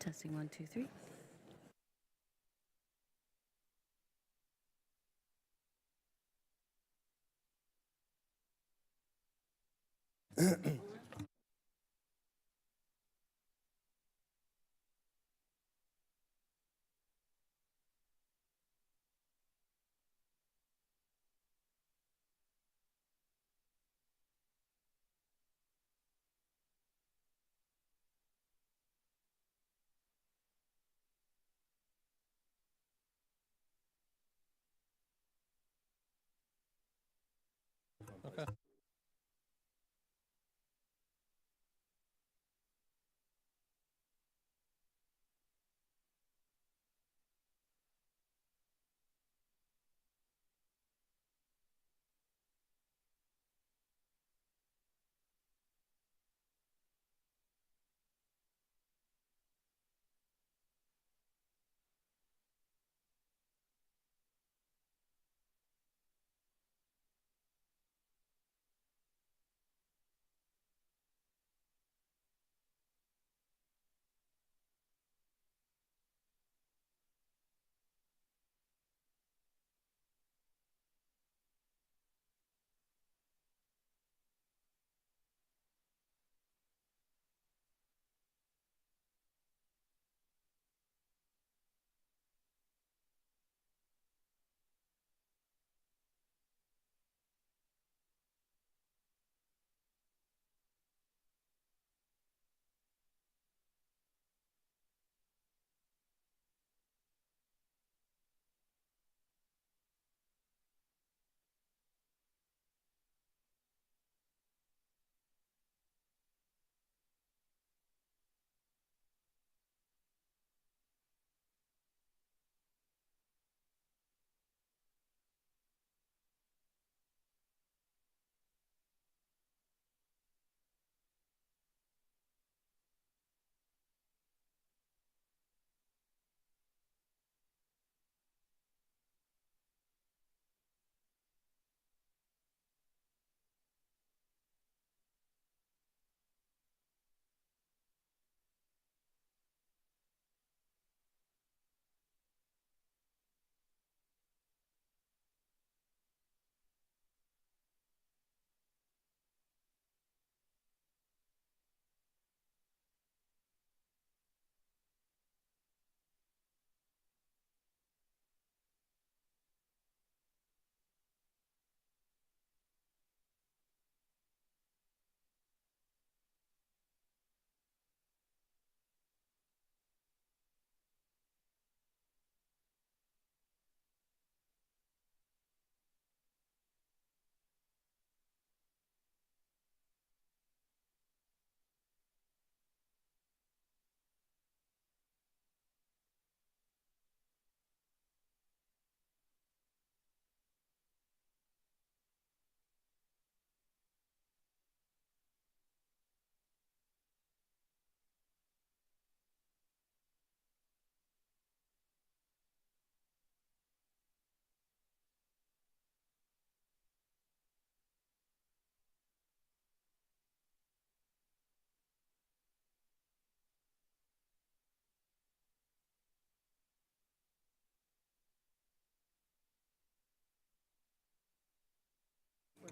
Testing 1, 2, 3. Okay.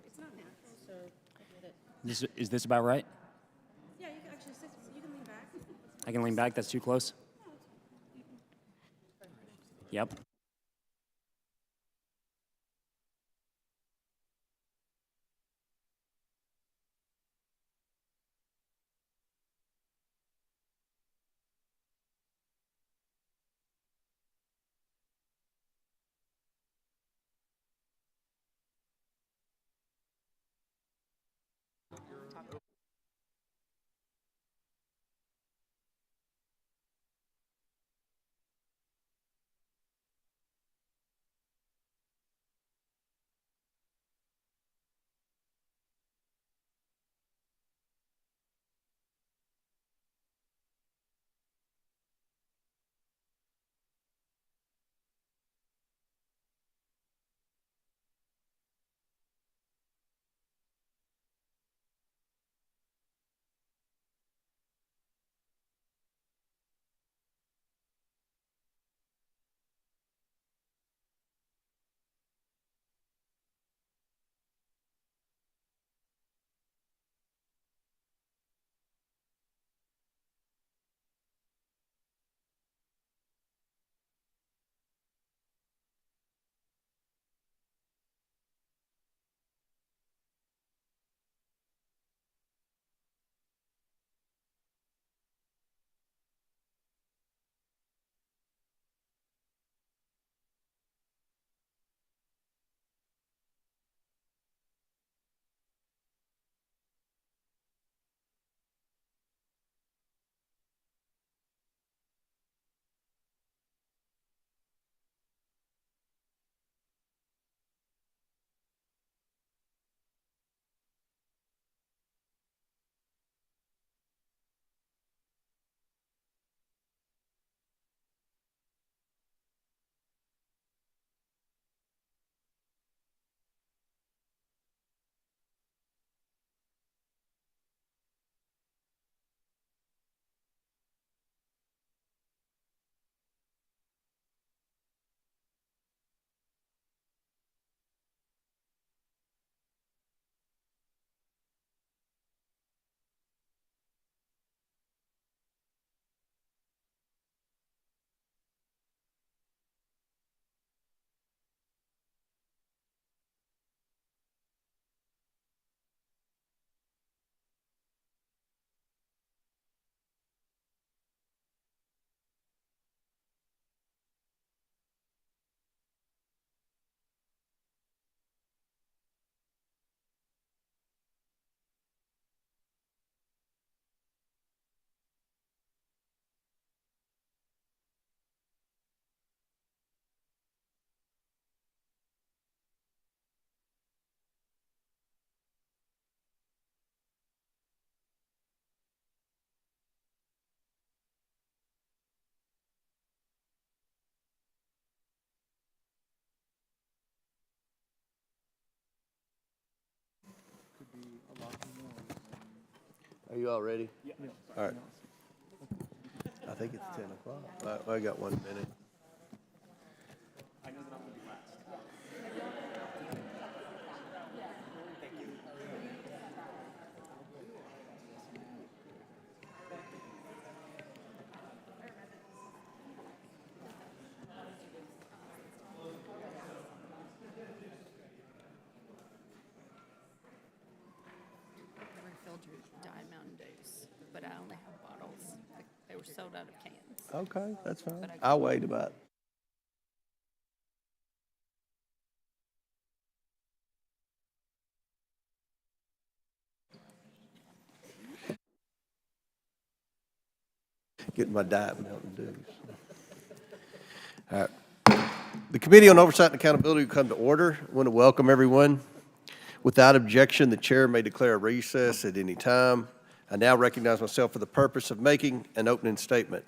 It's not natural, so get it. Is this about right? Yeah, you can actually sit, you can lean back. I can lean back. That's too close. Yep. Are you all ready? Yeah. All right. I think it's 10 o'clock. All right, well, I got 1 minute. I refilled your Diet Mountain Dews, but I only have bottles. They were sold out of cans. Okay, that's fine. But I- I'll wait about. Getting my Diet Mountain Dews. All right. The Committee on Oversight and Accountability will come to order. I want to welcome everyone. Without objection, the chair may declare a recess at any time. I now recognize myself for the purpose of making an opening statement.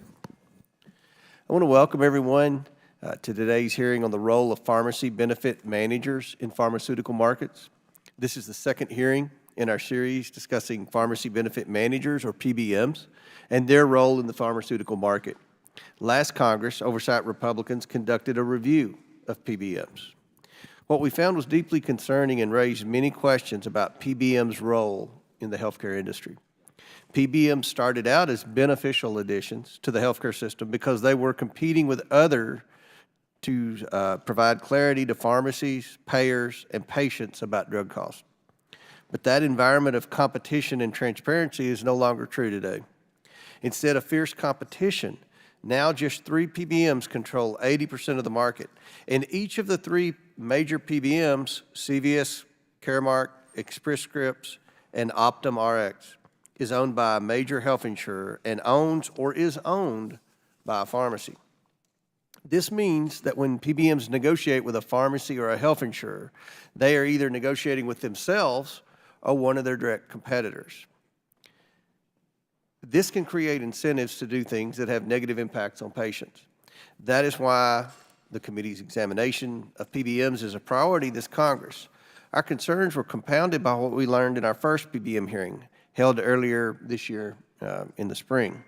I want to welcome everyone to today's hearing on the role of pharmacy benefit managers in pharmaceutical markets. This is the second hearing in our series discussing pharmacy benefit managers, or PBMs, and their role in the pharmaceutical market. Last Congress, Oversight Republicans conducted a review of PBMs. What we found was deeply concerning and raised many questions about PBM's role in the healthcare industry. PBMs started out as beneficial additions to the healthcare system because they were competing with others to provide clarity to pharmacies, payers, and patients about drug costs. But that environment of competition and transparency is no longer true today. Instead of fierce competition, now just 3 PBMs control 80% of the market. And each of the 3 major PBMs, CVS, Caremark, Express Scripts, and Optum Rx, is owned by a major health insurer and owns or is owned by a pharmacy. This means that when PBMs negotiate with a pharmacy or a health insurer, they are either negotiating with themselves or one of their direct competitors. This can create incentives to do things that have negative impacts on patients. That is why the committee's examination of PBMs is a priority this Congress. Our concerns were compounded by what we learned in our first PBM hearing held earlier this year in the spring.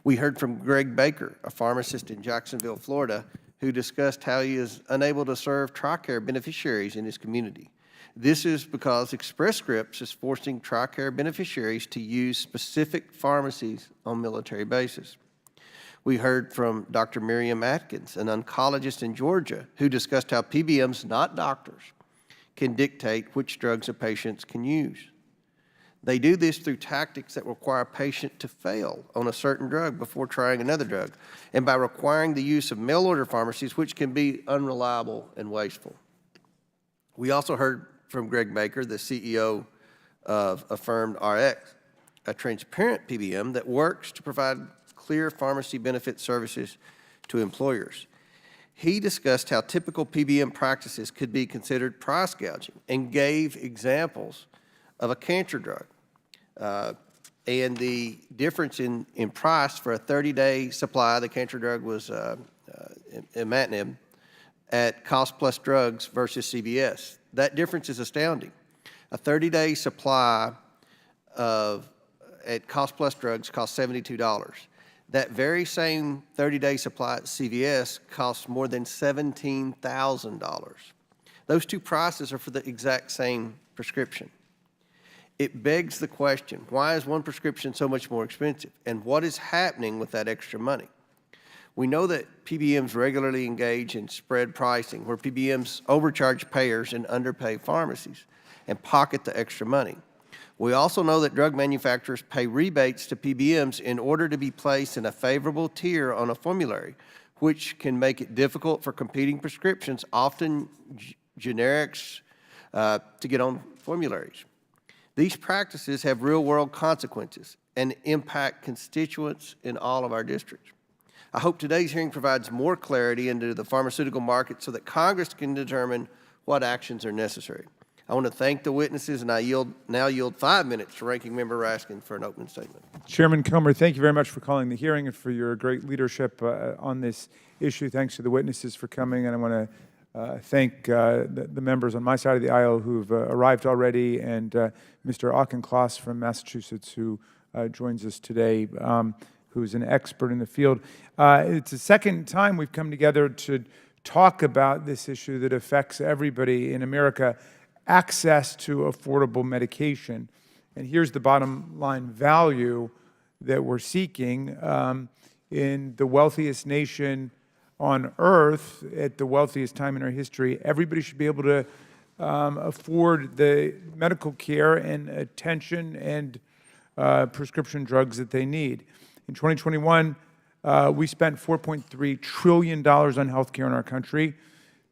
We heard from Greg Baker, a pharmacist in Jacksonville, Florida, who discussed how he is unable to serve TRICARE beneficiaries in his community. This is because Express Scripts is forcing TRICARE beneficiaries to use specific pharmacies on military bases. We heard from Dr. Miriam Atkins, an oncologist in Georgia, who discussed how PBMs, not doctors, can dictate which drugs a patient can use. They do this through tactics that require a patient to fail on a certain drug before trying another drug, and by requiring the use of mail-order pharmacies, which can be unreliable and wasteful. We also heard from Greg Baker, the CEO of Affirmed Rx, a transparent PBM that works to provide clear pharmacy benefit services to employers. He discussed how typical PBM practices could be considered price gouging and gave examples of a cancer drug and the difference in price for a 30-day supply. The cancer drug was imatinib at Cost Plus Drugs versus CVS. That difference is astounding. A 30-day supply at Cost Plus Drugs costs $72. That very same 30-day supply at CVS costs more than $17,000. Those two prices are for the exact same prescription. It begs the question, why is one prescription so much more expensive? And what is happening with that extra money? We know that PBMs regularly engage in spread pricing, where PBMs overcharge payers and underpay pharmacies and pocket the extra money. We also know that drug manufacturers pay rebates to PBMs in order to be placed in a favorable tier on a formulary, which can make it difficult for competing prescriptions, often generics, to get on formularies. These practices have real-world consequences and impact constituents in all of our districts. I hope today's hearing provides more clarity into the pharmaceutical market so that Congress can determine what actions are necessary. I want to thank the witnesses, and I now yield 5 minutes to Ranking Member Raskin for an opening statement. Chairman Comer, thank you very much for calling the hearing and for your great leadership on this issue. Thanks to the witnesses for coming, and I want to thank the members on my side of the aisle who've arrived already, and Mr. Auchincloss from Massachusetts, who joins us today, who is an expert in the field. It's the second time we've come together to talk about this issue that affects everybody in America, access to affordable medication. And here's the bottom line value that we're seeking. In the wealthiest nation on earth, at the wealthiest time in our history, everybody should be able to afford the medical care and attention and prescription drugs that they need. In 2021, we spent $4.3 trillion on healthcare in our country,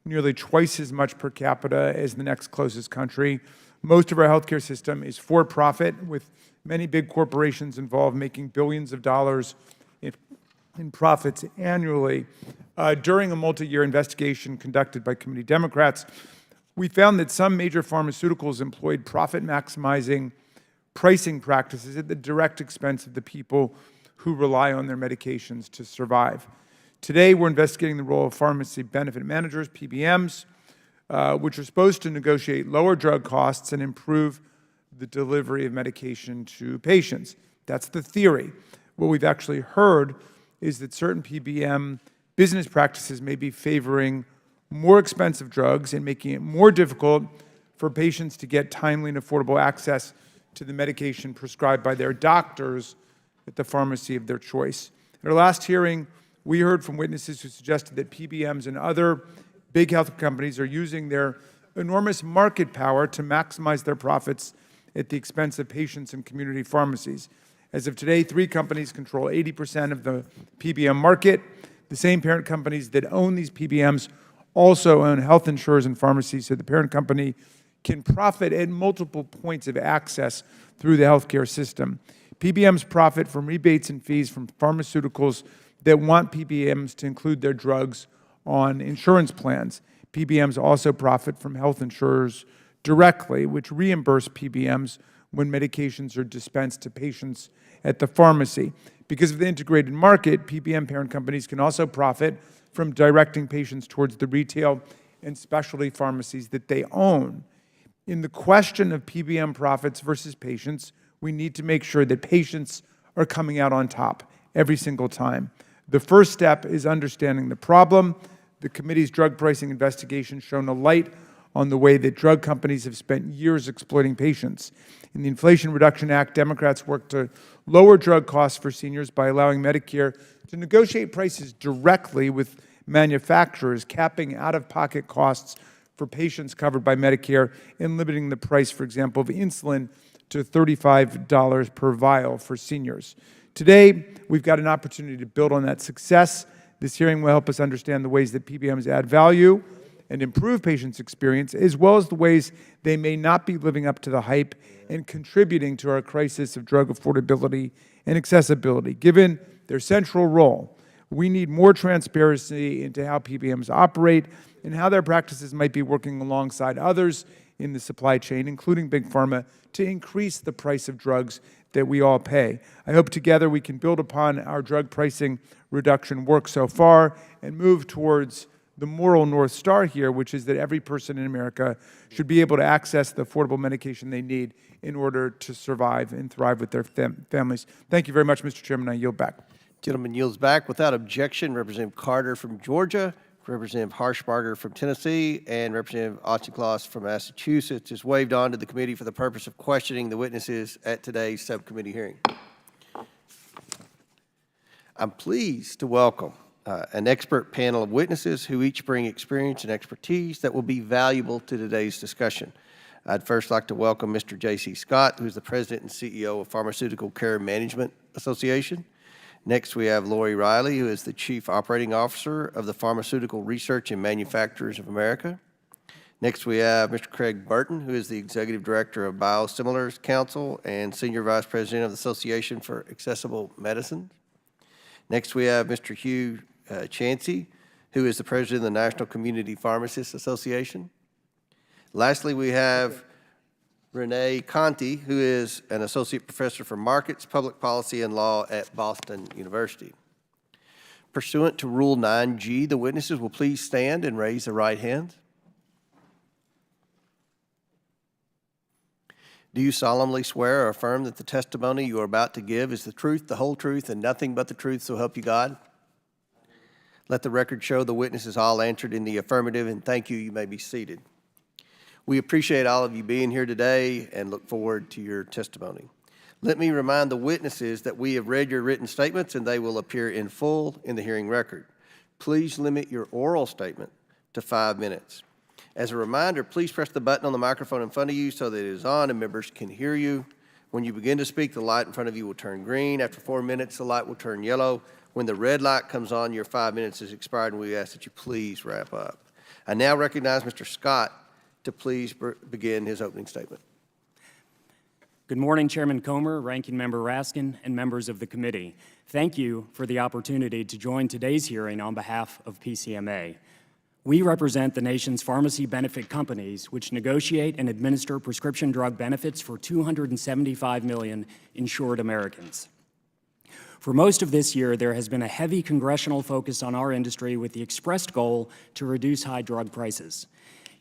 nearly twice as much per capita as the next closest country. Most of our healthcare system is for profit, with many big corporations involved making billions of dollars in profits annually. During a multi-year investigation conducted by committee Democrats, we found that some major pharmaceuticals employed profit-maximizing pricing practices at the direct expense of the people who rely on their medications to survive. Today, we're investigating the role of pharmacy benefit managers, PBMs, which are supposed to negotiate lower drug costs and improve the delivery of medication to patients. That's the theory. What we've actually heard is that certain PBM business practices may be favoring more expensive drugs and making it more difficult for patients to get timely and affordable access to the medication prescribed by their doctors at the pharmacy of their choice. At our last hearing, we heard from witnesses who suggested that PBMs and other big health companies are using their enormous market power to maximize their profits at the expense of patients and community pharmacies. As of today, 3 companies control 80% of the PBM market. The same parent companies that own these PBMs also own health insurers and pharmacies, so the parent company can profit at multiple points of access through the healthcare system. PBMs profit from rebates and fees from pharmaceuticals that want PBMs to include their drugs on insurance plans. PBMs also profit from health insurers directly, which reimburse PBMs when medications are dispensed to patients at the pharmacy. Because of the integrated market, PBM parent companies can also profit from directing patients towards the retail and specialty pharmacies that they own. In the question of PBM profits versus patients, we need to make sure that patients are coming out on top every single time. The first step is understanding the problem. The committee's drug pricing investigation shone a light on the way that drug companies have spent years exploiting patients. In the Inflation Reduction Act, Democrats worked to lower drug costs for seniors by allowing Medicare to negotiate prices directly with manufacturers, capping out-of-pocket costs for patients covered by Medicare and limiting the price, for example, of insulin to $35 per vial for seniors. Today, we've got an opportunity to build on that success. This hearing will help us understand the ways that PBMs add value and improve patients' experience, as well as the ways they may not be living up to the hype and contributing to our crisis of drug affordability and accessibility. Given their central role, we need more transparency into how PBMs operate and how their practices might be working alongside others in the supply chain, including Big Pharma, to increase the price of drugs that we all pay. I hope together we can build upon our drug pricing reduction work so far and move towards the moral North Star here, which is that every person in America should be able to access the affordable medication they need in order to survive and thrive with their families. Thank you very much, Mr. Chairman. I yield back. Gentleman yields back without objection. Representative Carter from Georgia, Representative Harshbarger from Tennessee, and Representative Auchincloss from Massachusetts is waived on to the committee for the purpose of questioning the witnesses at today's subcommittee hearing. I'm pleased to welcome an expert panel of witnesses who each bring experience and expertise that will be valuable to today's discussion. I'd first like to welcome Mr. J.C. Scott, who's the President and CEO of Pharmaceutical Care Management Association. Next, we have Lori Riley, who is the Chief Operating Officer of the Pharmaceutical Research and Manufacturers of America. Next, we have Mr. Craig Burton, who is the Executive Director of Biosimilars Council and Senior Vice President of the Association for Accessible Medicine. Next, we have Mr. Hugh Chancey, who is the President of the National Community Pharmacists Association. Lastly, we have Renee Conti, who is an Associate Professor for Markets, Public Policy, and Law at Boston University. Pursuant to Rule 9G, the witnesses will please stand and raise their right hands. Do you solemnly swear or affirm that the testimony you are about to give is the truth, the whole truth, and nothing but the truth, so help you God? Let the record show the witnesses all answered in the affirmative, and thank you. You may be seated. We appreciate all of you being here today and look forward to your testimony. Let me remind the witnesses that we have read your written statements and they will appear in full in the hearing record. Please limit your oral statement to 5 minutes. As a reminder, please press the button on the microphone in front of you so that it is on and members can hear you. When you begin to speak, the light in front of you will turn green. After 4 minutes, the light will turn yellow. When the red light comes on, your 5 minutes is expired, and we ask that you please wrap up. I now recognize Mr. Scott to please begin his opening statement. Good morning, Chairman Comer, Ranking Member Raskin, and members of the committee. Thank you for the opportunity to join today's hearing on behalf of PCMA. We represent the nation's pharmacy benefit companies, which negotiate and administer prescription drug benefits for 275 million insured Americans. For most of this year, there has been a heavy congressional focus on our industry with the expressed goal to reduce high drug prices.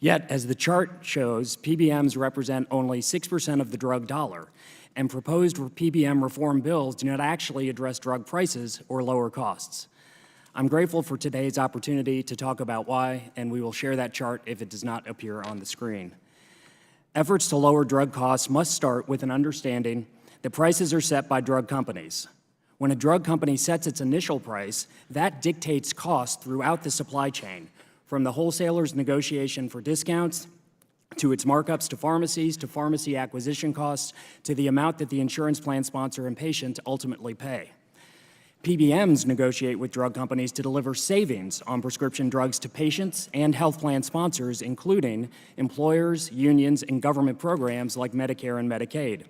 Yet, as the chart shows, PBMs represent only 6% of the drug dollar, and proposed PBM reform bills do not actually address drug prices or lower costs. I'm grateful for today's opportunity to talk about why, and we will share that chart if it does not appear on the screen. Efforts to lower drug costs must start with an understanding that prices are set by drug companies. When a drug company sets its initial price, that dictates costs throughout the supply chain, from the wholesaler's negotiation for discounts, to its markups to pharmacies, to pharmacy acquisition costs, to the amount that the insurance plan sponsor and patient ultimately pay. PBMs negotiate with drug companies to deliver savings on prescription drugs to patients and health plan sponsors, including employers, unions, and government programs like Medicare and Medicaid.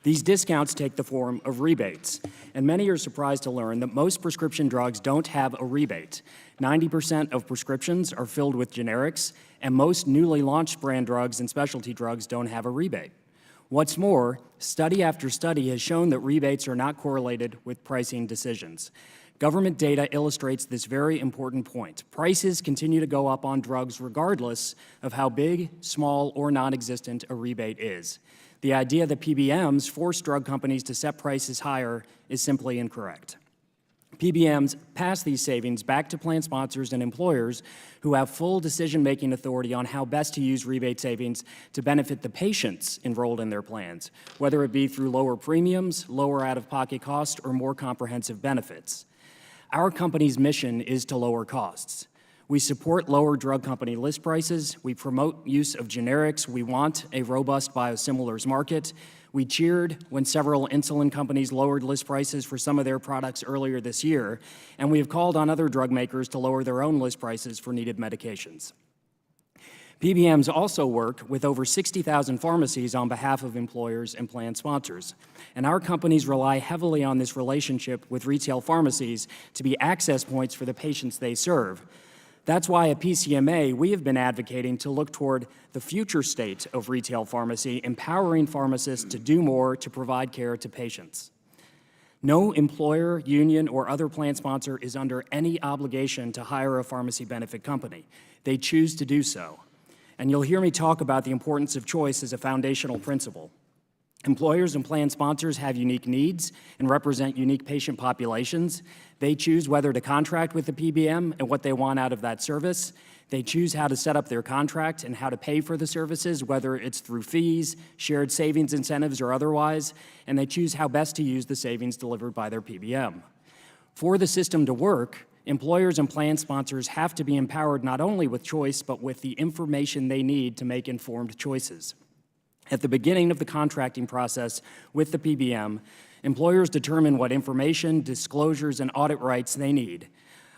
These discounts take the form of rebates, and many are surprised to learn that most prescription drugs don't have a rebate. 90% of prescriptions are filled with generics, and most newly launched brand drugs and specialty drugs don't have a rebate. What's more, study after study has shown that rebates are not correlated with pricing decisions. Government data illustrates this very important point. Prices continue to go up on drugs regardless of how big, small, or non-existent a rebate is. The idea that PBMs force drug companies to set prices higher is simply incorrect. PBMs pass these savings back to plan sponsors and employers who have full decision-making authority on how best to use rebate savings to benefit the patients enrolled in their plans, whether it be through lower premiums, lower out-of-pocket costs, or more comprehensive benefits. Our company's mission is to lower costs. We support lower drug company list prices. We promote use of generics. We want a robust biosimilars market. We cheered when several insulin companies lowered list prices for some of their products earlier this year, and we have called on other drug makers to lower their own list prices for needed medications. PBMs also work with over 60,000 pharmacies on behalf of employers and plan sponsors, and our companies rely heavily on this relationship with retail pharmacies to be access points for the patients they serve. That's why at PCMA, we have been advocating to look toward the future state of retail pharmacy, empowering pharmacists to do more to provide care to patients. No employer, union, or other plan sponsor is under any obligation to hire a pharmacy benefit company. They choose to do so. And you'll hear me talk about the importance of choice as a foundational principle. Employers and plan sponsors have unique needs and represent unique patient populations. They choose whether to contract with the PBM and what they want out of that service. They choose how to set up their contract and how to pay for the services, whether it's through fees, shared savings incentives, or otherwise, and they choose how best to use the savings delivered by their PBM. For the system to work, employers and plan sponsors have to be empowered not only with choice, but with the information they need to make informed choices. At the beginning of the contracting process with the PBM, employers determine what information, disclosures, and audit rights they need.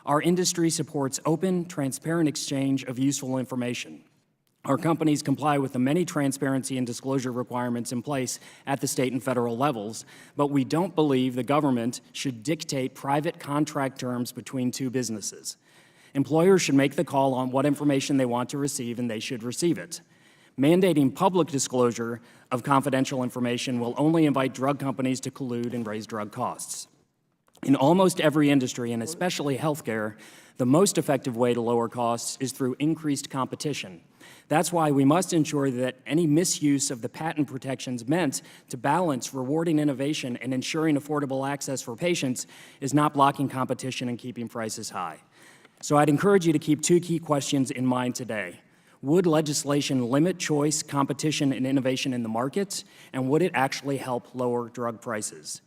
Our industry supports open, transparent exchange of useful information. Our companies comply with the many transparency and disclosure requirements in place at the state and federal levels, but we don't believe the government should dictate private contract terms between two businesses. Employers should make the call on what information they want to receive, and they should receive it. Mandating public disclosure of confidential information will only invite drug companies to collude and raise drug costs. In almost every industry, and especially healthcare, The most effective way to lower costs is through increased competition. That's why we must ensure that any misuse of the patent protections meant to balance rewarding innovation and ensuring affordable access for patients is not blocking competition and keeping prices high. So I'd encourage you to keep two key questions in mind today. Would legislation limit choice, competition, and innovation in the markets, and would it actually help lower drug prices?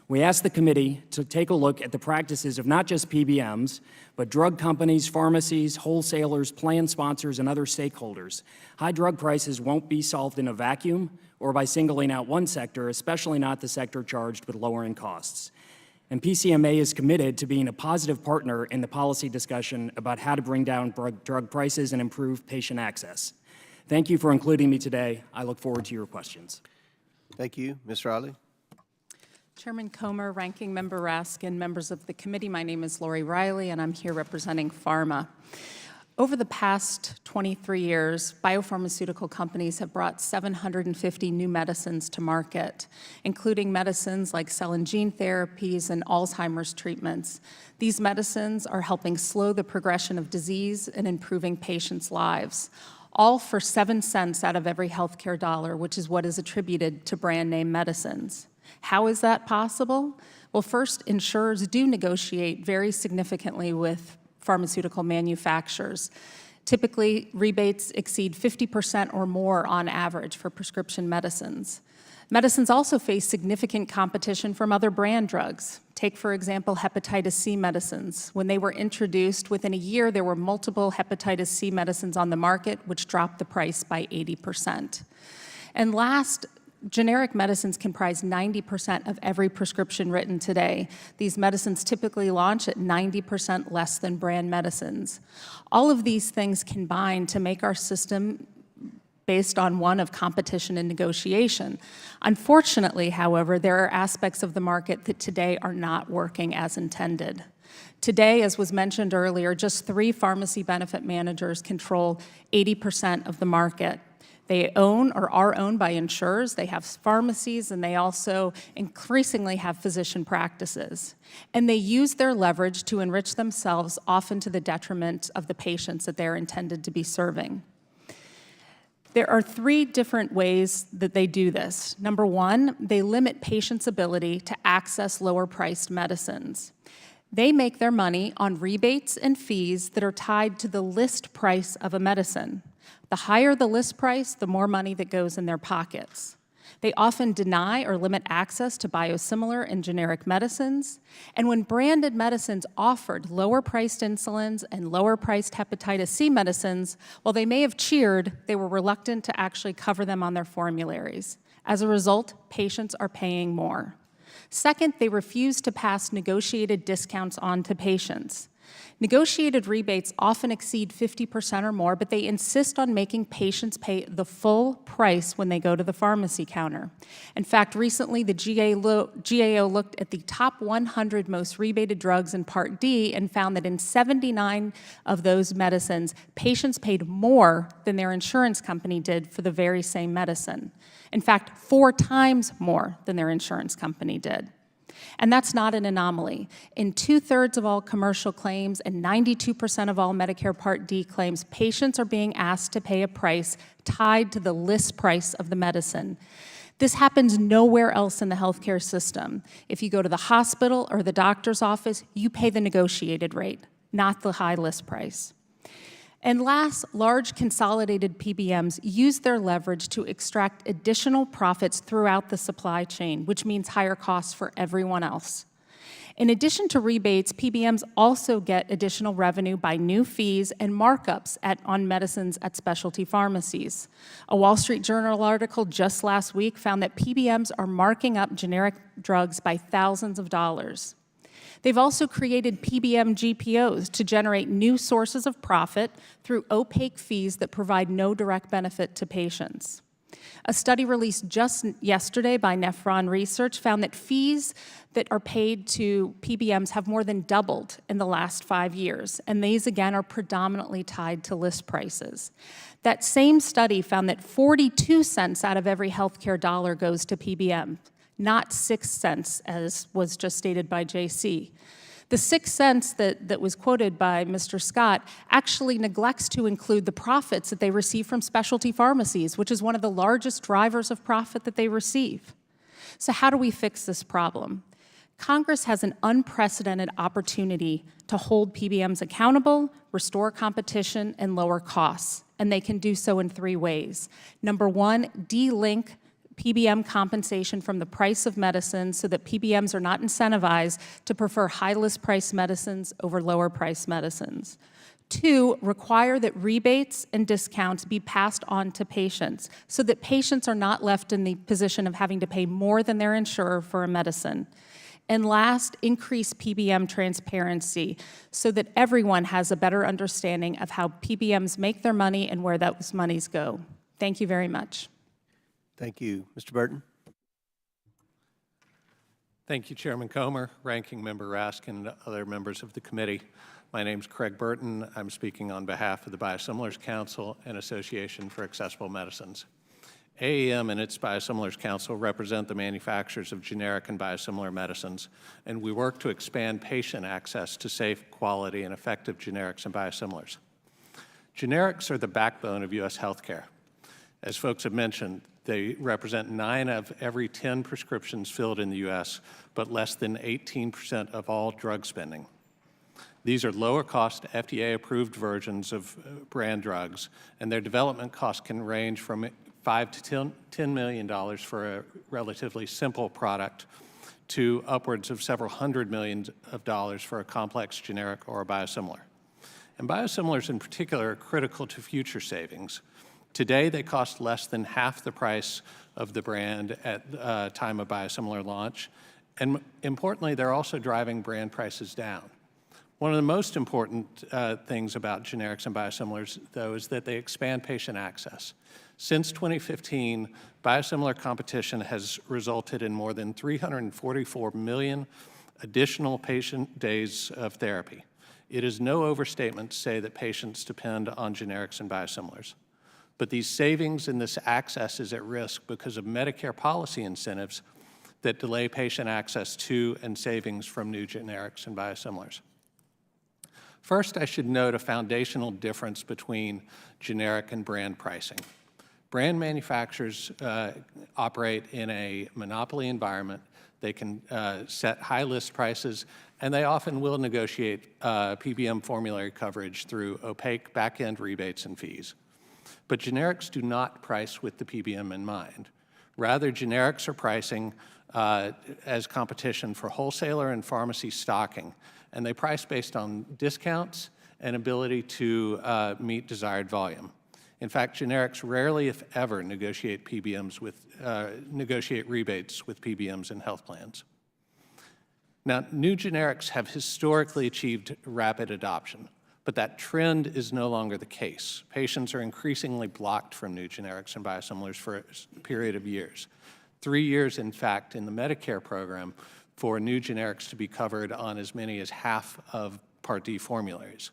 We asked the committee to take a look at the practices of not just PBMs, but drug companies, pharmacies, wholesalers, plan sponsors, and other stakeholders. High drug prices won't be solved in a vacuum or by singling out one sector, especially not the sector charged with lowering costs. And PCMA is committed to being a positive partner in the policy discussion about how to bring down drug prices and improve patient access. Thank you for including me today. I look forward to your questions. Thank you. Ms. Riley? Chairman Comer, Ranking Member Raskin, members of the committee, my name is Lori Riley, and I'm here representing PhRMA. Over the past 23 years, biopharmaceutical companies have brought 750 new medicines to market, including medicines like cell and gene therapies and Alzheimer's treatments. These medicines are helping slow the progression of disease and improving patients' lives, all for 7 cents out of every healthcare dollar, which is what is attributed to brand name medicines. How is that possible? Well, first, insurers do negotiate very significantly with pharmaceutical manufacturers. Typically, rebates exceed 50% or more on average for prescription medicines. Medicines also face significant competition from other brand drugs. Take, for example, hepatitis C medicines. When they were introduced, within a year, there were multiple hepatitis C medicines on the market, which dropped the price by 80%. And last, generic medicines comprise 90% of every prescription written today. These medicines typically launch at 90% less than brand medicines. All of these things combine to make our system based on one of competition and negotiation. Unfortunately, however, there are aspects of the market that today are not working as intended. Today, as was mentioned earlier, just 3 pharmacy benefit managers control 80% of the market. They own or are owned by insurers, they have pharmacies, and they also increasingly have physician practices. And they use their leverage to enrich themselves, often to the detriment of the patients that they're intended to be serving. There are 3 different ways that they do this. Number 1, they limit patients' ability to access lower-priced medicines. They make their money on rebates and fees that are tied to the list price of a medicine. The higher the list price, the more money that goes in their pockets. They often deny or limit access to biosimilar and generic medicines. And when branded medicines offered lower-priced insulins and lower-priced hepatitis C medicines, while they may have cheered, they were reluctant to actually cover them on their formularies. As a result, patients are paying more. Second, they refuse to pass negotiated discounts on to patients. Negotiated rebates often exceed 50% or more, but they insist on making patients pay the full price when they go to the pharmacy counter. In fact, recently the GAO looked at the top 100 most rebated drugs in Part D and found that in 79 of those medicines, patients paid more than their insurance company did for the very same medicine. In fact, 4 times more than their insurance company did. And that's not an anomaly. In 2/3 of all commercial claims and 92% of all Medicare Part D claims, patients are being asked to pay a price tied to the list price of the medicine. This happens nowhere else in the healthcare system. If you go to the hospital or the doctor's office, you pay the negotiated rate, not the high list price. And last, large consolidated PBMs use their leverage to extract additional profits throughout the supply chain, which means higher costs for everyone else. In addition to rebates, PBMs also get additional revenue by new fees and markups on medicines at specialty pharmacies. A Wall Street Journal article just last week found that PBMs are marking up generic drugs by thousands of dollars. They've also created PBM GPOs to generate new sources of profit through opaque fees that provide no direct benefit to patients. A study released just yesterday by Nephron Research found that fees that are paid to PBMs have more than doubled in the last 5 years, and these again are predominantly tied to list prices. That same study found that 42 cents out of every healthcare dollar goes to PBM, not 6 cents, as was just stated by JC. The 6 cents that was quoted by Mr. Scott actually neglects to include the profits that they receive from specialty pharmacies, which is one of the largest drivers of profit that they receive. So how do we fix this problem? Congress has an unprecedented opportunity to hold PBMs accountable, restore competition, and lower costs, and they can do so in 3 ways. Number 1, de-link PBM compensation from the price of medicine so that PBMs are not incentivized to prefer high-list price medicines over lower-price medicines. 2, require that rebates and discounts be passed on to patients so that patients are not left in the position of having to pay more than their insurer for a medicine. And last, increase PBM transparency so that everyone has a better understanding of how PBMs make their money and where those monies go. Thank you very much. Thank you. Mr. Burton? Thank you, Chairman Comer, Ranking Member Raskin, and other members of the committee. My name is Craig Burton. I'm speaking on behalf of the Biosimilars Council and Association for Accessible Medicines. AAM and its Biosimilars Council represent the manufacturers of generic and biosimilar medicines, and we work to expand patient access to safe, quality, and effective generics and biosimilars. Generics are the backbone of U.S. healthcare. As folks have mentioned, they represent 9 of every 10 prescriptions filled in the U.S., but less than 18% of all drug spending. These are lower-cost, FDA-approved versions of brand drugs, and their development costs can range from $5 to $10 million for a relatively simple product to upwards of several $100 million for a complex generic or a biosimilar. And biosimilars in particular are critical to future savings. Today, they cost less than half the price of the brand at time of biosimilar launch. And importantly, they're also driving brand prices down. One of the most important things about generics and biosimilars, though, is that they expand patient access. Since 2015, biosimilar competition has resulted in more than 344 million additional patient days of therapy. It is no overstatement to say that patients depend on generics and biosimilars. But these savings and this access is at risk because of Medicare policy incentives that delay patient access to and savings from new generics and biosimilars. First, I should note a foundational difference between generic and brand pricing. Brand manufacturers operate in a monopoly environment. They can set high list prices, and they often will negotiate PBM formulary coverage through opaque back-end rebates and fees. But generics do not price with the PBM in mind. Rather, generics are pricing as competition for wholesaler and pharmacy stocking, and they price based on discounts and ability to meet desired volume. In fact, generics rarely, if ever, negotiate rebates with PBMs and health plans. Now, new generics have historically achieved rapid adoption, but that trend is no longer the case. Patients are increasingly blocked from new generics and biosimilars for a period of years. 3 years, in fact, in the Medicare program for new generics to be covered on as many as half of Part D formularies.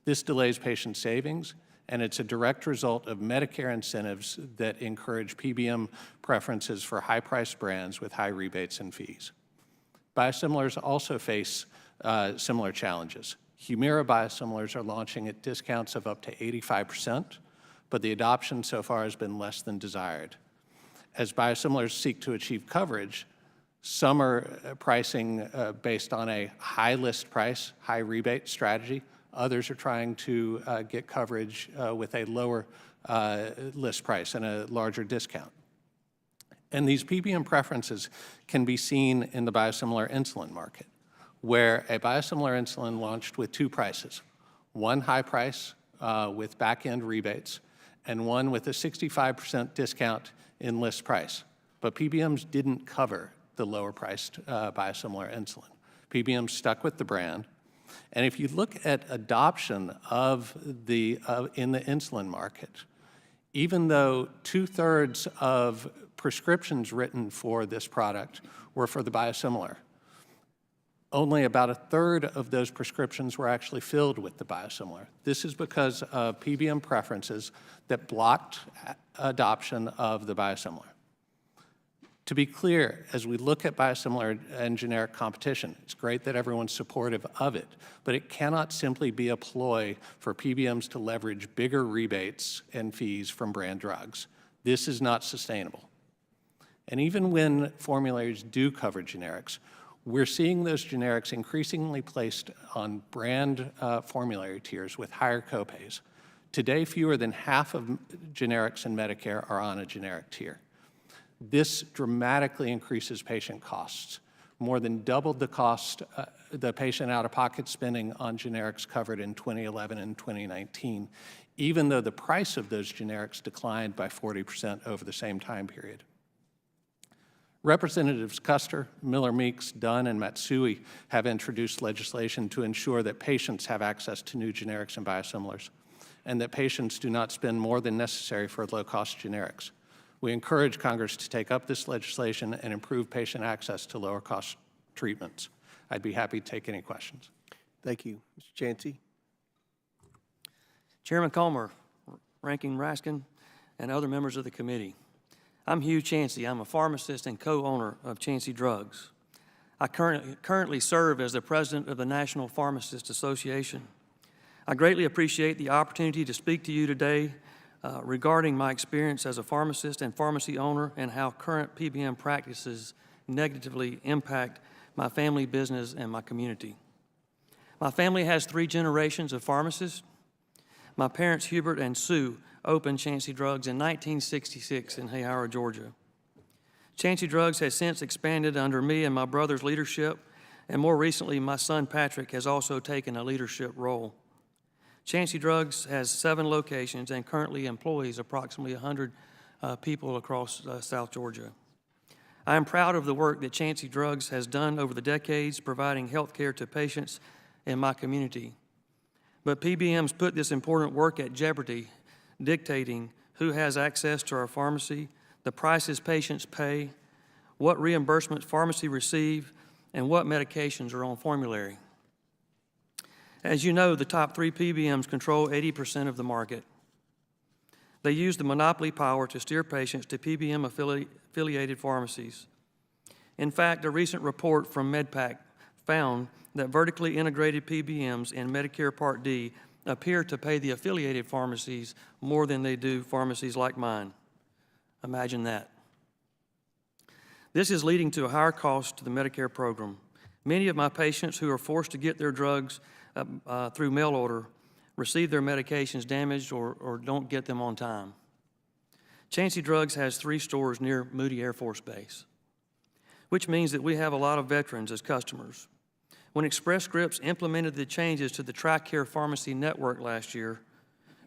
This delays patient savings, and it's a direct result of Medicare incentives that encourage PBM preferences for high-priced brands with high rebates and fees. Biosimilars also face similar challenges. Humira biosimilars are launching at discounts of up to 85%, but the adoption so far has been less than desired. As biosimilars seek to achieve coverage, some are pricing based on a high list price, high rebate strategy. Others are trying to get coverage with a lower list price and a larger discount. And these PBM preferences can be seen in the biosimilar insulin market, where a biosimilar insulin launched with 2 prices, one high price with back-end rebates, and one with a 65% discount in list price. But PBMs didn't cover the lower-priced biosimilar insulin. PBMs stuck with the brand. And if you look at adoption of in the insulin market, even though 2/3 of prescriptions written for this product were for the biosimilar, only about 1/3 of those prescriptions were actually filled with the biosimilar. This is because of PBM preferences that blocked adoption of the biosimilar. To be clear, as we look at biosimilar and generic competition, it's great that everyone's supportive of it, but it cannot simply be a ploy for PBMs to leverage bigger rebates and fees from brand drugs. This is not sustainable. And even when formularies do cover generics, we're seeing those generics increasingly placed on brand formulary tiers with higher copays. Today, fewer than half of generics in Medicare are on a generic tier. This dramatically increases patient costs, more than doubled the cost, the patient out-of-pocket spending on generics covered in 2011 and 2019, even though the price of those generics declined by 40% over the same time period. Representatives Custer, Miller Meeks, Dunn, and Matsui have introduced legislation to ensure that patients have access to new generics and biosimilars, and that patients do not spend more than necessary for low-cost generics. We encourage Congress to take up this legislation and improve patient access to lower-cost treatments. I'd be happy to take any questions. Thank you. Mr. Chansey? Chairman Comer, Ranking Raskin, and other members of the committee. I'm Hugh Chansey. I'm a pharmacist and co-owner of Chansey Drugs. I currently serve as the president of the National Pharmacists Association. I greatly appreciate the opportunity to speak to you today regarding my experience as a pharmacist and pharmacy owner and how current PBM practices negatively impact my family business and my community. My family has 3 generations of pharmacists. My parents, Hubert and Sue, opened Chansey Drugs in 1966 in Hayhara, Georgia. Chansey Drugs has since expanded under me and my brother's leadership, and more recently, my son Patrick has also taken a leadership role. Chansey Drugs has 7 locations and currently employs approximately 100 people across South Georgia. I am proud of the work that Chansey Drugs has done over the decades providing health care to patients in my community. But PBMs put this important work at jeopardy, dictating who has access to our pharmacy, the prices patients pay, what reimbursements pharmacy receive, and what medications are on formulary. As you know, the top 3 PBMs control 80% of the market. They use the monopoly power to steer patients to PBM affiliated pharmacies. In fact, a recent report from MedPAC found that vertically integrated PBMs in Medicare Part D appear to pay the affiliated pharmacies more than they do pharmacies like mine. Imagine that. This is leading to a higher cost to the Medicare program. Many of my patients who are forced to get their drugs through mail order receive their medications damaged or don't get them on time. Chansey Drugs has 3 stores near Moody Air Force Base, which means that we have a lot of veterans as customers. When Express Scripts implemented the changes to the TRICARE pharmacy network last year,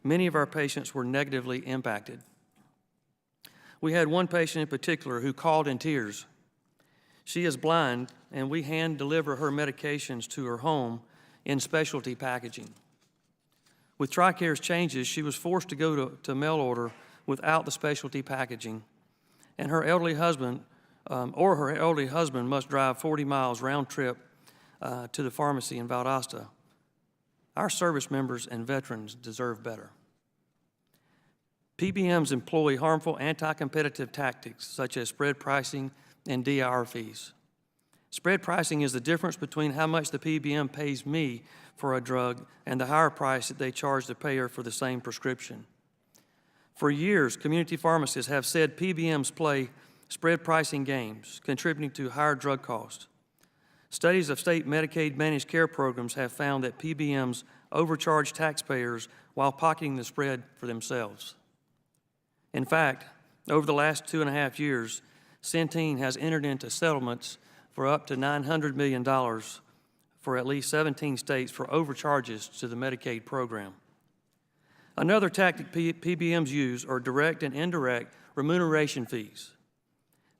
many of our patients were negatively impacted. We had one patient in particular who called in tears. She is blind, and we hand deliver her medications to her home in specialty packaging. With TRICARE's changes, she was forced to go to mail order without the specialty packaging, and her elderly husband must drive 40 miles round trip to the pharmacy in Valdosta. Our service members and veterans deserve better. PBMs employ harmful anti-competitive tactics such as spread pricing and DIR fees. Spread pricing is the difference between how much the PBM pays me for a drug and the higher price that they charge the payer for the same prescription. For years, community pharmacists have said PBMs play spread pricing games, contributing to higher drug costs. Studies of state Medicaid managed care programs have found that PBMs overcharge taxpayers while pocketing the spread for themselves. In fact, over the last 2.5 years, Centene has entered into settlements for up to $900 million for at least 17 states for overcharges to the Medicaid program. Another tactic PBMs use are direct and indirect remuneration fees.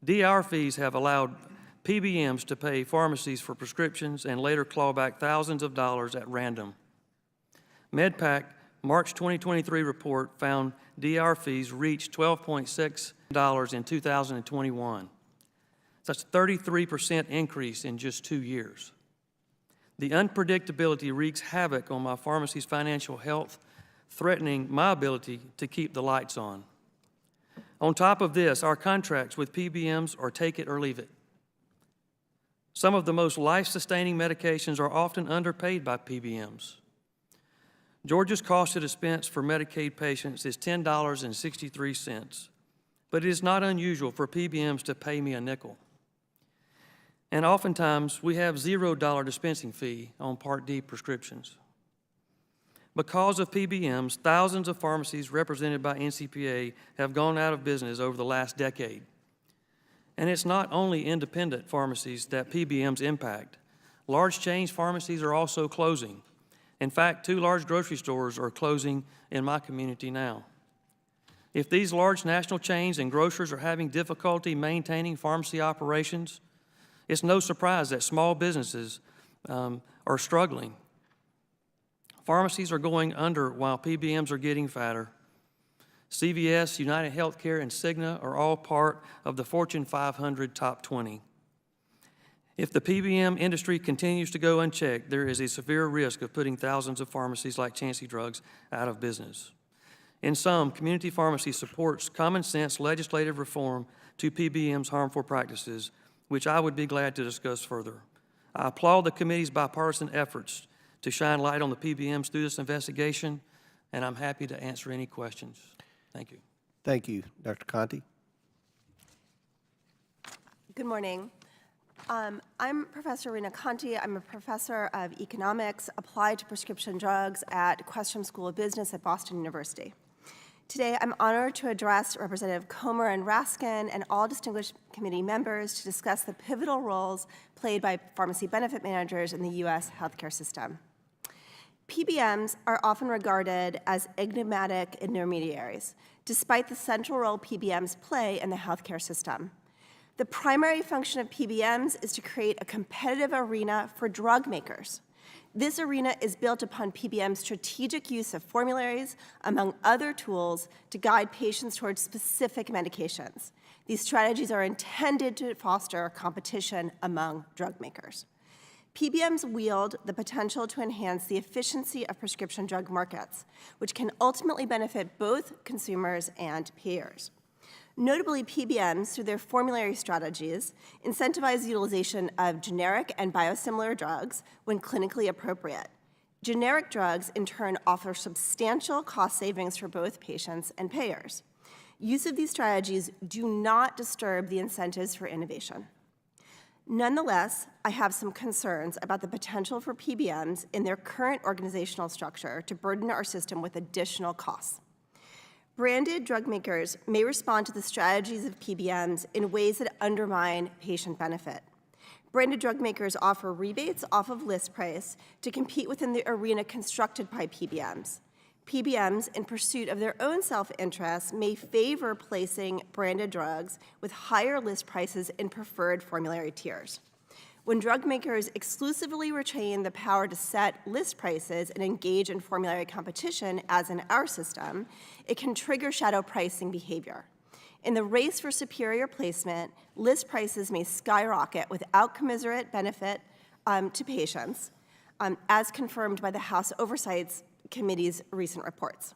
DIR fees have allowed PBMs to pay pharmacies for prescriptions and later claw back thousands of dollars at random. MedPAC March 2023 report found DIR fees reached $12.6 in 2021. That's a 33% increase in just 2 years. The unpredictability wreaks havoc on my pharmacy's financial health, threatening my ability to keep the lights on. On top of this, our contracts with PBMs are take it or leave it. Some of the most life-sustaining medications are often underpaid by PBMs. Georgia's cost to dispense for Medicaid patients is $10.63, but it is not unusual for PBMs to pay me a nickel. And oftentimes, we have $0 dispensing fee on Part D prescriptions. Because of PBMs, thousands of pharmacies represented by NCPA have gone out of business over the last decade. And it's not only independent pharmacies that PBMs impact. Large chain pharmacies are also closing. In fact, 2 large grocery stores are closing in my community now. If these large national chains and grocers are having difficulty maintaining pharmacy operations, it's no surprise that small businesses are struggling. Pharmacies are going under while PBMs are getting fatter. CVS, United Healthcare, and Cigna are all part of the Fortune 500 top 20. If the PBM industry continues to go unchecked, there is a severe risk of putting thousands of pharmacies like Chancey Drugs out of business. In sum, community pharmacy supports common sense legislative reform to PBM's harmful practices, which I would be glad to discuss further. I applaud the committee's bipartisan efforts to shine light on the PBMs through this investigation, and I'm happy to answer any questions. Thank you. Thank you, Dr. Conti. Good morning. I'm Professor Rena Conti. I'm a professor of economics applied to prescription drugs at Questrom School of Business at Boston University. Today, I'm honored to address Representative Comer and Raskin and all distinguished committee members to discuss the pivotal roles played by pharmacy benefit managers in the U.S. healthcare system. PBMs are often regarded as enigmatic intermediaries, despite the central role PBMs play in the healthcare system. The primary function of PBMs is to create a competitive arena for drug makers. This arena is built upon PBM's strategic use of formularies, among other tools, to guide patients towards specific medications. These strategies are intended to foster competition among drug makers. PBMs wield the potential to enhance the efficiency of prescription drug markets, which can ultimately benefit both consumers and payers. Notably, PBMs, through their formulary strategies, incentivize utilization of generic and biosimilar drugs when clinically appropriate. Generic drugs, in turn, offer substantial cost savings for both patients and payers. Use of these strategies do not disturb the incentives for innovation. Nonetheless, I have some concerns about the potential for PBMs in their current organizational structure to burden our system with additional costs. Branded drug makers may respond to the strategies of PBMs in ways that undermine patient benefit. Branded drug makers offer rebates off of list price to compete within the arena constructed by PBMs. PBMs, in pursuit of their own self-interest, may favor placing branded drugs with higher list prices in preferred formulary tiers. When drug makers exclusively retain the power to set list prices and engage in formulary competition, as in our system, it can trigger shadow pricing behavior. In the race for superior placement, list prices may skyrocket without commensurate benefit to patients, as confirmed by the House Oversight Committee's recent reports.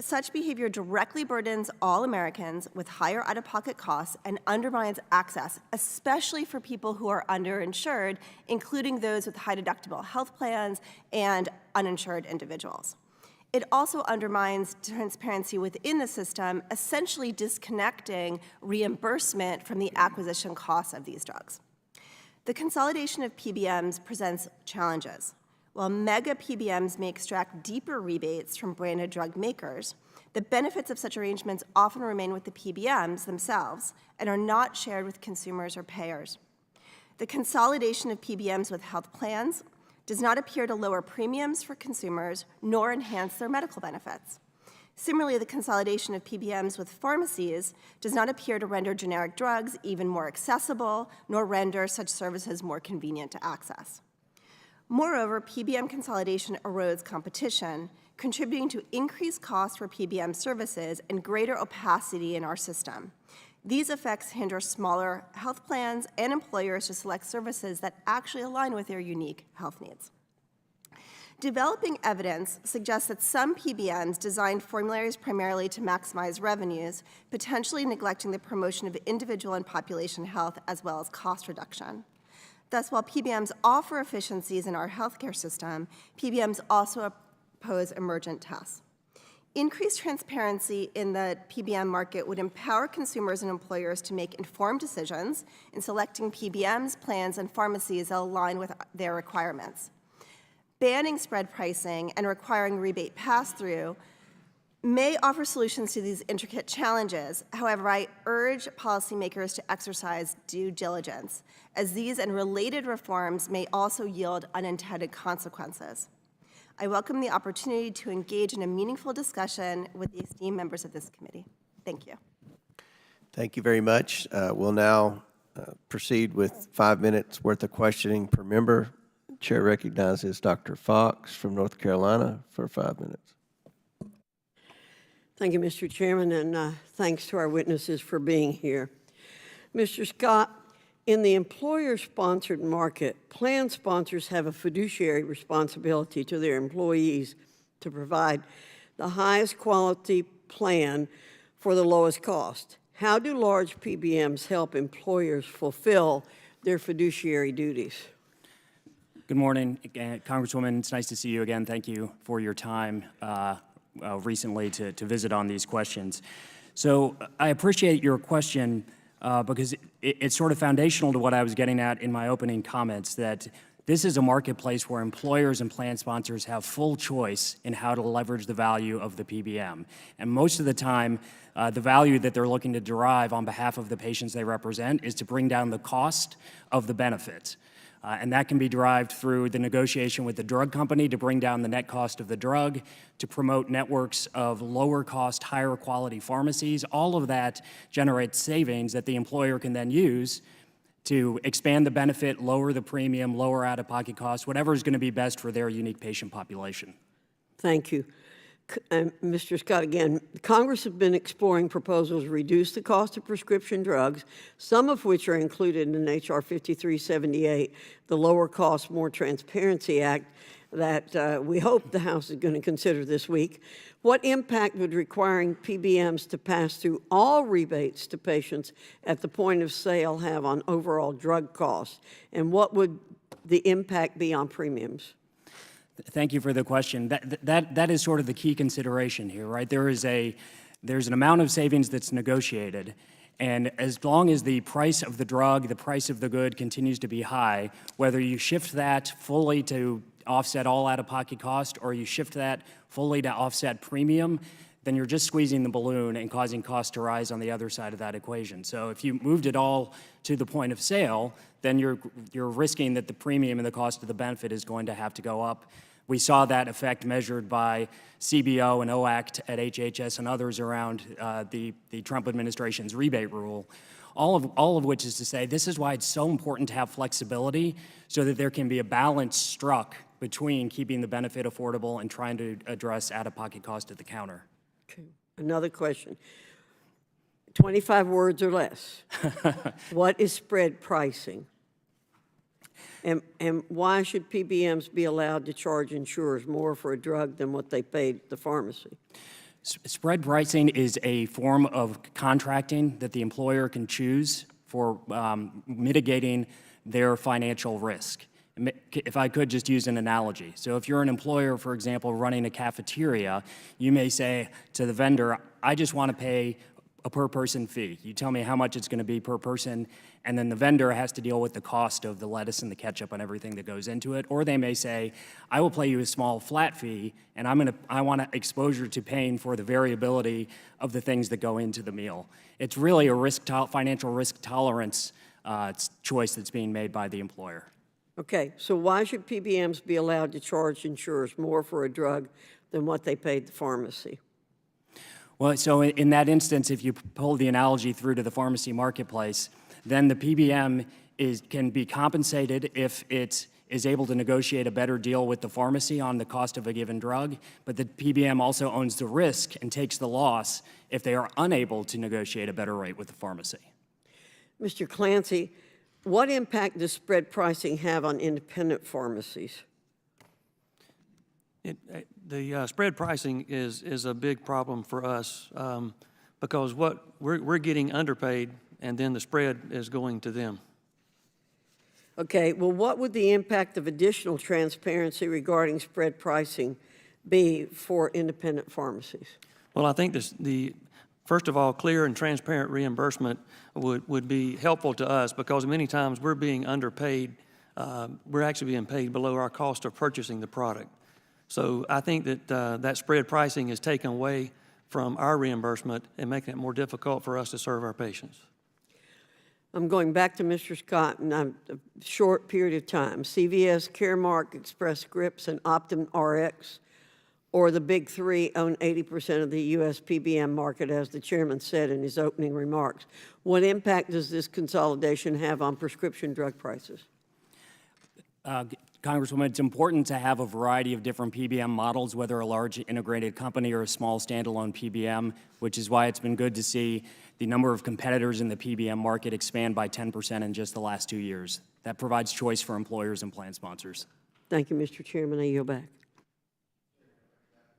Such behavior directly burdens all Americans with higher out-of-pocket costs and undermines access, especially for people who are underinsured, including those with high-deductible health plans and uninsured individuals. It also undermines transparency within the system, essentially disconnecting reimbursement from the acquisition costs of these drugs. The consolidation of PBMs presents challenges. While mega PBMs may extract deeper rebates from branded drug makers, the benefits of such arrangements often remain with the PBMs themselves and are not shared with consumers or payers. The consolidation of PBMs with health plans does not appear to lower premiums for consumers nor enhance their medical benefits. Similarly, the consolidation of PBMs with pharmacies does not appear to render generic drugs even more accessible nor render such services more convenient to access. Moreover, PBM consolidation erodes competition, contributing to increased costs for PBM services and greater opacity in our system. These effects hinder smaller health plans and employers to select services that actually align with their unique health needs. Developing evidence suggests that some PBMs designed formularies primarily to maximize revenues, potentially neglecting the promotion of individual and population health as well as cost reduction. Thus, while PBMs offer efficiencies in our healthcare system, PBMs also pose emergent tests. Increased transparency in the PBM market would empower consumers and employers to make informed decisions in selecting PBMs, plans, and pharmacies that align with their requirements. Banning spread pricing and requiring rebate pass-through may offer solutions to these intricate challenges. However, I urge policymakers to exercise due diligence, as these and related reforms may also yield unintended consequences. I welcome the opportunity to engage in a meaningful discussion with the esteemed members of this committee. Thank you. Thank you very much. We'll now proceed with 5 minutes worth of questioning per member. Chair recognizes Dr. Fox from North Carolina for 5 minutes. Thank you, Mr. Chairman, and thanks to our witnesses for being here. Mr. Scott, in the employer-sponsored market, plan sponsors have a fiduciary responsibility to their employees to provide the highest quality plan for the lowest cost. How do large PBMs help employers fulfill their fiduciary duties? Good morning, Congresswoman. It's nice to see you again. Thank you for your time recently to visit on these questions. So I appreciate your question because it's sort of foundational to what I was getting at in my opening comments, that this is a marketplace where employers and plan sponsors have full choice in how to leverage the value of the PBM. And most of the time, the value that they're looking to derive on behalf of the patients they represent is to bring down the cost of the benefit. And that can be derived through the negotiation with the drug company to bring down the net cost of the drug, to promote networks of lower cost, higher quality pharmacies. All of that generates savings that the employer can then use to expand the benefit, lower the premium, lower out-of-pocket costs, whatever is going to be best for their unique patient population. Thank you. Mr. Scott, again, Congress has been exploring proposals to reduce the cost of prescription drugs, some of which are included in H.R. 5378, the Lower Cost, More Transparency Act, that we hope the House is going to consider this week. What impact would requiring PBMs to pass through all rebates to patients at the point of sale have on overall drug costs? And what would the impact be on premiums? Thank you for the question. That is sort of the key consideration here, right? There's an amount of savings that's negotiated, and as long as the price of the drug, the price of the good continues to be high, whether you shift that fully to offset all out-of-pocket cost or you shift that fully to offset premium, then you're just squeezing the balloon and causing costs to rise on the other side of that equation. So if you moved it all to the point of sale, then you're risking that the premium and the cost of the benefit is going to have to go up. We saw that effect measured by CBO and OACT at HHS and others around the Trump administration's rebate rule. All of which is to say, this is why it's so important to have flexibility so that there can be a balance struck between keeping the benefit affordable and trying to address out-of-pocket cost at the counter. Okay. Another question. 25 words or less. What is spread pricing? And why should PBMs be allowed to charge insurers more for a drug than what they paid the pharmacy? Spread pricing is a form of contracting that the employer can choose for mitigating their financial risk. If I could just use an analogy. So if you're an employer, for example, running a cafeteria, you may say to the vendor, I just want to pay a per-person fee. You tell me how much it's going to be per person, and then the vendor has to deal with the cost of the lettuce and the ketchup and everything that goes into it. Or they may say, I will pay you a small flat fee, and I want exposure to paying for the variability of the things that go into the meal. It's really a financial risk tolerance choice that's being made by the employer. Okay, so why should PBMs be allowed to charge insurers more for a drug than what they paid the pharmacy? Well, so in that instance, if you pull the analogy through to the pharmacy marketplace, then the PBM can be compensated if it is able to negotiate a better deal with the pharmacy on the cost of a given drug, but the PBM also owns the risk and takes the loss if they are unable to negotiate a better rate with the pharmacy. Mr. Clancy, what impact does spread pricing have on independent pharmacies? The spread pricing is a big problem for us because what we're getting underpaid, and then the spread is going to them. Okay, well, what would the impact of additional transparency regarding spread pricing be for independent pharmacies? Well, I think first of all, clear and transparent reimbursement would be helpful to us because many times we're being underpaid. We're actually being paid below our cost of purchasing the product. So I think that that spread pricing is taken away from our reimbursement and making it more difficult for us to serve our patients. I'm going back to Mr. Scott in a short period of time. CVS, Caremark, Express Scripts, and Optum Rx, or the big three, own 80% of the U.S. PBM market, as the chairman said in his opening remarks. What impact does this consolidation have on prescription drug prices? Congresswoman, it's important to have a variety of different PBM models, whether a large integrated company or a small standalone PBM, which is why it's been good to see the number of competitors in the PBM market expand by 10% in just the last 2 years. That provides choice for employers and plan sponsors. Thank you, Mr. Chairman. I yield back.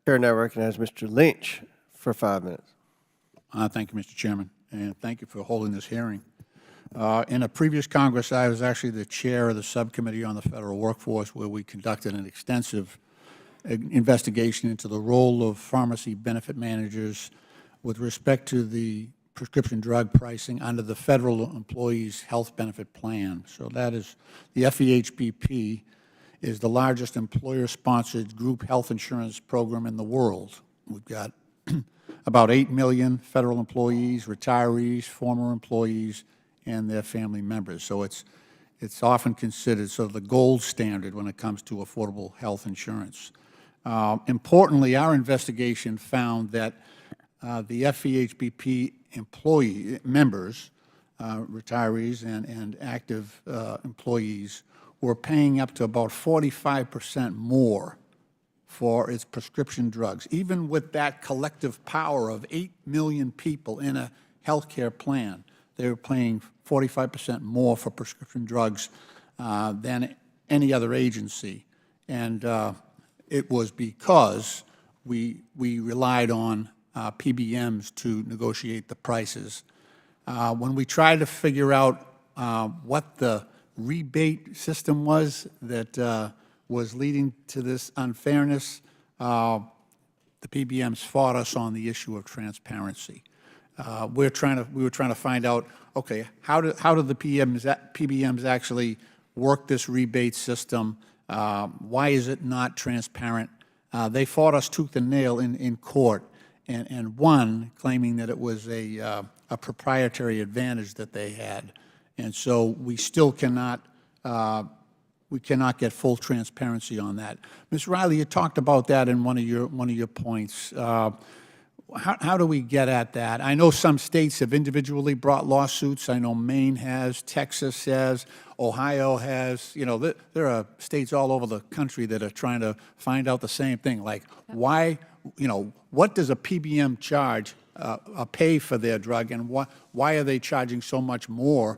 Chair now recognizes Mr. Lynch for 5 minutes. Thank you, Mr. Chairman, and thank you for holding this hearing. In a previous Congress, I was actually the chair of the subcommittee on the federal workforce, where we conducted an extensive investigation into the role of pharmacy benefit managers with respect to the prescription drug pricing under the Federal Employees Health Benefit Plan. So that is, the FEHBP is the largest employer-sponsored group health insurance program in the world. We've got about 8 million federal employees, retirees, former employees, and their family members. So it's often considered sort of the gold standard when it comes to affordable health insurance. Importantly, our investigation found that the FEHBP employee members, retirees and active employees, were paying up to about 45% more for its prescription drugs. Even with that collective power of 8 million people in a health care plan, they were paying 45% more for prescription drugs than any other agency. And it was because we relied on PBMs to negotiate the prices. When we tried to figure out what the rebate system was that was leading to this unfairness, the PBMs fought us on the issue of transparency. We were trying to find out, okay, how do the PBMs actually work this rebate system? Why is it not transparent? They fought us tooth and nail in court, and won, claiming that it was a proprietary advantage that they had. And so we still cannot get full transparency on that. Ms. Riley, you talked about that in one of your points. How do we get at that? I know some states have individually brought lawsuits. I know Maine has, Texas has, Ohio has. You know, there are states all over the country that are trying to find out the same thing. Like, why, you know, what does a PBM charge, pay for their drug, and why are they charging so much more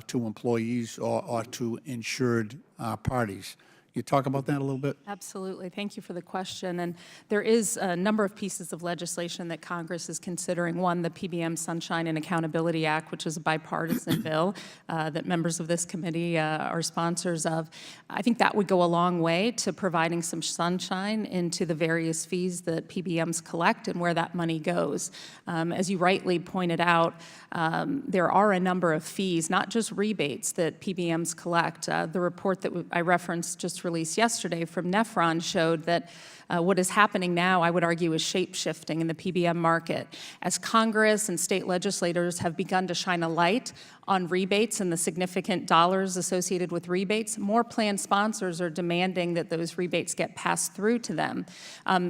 to employees or to insured parties? You talk about that a little bit? Absolutely. Thank you for the question. And there is a number of pieces of legislation that Congress is considering. One, the PBM Sunshine and Accountability Act, which is a bipartisan bill that members of this committee are sponsors of. I think that would go a long way to providing some sunshine into the various fees that PBMs collect and where that money goes. As you rightly pointed out, there are a number of fees, not just rebates, that PBMs collect. The report that I referenced just released yesterday from Nephron showed that what is happening now, I would argue, is shape-shifting in the PBM market. As Congress and state legislators have begun to shine a light on rebates and the significant dollars associated with rebates, more plan sponsors are demanding that those rebates get passed through to them.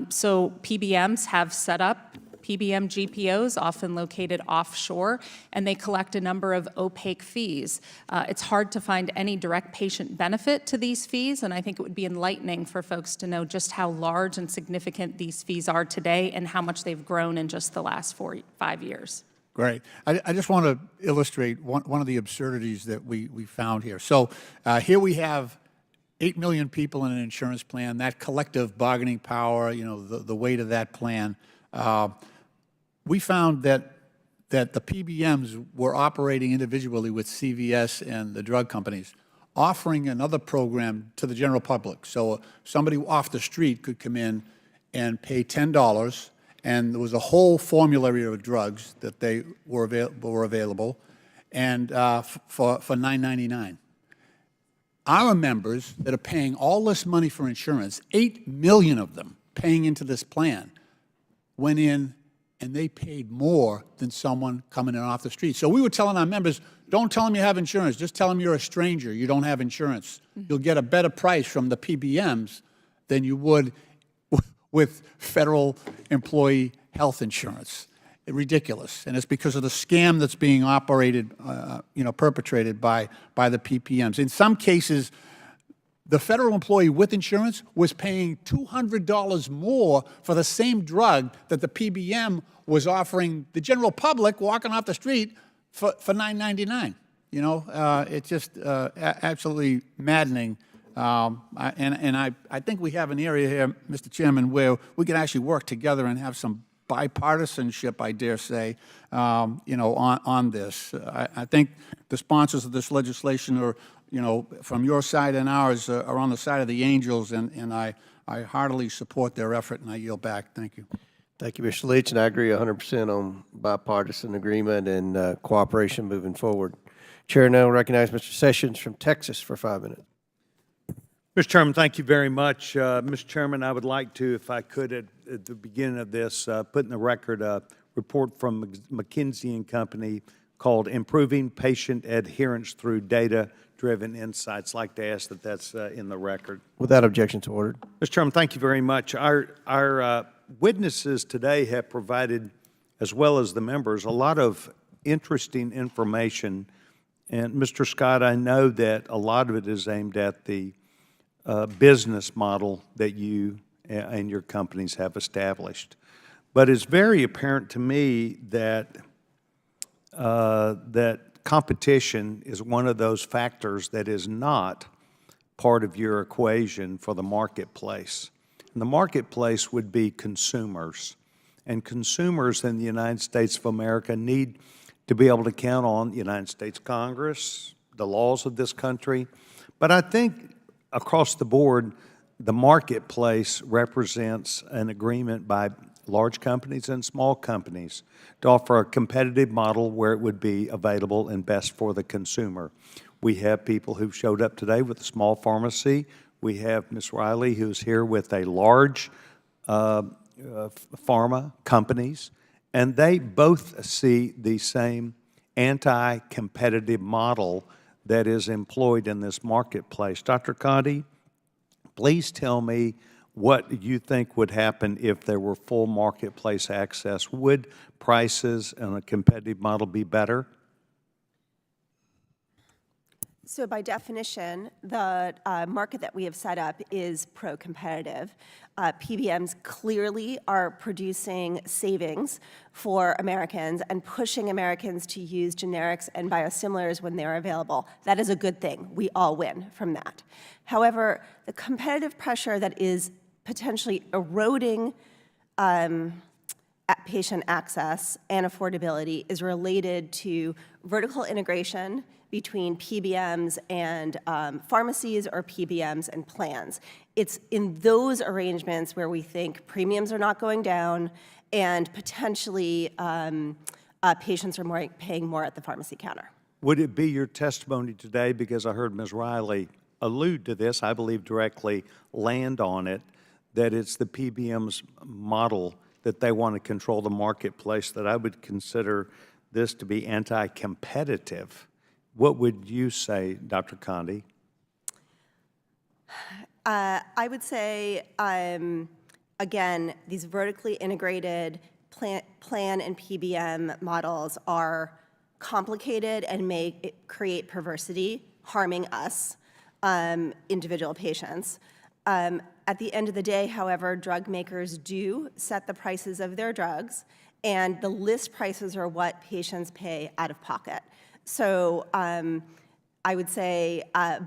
So PBMs have set up PBM GPOs, often located offshore, and they collect a number of opaque fees. It's hard to find any direct patient benefit to these fees, and I think it would be enlightening for folks to know just how large and significant these fees are today and how much they've grown in just the last 5 years. Great. I just want to illustrate one of the absurdities that we found here. So here we have 8 million people in an insurance plan, that collective bargaining power, you know, the weight of that plan, we found that the PBMs were operating individually with CVS and the drug companies, offering another program to the general public. So somebody off the street could come in and pay $10, and there was a whole formulary of drugs that they were available, and for $9.99. Our members that are paying all this money for insurance, 8 million of them paying into this plan, went in and they paid more than someone coming in off the street. So we were telling our members, don't tell them you have insurance. Just tell them you're a stranger. You don't have insurance. You'll get a better price from the PBMs than you would with federal employee health insurance. Ridiculous. And it's because of the scam that's being operated, perpetrated by the PBMs. In some cases, the federal employee with insurance was paying $200 more for the same drug that the PBM was offering the general public walking off the street for $9.99. You know, it's just absolutely maddening. I think we have an area here, Mr. Chairman, where we can actually work together and have some bipartisanship, I dare say, on this. I think the sponsors of this legislation are, from your side and ours, are on the side of the angels, and I heartily support their effort, and I yield back. Thank you. Thank you, Mr. Leach, and I agree 100% on bipartisan agreement and cooperation moving forward. Chair now recognize Mr. Sessions from Texas for 5 minutes. Mr. Chairman, thank you very much. Mr. Chairman, I would like to, if I could, at the beginning of this, put in the record a report from McKinsey & Company called Improving Patient Adherence Through Data-Driven Insights. I'd like to ask that that's in the record. Without objection to ordered. Mr. Chairman, thank you very much. Our witnesses today have provided, as well as the members, a lot of interesting information. And Mr. Scott, I know that a lot of it is aimed at the business model that you and your companies have established. But it's very apparent to me that that competition is one of those factors that is not part of your equation for the marketplace. And the marketplace would be consumers. And consumers in the United States of America need to be able to count on the United States Congress, the laws of this country. But I think across the board, the marketplace represents an agreement by large companies and small companies to offer a competitive model where it would be available and best for the consumer. We have people who showed up today with a small pharmacy. We have Ms. Riley, who's here with a large pharma companies, and they both see the same anti-competitive model that is employed in this marketplace. Dr. Conti, please tell me what you think would happen if there were full marketplace access. Would prices and a competitive model be better? So by definition, the market that we have set up is pro-competitive. PBMs clearly are producing savings for Americans and pushing Americans to use generics and biosimilars when they're available. That is a good thing. We all win from that. However, the competitive pressure that is potentially eroding patient access and affordability is related to vertical integration between PBMs and pharmacies or PBMs and plans. It's in those arrangements where we think premiums are not going down and potentially patients are paying more at the pharmacy counter. Would it be your testimony today, because I heard Ms. Riley allude to this, I believe directly land on it, that it's the PBM's model that they want to control the marketplace, that I would consider this to be anti-competitive? What would you say, Dr. Conti? I would say, again, these vertically integrated plan and PBM models are complicated and may create perversity, harming us, individual patients. At the end of the day, however, drug makers do set the prices of their drugs, and the list prices are what patients pay out of pocket. So I would say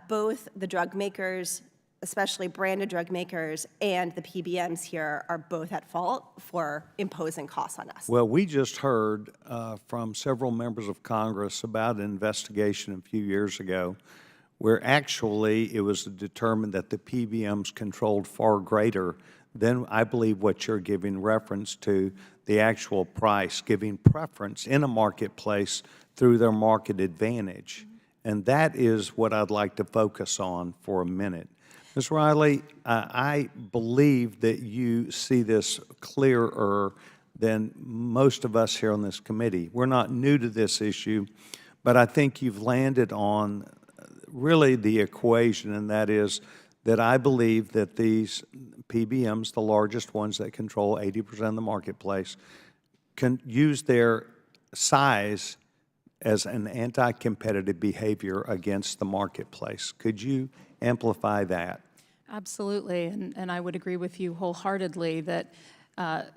both the drug makers especially branded drug makers and the PBMs here, are both at fault for imposing costs on us. Well, we just heard from several members of Congress about an investigation a few years ago where actually it was determined that the PBMs controlled far greater than, I believe, what you're giving reference to, the actual price, giving preference in a marketplace through their market advantage. And that is what I'd like to focus on for a minute. Ms. Riley, I believe that you see this clearer than most of us here on this committee. We're not new to this issue, but I think you've landed on really the equation, and that is that I believe that these PBMs, the largest ones that control 80% of the marketplace, can use their size as an anti-competitive behavior against the marketplace. Could you amplify that? Absolutely, and I would agree with you wholeheartedly that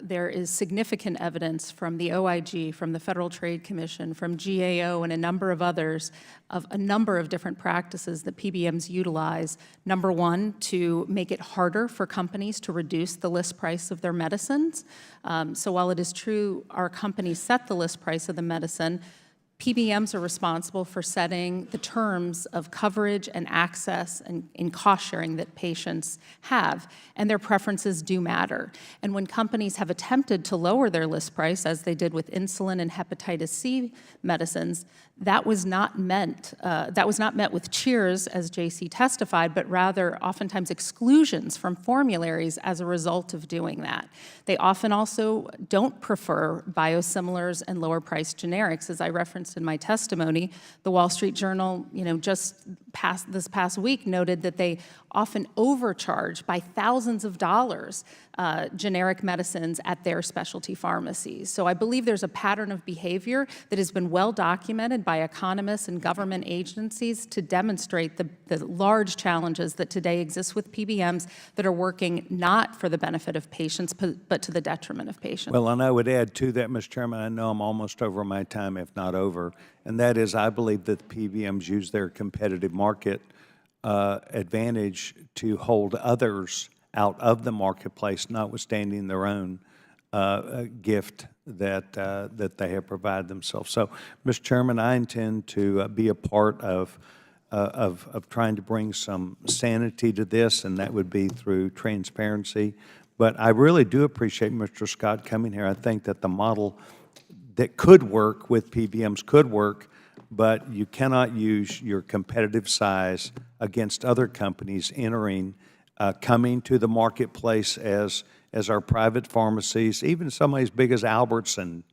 there is significant evidence from the OIG, from the Federal Trade Commission, from GAO, and a number of others of a number of different practices that PBMs utilize. Number one, to make it harder for companies to reduce the list price of their medicines. So while it is true our companies set the list price of the medicine, PBMs are responsible for setting the terms of coverage and access and cost sharing that patients have, and their preferences do matter. And when companies have attempted to lower their list price, as they did with insulin and hepatitis C medicines, that was not met with cheers, as JC testified, but rather oftentimes exclusions from formularies as a result of doing that. They often also don't prefer biosimilars and lower priced generics. As I referenced in my testimony, the Wall Street Journal, this past week noted that they often overcharge by thousands of dollars generic medicines at their specialty pharmacies. So I believe there's a pattern of behavior that has been well documented by economists and government agencies to demonstrate the large challenges that today exist with PBMs that are working not for the benefit of patients, but to the detriment of patients. Well, and I would add to that, Mr. Chairman, I know I'm almost over my time, if not over, and that is I believe that the PBMs use their competitive market advantage to hold others out of the marketplace, notwithstanding their own gift that they have provided themselves. So, Mr. Chairman, I intend to be a part of trying to bring some sanity to this, and that would be through transparency. But I really do appreciate Mr. Scott coming here. I think that the model that could work with PBMs could work, but you cannot use your competitive size against other companies entering, coming to the marketplace as our private pharmacies, even somebody as big as Albertsons,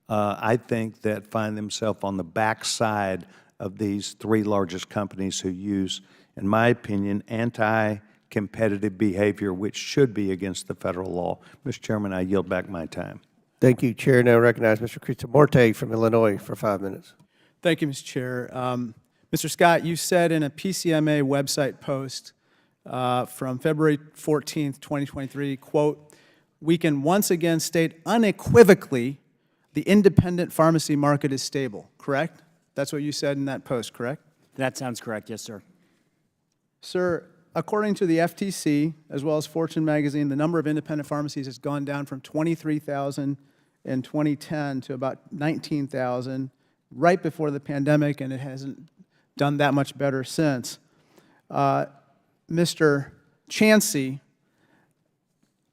I think that find themselves on the backside of these three largest companies who use, in my opinion, anti-competitive behavior, which should be against the federal law. Mr. Chairman, I yield back my time. Thank you. Chair now recognize Mr. Krishnamurti from Illinois for 5 minutes. Thank you, Mr. Chair. Mr. Scott, you said in a PCMA website post from February 14th, 2023, quote, "We can once again state unequivocally the independent pharmacy market is stable," correct? That's what you said in that post, correct? That sounds correct, yes, sir. Sir, according to the FTC, as well as Fortune magazine, the number of independent pharmacies has gone down from 23,000 in 2010 to about 19,000 right before the pandemic, and it hasn't done that much better since. Mr. Chancey,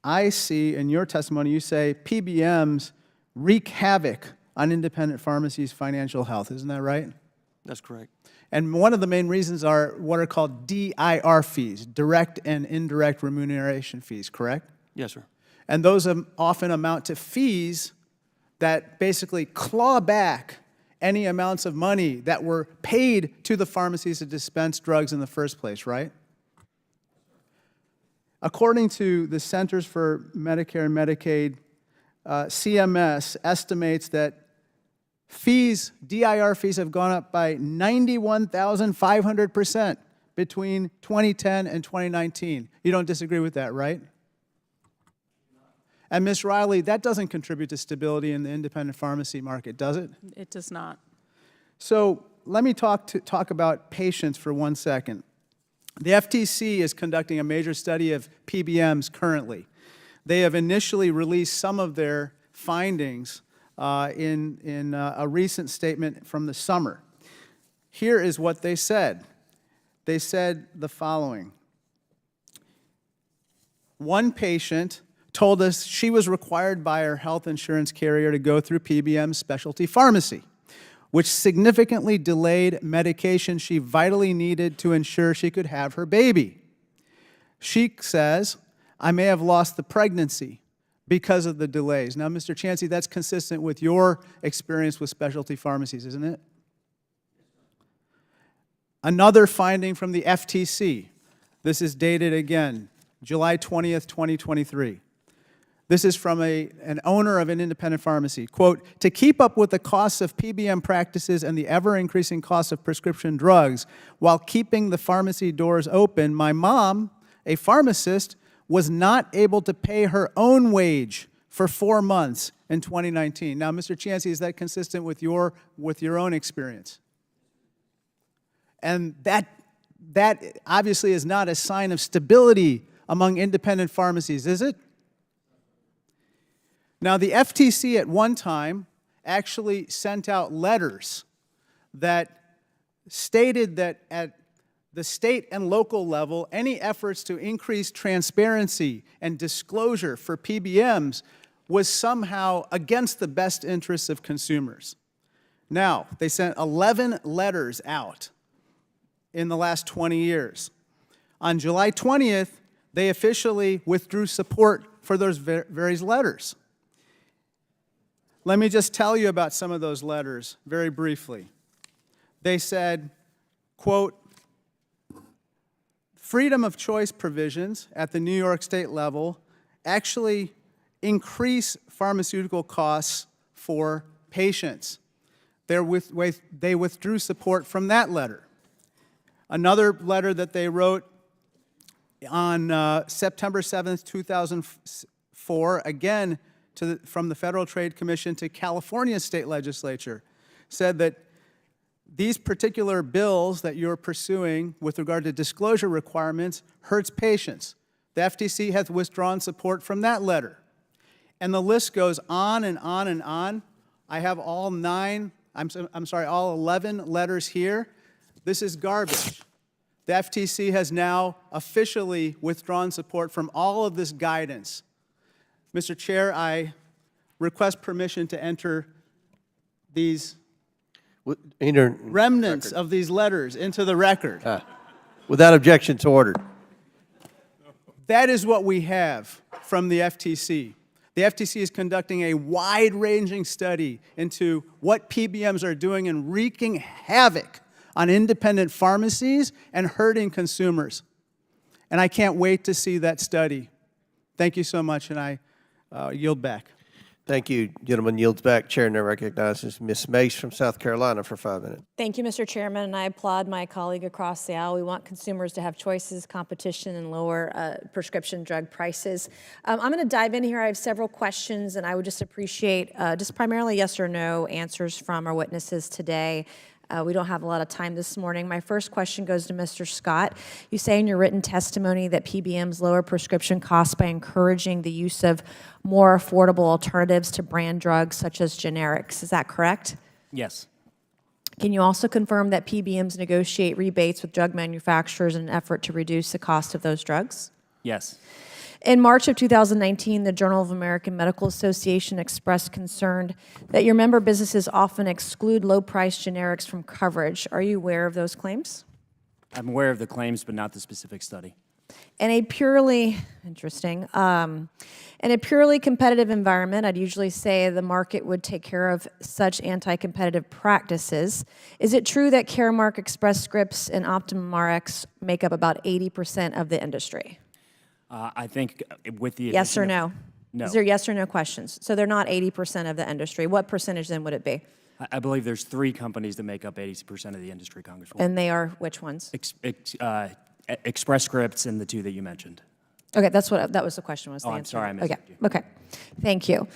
I see in your testimony you say PBMs wreak havoc on independent pharmacies' financial health. Isn't that right? That's correct. And one of the main reasons are what are called DIR fees, direct and indirect remuneration fees, correct? Yes, sir. And those often amount to fees that basically claw back any amounts of money that were paid to the pharmacies to dispense drugs in the first place, right? According to the Centers for Medicare and Medicaid, CMS estimates that fees, DIR fees, have gone up by 91,500% between 2010 and 2019. You don't disagree with that, right? And Ms. Riley, that doesn't contribute to stability in the independent pharmacy market, does it? It does not. So let me talk about patients for 1 second. The FTC is conducting a major study of PBMs currently. They have initially released some of their findings in a recent statement from the summer. Here is what they said. They said the following. One patient told us she was required by her health insurance carrier to go through PBM's specialty pharmacy, which significantly delayed medication she vitally needed to ensure she could have her baby. She says, I may have lost the pregnancy because of the delays. Now, Mr. Chancey, that's consistent with your experience with specialty pharmacies, isn't it? Another finding from the FTC. This is dated again, July 20th, 2023. This is from an owner of an independent pharmacy. Quote, to keep up with the costs of PBM practices and the ever-increasing cost of prescription drugs while keeping the pharmacy doors open, my mom, a pharmacist, was not able to pay her own wage for 4 months in 2019. Now, Mr. Chancey, is that consistent with your own experience? And that obviously is not a sign of stability among independent pharmacies, is it? Now, the FTC at one time actually sent out letters that stated that at the state and local level, any efforts to increase transparency and disclosure for PBMs was somehow against the best interests of consumers. Now, they sent 11 letters out in the last 20 years. On July 20th, they officially withdrew support for those various letters. Let me just tell you about some of those letters very briefly. They said, quote, freedom of choice provisions at the New York State level actually increase pharmaceutical costs for patients. They withdrew support from that letter. Another letter that they wrote on September 7th, 2004, again from the Federal Trade Commission to California state legislature, said that these particular bills that you're pursuing with regard to disclosure requirements hurts patients. The FTC has withdrawn support from that letter. And the list goes on and on and on. I have all 11 letters here. This is garbage. The FTC has now officially withdrawn support from all of this guidance. Mr. Chair, I request permission to enter these remnants of these letters into the record. Without objection, to order. That is what we have from the FTC. The FTC is conducting a wide-ranging study into what PBMs are doing and wreaking havoc on independent pharmacies and hurting consumers. And I can't wait to see that study. Thank you so much, and I yield back. Thank you. Gentleman yields back. Chair now recognizes Ms. Mace from South Carolina for 5 minutes. Thank you, Mr. Chairman, and I applaud my colleague across the aisle. We want consumers to have choices, competition, and lower prescription drug prices. I'm going to dive in here. I have several questions, and I would just appreciate just primarily yes or no answers from our witnesses today. We don't have a lot of time this morning. My first question goes to Mr. Scott. You say in your written testimony that PBMs lower prescription costs by encouraging the use of more affordable alternatives to brand drugs such as generics. Is that correct? Yes. Can you also confirm that PBMs negotiate rebates with drug manufacturers in an effort to reduce the cost of those drugs? Yes. In March of 2019, the Journal of American Medical Association expressed concern that your member businesses often exclude low-price generics from coverage. Are you aware of those claims? I'm aware of the claims, but not the specific study. In a purely, interesting, in a purely competitive environment, I'd usually say the market would take care of such anti-competitive practices. Is it true that Caremark, Express Scripts, and Optimum Rx make up about 80% of the industry? I think with the Yes or no? No. Is there yes or no questions? So they're not 80% of the industry. What percentage then would it be? I believe there's 3 companies that make up 80% of the industry, Congresswoman. And they are which ones? Express Scripts and the 2 that you mentioned. Okay, that was the question. Was the I'm answer? sorry, I missed Okay, you. okay, thank you.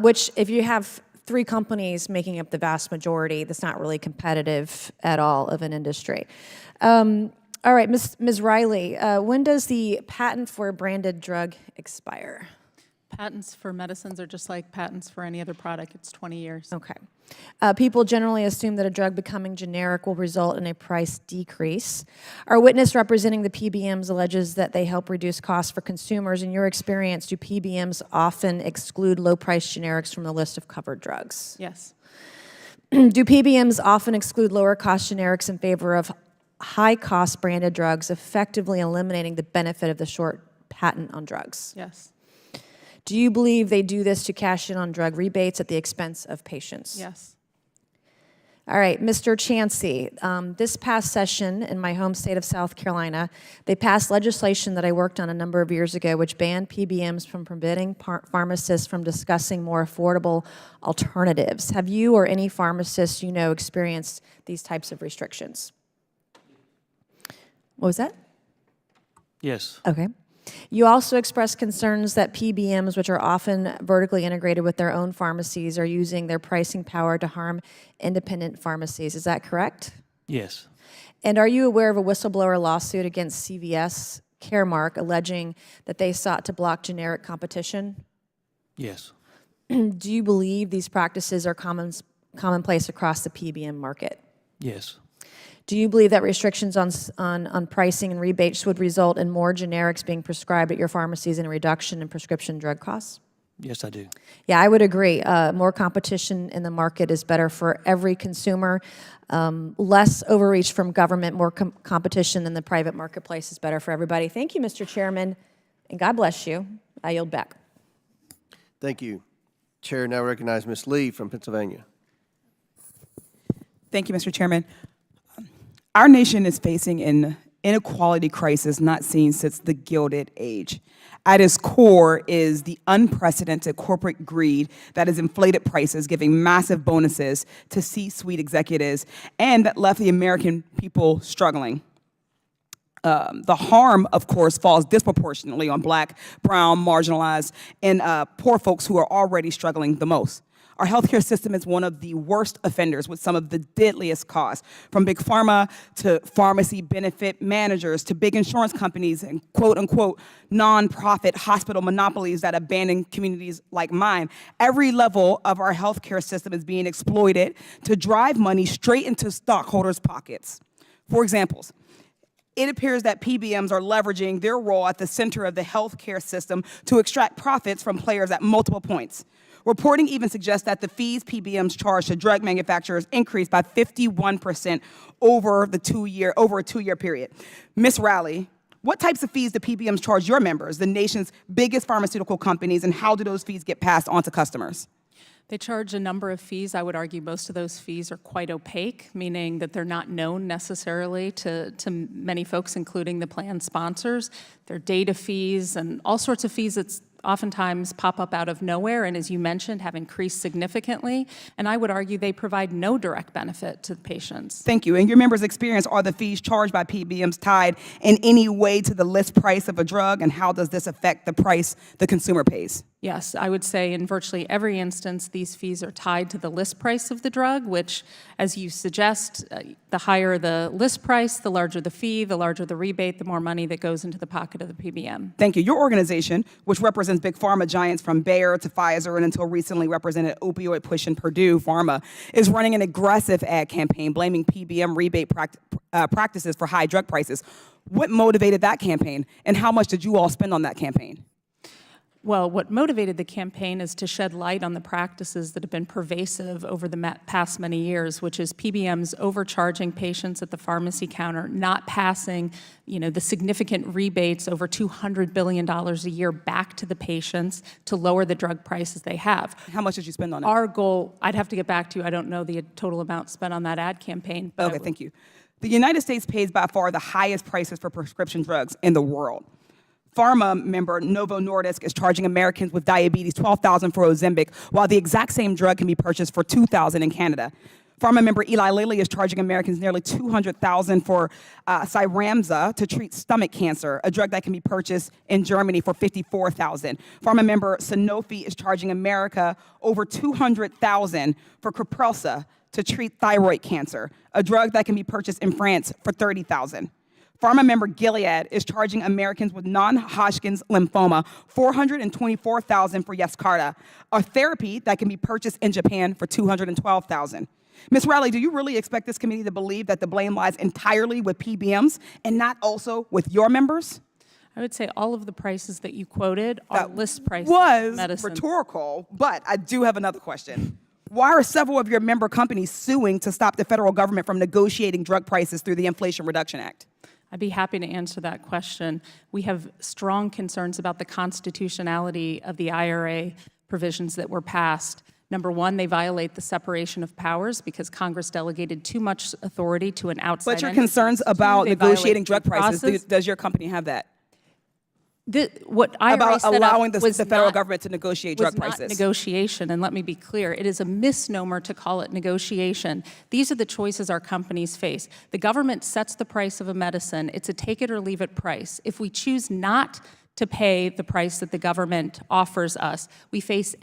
Which, if you have 3 companies making up the vast majority, that's not really competitive at all of an industry. All right, Ms. Riley, when does the patent for a branded drug expire? Patents for medicines are just like patents for any other product. It's 20 years. Okay. People generally assume that a drug becoming generic will result in a price decrease. Our witness representing the PBMs alleges that they help reduce costs for consumers. In your experience, do PBMs often exclude low-price generics from the list of covered drugs? Yes. Do PBMs often exclude lower-cost generics in favor of high-cost branded drugs, effectively eliminating the benefit of the short patent on drugs? Yes. Do you believe they do this to cash in on drug rebates at the expense of patients? Yes. All right, Mr. Chancey, this past session in my home state of South Carolina, they passed legislation that I worked on a number of years ago which banned PBMs from permitting pharmacists from discussing more affordable alternatives. Have you or any pharmacists you know experienced these types of restrictions? What was that? Yes. Okay. You also expressed concerns that PBMs, which are often vertically integrated with their own pharmacies, are using their pricing power to harm independent pharmacies. Is that correct? Yes. And are you aware of a whistleblower lawsuit against CVS Caremark alleging that they sought to block generic competition? Yes. Do you believe these practices are commonplace across the PBM market? Yes. Do you believe that restrictions on pricing and rebates would result in more generics being prescribed at your pharmacies and a reduction in prescription drug costs? Yes, I do. Yeah, I would agree. More competition in the market is better for every consumer. Less overreach from government, more competition in the private marketplace is better for everybody. Thank you, Mr. Chairman, and God bless you. I yield back. Thank you. Chair now recognizes Ms. Lee from Pennsylvania. Thank you, Mr. Chairman. Our nation is facing an inequality crisis not seen since the Gilded Age. At its core is the unprecedented corporate greed that has inflated prices, giving massive bonuses to C-suite executives, and that left the American people struggling. The harm, of course, falls disproportionately on Black, brown, marginalized, and poor folks who are already struggling the most. Our healthcare system is one of the worst offenders with some of the deadliest costs, from big pharma to pharmacy benefit managers to big insurance companies and quote-unquote nonprofit hospital monopolies that abandon communities like mine. Every level of our healthcare system is being exploited to drive money straight into stockholders' pockets. For examples, it appears that PBMs are leveraging their role at the center of the healthcare system to extract profits from players at multiple points. Reporting even suggests that the fees PBMs charge to drug manufacturers increased by 51% over a two-year period. Ms. Riley, what types of fees do PBMs charge your members, the nation's biggest pharmaceutical companies, and how do those fees get passed on to customers? They charge a number of fees. I would argue most of those fees are quite opaque, meaning that they're not known necessarily to many folks, including the plan sponsors. They're data fees and all sorts of fees that oftentimes pop up out of nowhere, and as you mentioned, have increased significantly. And I would argue they provide no direct benefit to the patients. Thank you. In your members' experience, are the fees charged by PBMs tied in any way to the list price of a drug, and how does this affect the price the consumer pays? Yes, I would say in virtually every instance, these fees are tied to the list price of the drug, which, as you suggest, the higher the list price, the larger the fee, the larger the rebate, the more money that goes into the pocket of the PBM. Thank you. Your organization, which represents big pharma giants from Bayer to Pfizer and until recently represented opioid push in Purdue Pharma, is running an aggressive ad campaign blaming PBM rebate practices for high drug prices. What motivated that campaign, and how much did you all spend on that campaign? Well, what motivated the campaign is to shed light on the practices that have been pervasive over the past many years, which is PBMs overcharging patients at the pharmacy counter, not passing, the significant rebates over $200 billion a year back to the patients to lower the drug prices they have. How much did you spend on it? Our goal, I'd have to get back to you. I don't know the total amount spent on that ad campaign. Okay, thank you. The United States pays by far the highest prices for prescription drugs in the world. Pharma member Novo Nordisk is charging Americans with diabetes $12,000 for Ozempic, while the exact same drug can be purchased for $2,000 in Canada. Pharma member Eli Lilly is charging Americans nearly $200,000 for Cyramza to treat stomach cancer, a drug that can be purchased in Germany for $54,000. Pharma member Sanofi is charging America over $200,000 for Kyprolis to treat thyroid cancer, a drug that can be purchased in France for $30,000. Pharma member Gilead is charging Americans with non-Hodgkin's lymphoma $424,000 for Yescarta, a therapy that can be purchased in Japan for $212,000. Ms. Riley, do you really expect this committee to believe that the blame lies entirely with PBMs and not also with your members? I would say all of the prices that you quoted are list prices Was of medicine. rhetorical, but I do have another question. Why are several of your member companies suing to stop the federal government from negotiating drug prices through the Inflation Reduction Act? I'd be happy to answer that question. We have strong concerns about the constitutionality of the IRA provisions that were passed. Number one, they violate the separation of powers because Congress delegated too much authority to an outside But your entity. concerns Two, about they negotiating violate drug due prices, process. does your company have that? What IRA About set up allowing the was federal not- government to negotiate was drug prices? not negotiation, and let me be clear, it is a misnomer to call it negotiation. These are the choices our companies face. The government sets the price of a medicine. It's a take it or leave it price. If we choose not to pay the price that the government offers us, we face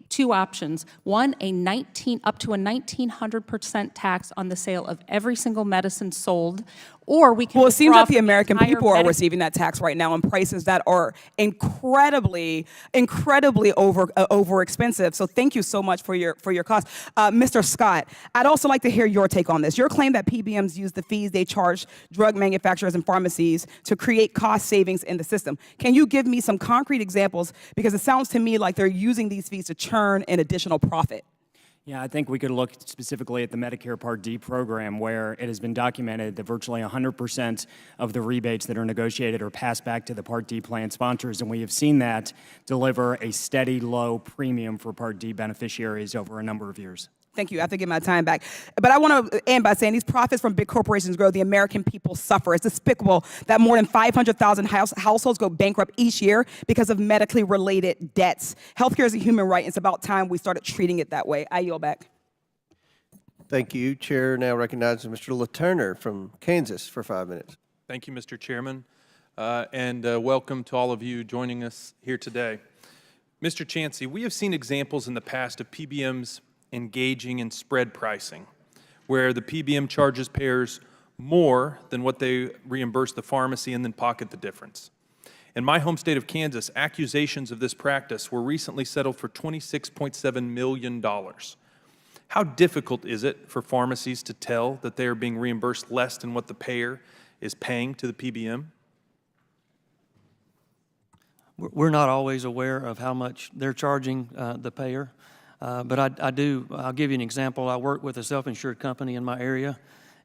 two options. One, up to a 1,900% tax on the sale of every single medicine sold, or we can Well, it seems withdraw like the from American entire people are Medi- receiving that tax right now on prices that are incredibly over expensive. So thank you so much for your cost. Mr. Scott, I'd also like to hear your take on this. Your claim that PBMs use the fees they charge drug manufacturers and pharmacies to create cost savings in the system. Can you give me some concrete examples? Because it sounds to me like they're using these fees to churn an additional profit. Yeah, I think we could look specifically at the Medicare Part D program, where it has been documented that virtually 100% of the rebates that are negotiated are passed back to the Part D plan sponsors, and we have seen that deliver a steady low premium for Part D beneficiaries over a number of years. Thank you. I have to get my time back. But I want to end by saying these profits from big corporations grow, the American people suffer. It's despicable that more than 500,000 households go bankrupt each year because of medically related debts. Healthcare is a human right, and it's about time we started treating it that way. I yield back. Thank you. Chair now recognizes Mr. LaTurner from Kansas for 5 minutes. Thank you, Mr. Chairman, and welcome to all of you joining us here today. Mr. Chancey, we have seen examples in the past of PBMs engaging in spread pricing, where the PBM charges payers more than what they reimburse the pharmacy and then pocket the difference. In my home state of Kansas, accusations of this practice were recently settled for $26.7 million. How difficult is it for pharmacies to tell that they are being reimbursed less than what the payer is paying to the PBM? We're not always aware of how much they're charging the payer. But I'll give you an example. I work with a self-insured company in my area,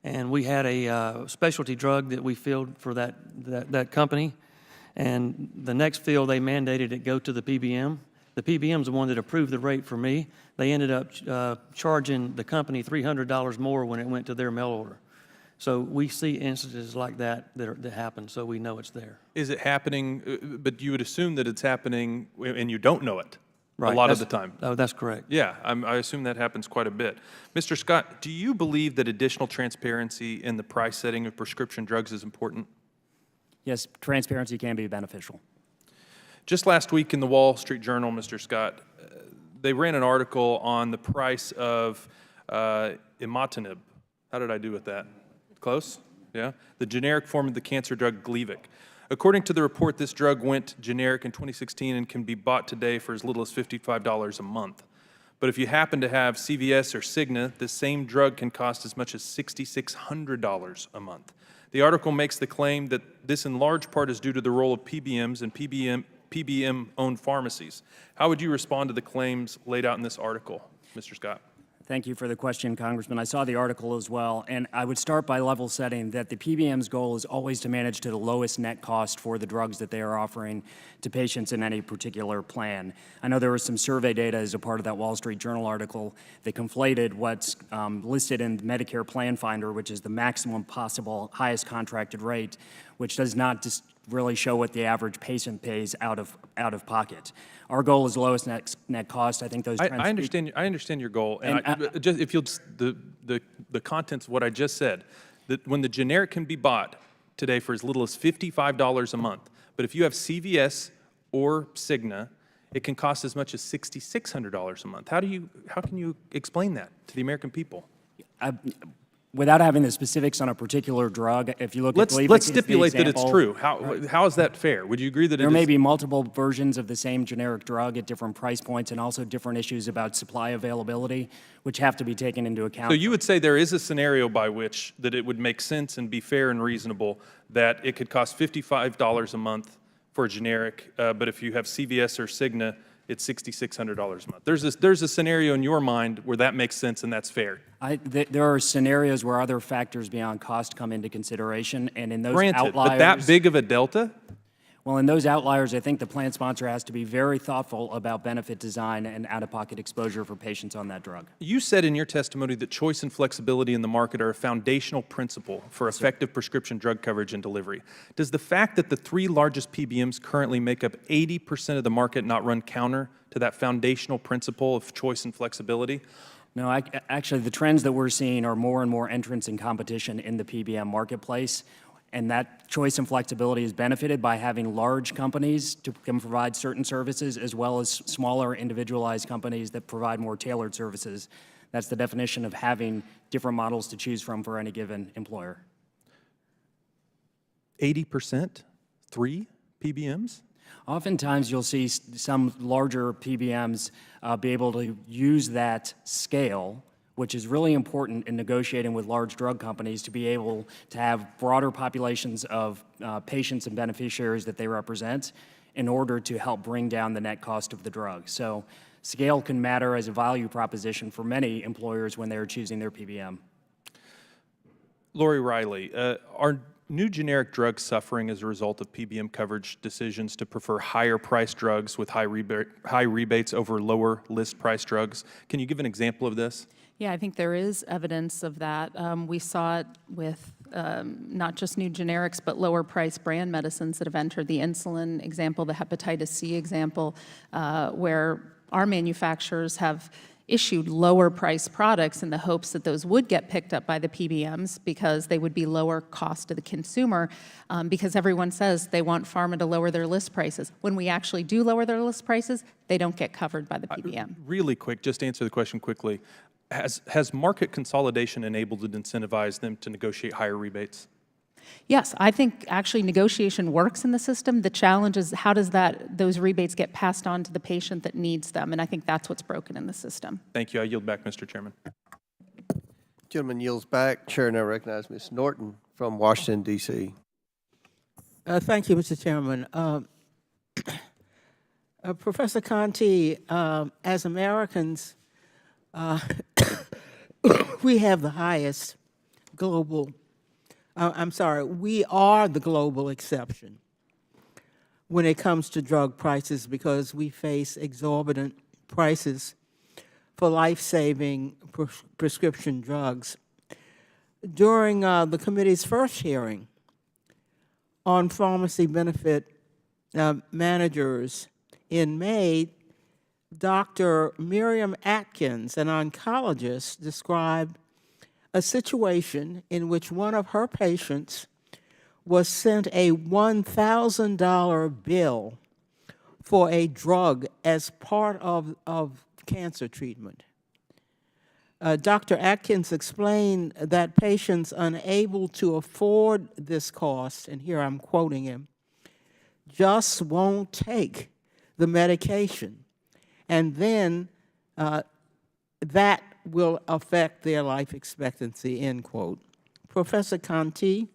and we had a specialty drug that we filled for that company. And the next fill, they mandated it go to the PBM. The PBM's the one that approved the rate for me. They ended up charging the company $300 more when it went to their mail order. So we see instances like that happen, so we know it's there. Is it happening, but you would assume that it's happening and you don't know it? Right. A lot of the time. Oh, that's correct. Yeah, I assume that happens quite a bit. Mr. Scott, do you believe that additional transparency in the price setting of prescription drugs is important? Yes, transparency can be beneficial. Just last week in the Wall Street Journal, Mr. Scott, they ran an article on the price of imatinib. How did I do with that? Close? Yeah? The generic form of the cancer drug Gleevec. According to the report, this drug went generic in 2016 and can be bought today for as little as $55 a month. But if you happen to have CVS or Cigna, the same drug can cost as much as $6,600 a month. The article makes the claim that this in large part is due to the role of PBMs and PBM-owned pharmacies. How would you respond to the claims laid out in this article, Mr. Scott? Thank you for the question, Congressman. I saw the article as well, and I would start by level setting that the PBM's goal is always to manage to the lowest net cost for the drugs that they are offering to patients in any particular plan. I know there was some survey data as a part of that Wall Street Journal article that conflated what's listed in Medicare Plan Finder, which is the maximum possible highest contracted rate, which does not just really show what the average patient pays out of pocket. Our goal is lowest net cost. I think those trends. I understand your goal, and just if you'll the contents of what I just said, that when the generic can be bought today for as little as $55 a month, but if you have CVS or Cigna, it can cost as much as $6,600 a month. How can you explain that to the American people? Without having the specifics on a particular drug, if you look Let's at Gleevec let's as the stipulate that it's example, true. How is that fair? Would you agree that there it may is? be multiple versions of the same generic drug at different price points and also different issues about supply availability, which have to be taken into account. So you would say there is a scenario by which that it would make sense and be fair and reasonable that it could cost $55 a month for a generic, but if you have CVS or Cigna, it's $6,600 a month. There's a scenario in your mind where that makes sense and that's fair. There are scenarios where other factors beyond cost come into consideration, and in those Granted, outliers, but that big of a delta? well, in those outliers, I think the plan sponsor has to be very thoughtful about benefit design and out-of-pocket exposure for patients on that drug. You said in your testimony that choice and flexibility in the market are a foundational principle for effective prescription drug coverage and delivery. Does the fact that the 3 largest PBMs currently make up 80% of the market not run counter to that foundational principle of choice and flexibility? No, actually, the trends that we're seeing are more and more entrants and competition in the PBM marketplace, and that choice and flexibility is benefited by having large companies can provide certain services as well as smaller individualized companies that provide more tailored services. That's the definition of having different models to choose from for any given employer. 80%? 3 PBMs? Oftentimes, you'll see some larger PBMs be able to use that scale, which is really important in negotiating with large drug companies to be able to have broader populations of patients and beneficiaries that they represent in order to help bring down the net cost of the drug. So scale can matter as a value proposition for many employers when they're choosing their PBM. Lori Riley, are new generic drugs suffering as a result of PBM coverage decisions to prefer higher priced drugs with high rebates over lower list price drugs? Can you give an example of this? Yeah, I think there is evidence of that. We saw it with not just new generics, but lower price brand medicines that have entered the insulin example, the hepatitis C example, where our manufacturers have issued lower price products in the hopes that those would get picked up by the PBMs because they would be lower cost to the consumer, because everyone says they want pharma to lower their list prices. When we actually do lower their list prices, they don't get covered by the PBM. Really quick, just answer the question quickly. Has market consolidation enabled and incentivized them to negotiate higher rebates? Yes, I think actually negotiation works in the system. The challenge is how does those rebates get passed on to the patient that needs them, and I think that's what's broken in the system. Thank you. I yield back, Mr. Chairman. Gentleman yields back. Chair now recognizes Ms. Norton from Washington, D.C. Thank you, Mr. Chairman. Professor Conti, as Americans, we have the highest global, we are the global exception when it comes to drug prices because we face exorbitant prices for life-saving prescription drugs. During the committee's first hearing on pharmacy benefit managers in May, Dr. Miriam Atkins, an oncologist, described a situation in which one of her patients was sent a $1,000 bill for a drug as part of cancer treatment. Dr. Atkins explained that patients unable to afford this cost, and here I'm quoting him, just won't take the medication. And then that will affect their life expectancy, end quote. Professor Conti,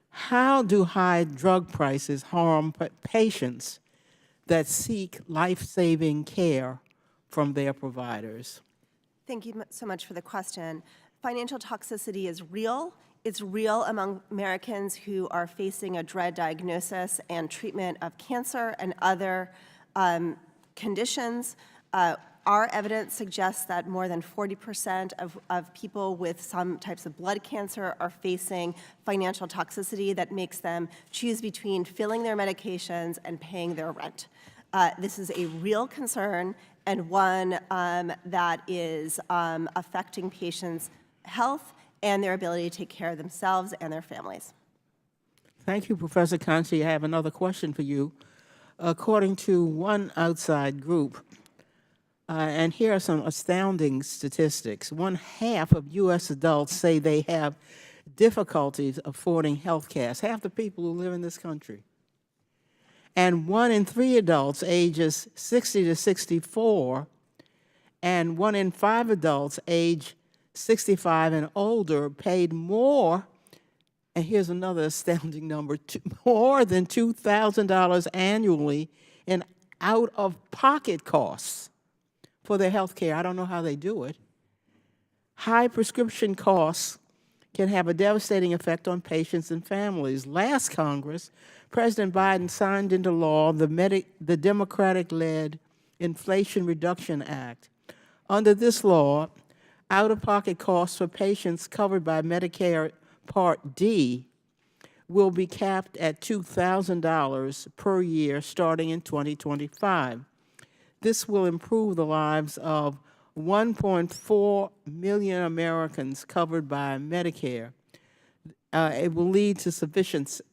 how do high drug prices harm patients that seek life-saving care from their providers? Thank you so much for the question. Financial toxicity is real. It's real among Americans who are facing a dread diagnosis and treatment of cancer and other conditions. Our evidence suggests that more than 40% of people with some types of blood cancer are facing financial toxicity that makes them choose between filling their medications and paying their rent. This is a real concern and one that is affecting patients' health and their ability to take care of themselves and their families. Thank you, Professor Conti. I have another question for you. According to one outside group, And here are some astounding statistics. 1/2 of U.S. adults say they have difficulties affording health care. It's half the people who live in this country. And 1 in 3 adults ages 60 to 64, and 1 in 5 adults age 65 and older paid more, and here's another astounding number, more than $2,000 annually in out-of-pocket costs for their health care. I don't know how they do it. High prescription costs can have a devastating effect on patients and families. Last Congress, President Biden signed into law the Democratic-led Inflation Reduction Act. Under this law, out-of-pocket costs for patients covered by Medicare Part D will be capped at $2,000 per year starting in 2025. This will improve the lives of 1.4 million Americans covered by Medicare. It will lead to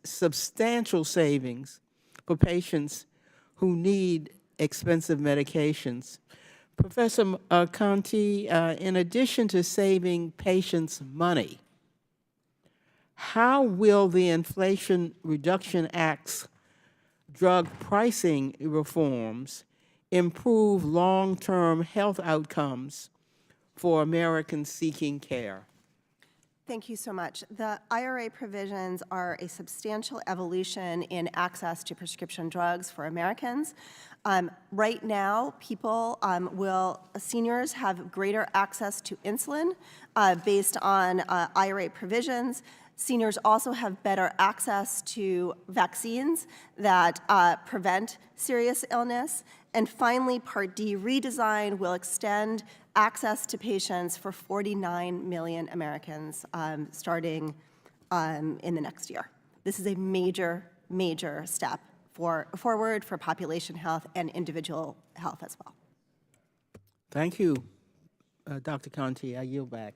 substantial savings for patients who need expensive medications. Professor Conti, in addition to saving patients money, how will the Inflation Reduction Act's drug pricing reforms improve long-term health outcomes for Americans seeking care? Thank you so much. The IRA provisions are a substantial evolution in access to prescription drugs for Americans. Right now, seniors have greater access to insulin based on IRA provisions. Seniors also have better access to vaccines that prevent serious illness. And finally, Part D redesign will extend access to patients for 49 million Americans starting in the next year. This is a major, major step forward for population health and individual health as well. Thank you, Dr. Conti. I yield back.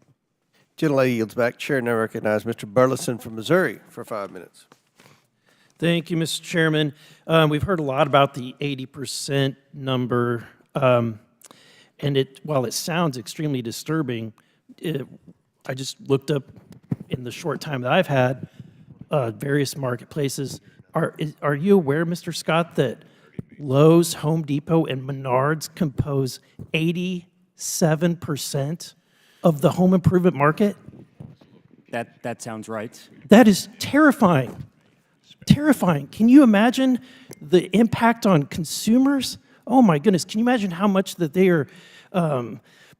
Gentlelady yields back. Chair now recognizes Mr. Burleson from Missouri for 5 minutes. Thank you, Mr. Chairman. We've heard a lot about the 80% number, and while it sounds extremely disturbing, I just looked up in the short time that I've had various marketplaces. Are you aware, Mr. Scott, that Lowe's, Home Depot, and Menards compose 87% of the home improvement market? That sounds right. That is terrifying. Terrifying. Can you imagine the impact on consumers? Oh my goodness, can you imagine how much that they are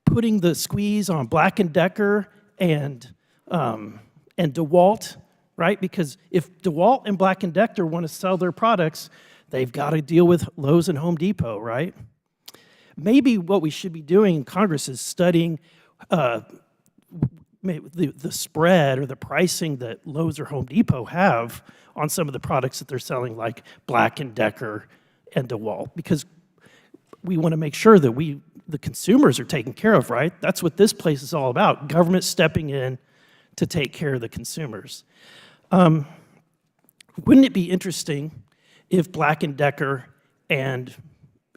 putting the squeeze on Black & Decker and DeWalt, right? Because if DeWalt and Black & Decker want to sell their products, they've got to deal with Lowe's and Home Depot, right? Maybe what we should be doing in Congress is studying the spread or the pricing that Lowe's or Home Depot have on some of the products that they're selling, like Black & Decker and DeWalt, because we want to make sure that the consumers are taken care of, right? That's what this place is all about, government stepping in to take care of the consumers. Wouldn't it be interesting if Black & Decker and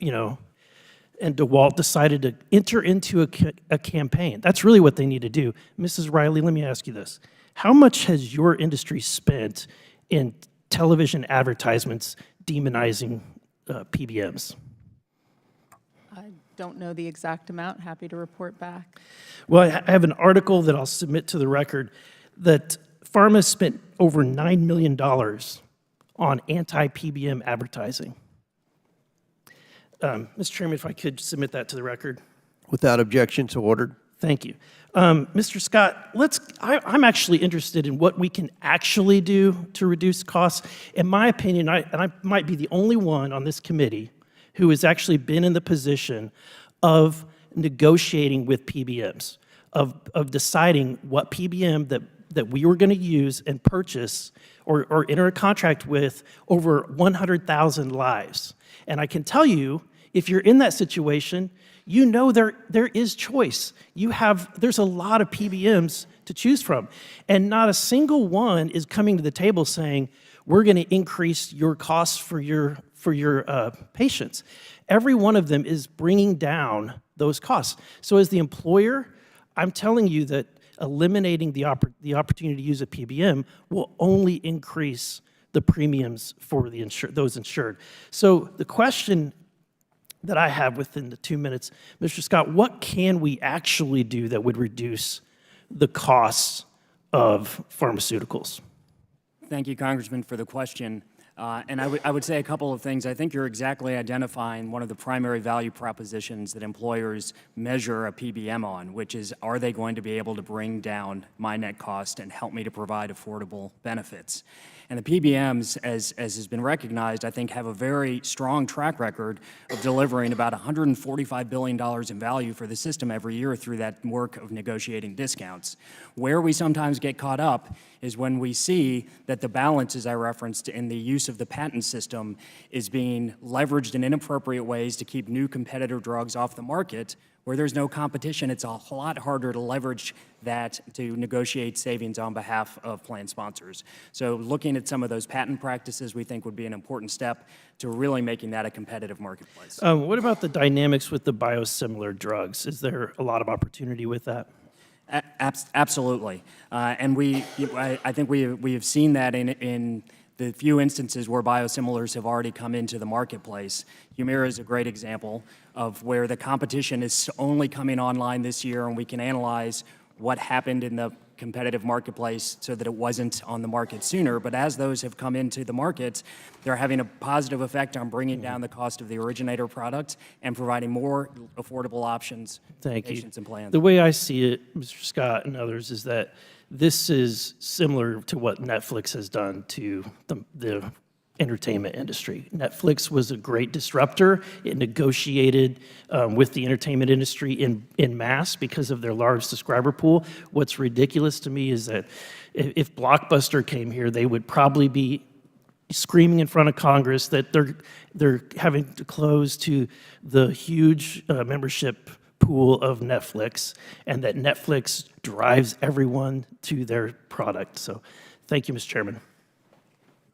DeWalt decided to enter into a campaign? That's really what they need to do. Mrs. Riley, let me ask you this. How much has your industry spent in television advertisements demonizing PBMs? I don't know the exact amount. Happy to report back. Well, I have an article that I'll submit to the record that pharma spent over $9 million on anti-PBM advertising. Mr. Chairman, if I could submit that to the record. Without objection, so ordered. Thank you. Mr. Scott, I'm actually interested in what we can actually do to reduce costs. In my opinion, and I might be the only one on this committee who has actually been in the position of negotiating with PBMs, of deciding what PBM that we were going to use and purchase or enter a contract with over 100,000 lives. And I can tell you, if you're in that situation, you know there is choice. There's a lot of PBMs to choose from, and not a single one is coming to the table saying, we're going to increase your costs for your patients. Every one of them is bringing down those costs. So as the employer, I'm telling you that eliminating the opportunity to use a PBM will only increase the premiums for the those insured. So the question that I have within the 2 minutes, Mr. Scott, what can we actually do that would reduce the costs of pharmaceuticals? Thank you, Congressman, for the question. And I would say a couple of things. I think you're exactly identifying one of the primary value propositions that employers measure a PBM on, which is, are they going to be able to bring down my net cost and help me to provide affordable benefits? And the PBMs, as has been recognized, I think have a very strong track record of delivering about $145 billion in value for the system every year through that work of negotiating discounts. Where we sometimes get caught up is when we see that the balance, as I referenced, in the use of the patent system is being leveraged in inappropriate ways to keep new competitor drugs off the market. Where there's no competition, it's a lot harder to leverage that to negotiate savings on behalf of plan sponsors. So looking at some of those patent practices we think would be an important step to really making that a competitive marketplace. What about the dynamics with the biosimilar drugs? Is there a lot of opportunity with that? Absolutely. And I think we have seen that in the few instances where biosimilars have already come into the marketplace. Humira is a great example of where the competition is only coming online this year, and we can analyze what happened in the competitive marketplace so that it wasn't on the market sooner. But as those have come into the market, they're having a positive effect on bringing down the cost of the originator product and providing more affordable options for patients and plans. The way I see it, Mr. Scott and others, is that this is similar to what Netflix has done to the entertainment industry. Netflix was a great disruptor. It negotiated with the entertainment industry in mass because of their large subscriber pool. What's ridiculous to me is that if Blockbuster came here, they would probably be screaming in front of Congress that they're having to close to the huge membership pool of Netflix, and that Netflix drives everyone to their product. So thank you, Mr. Chairman.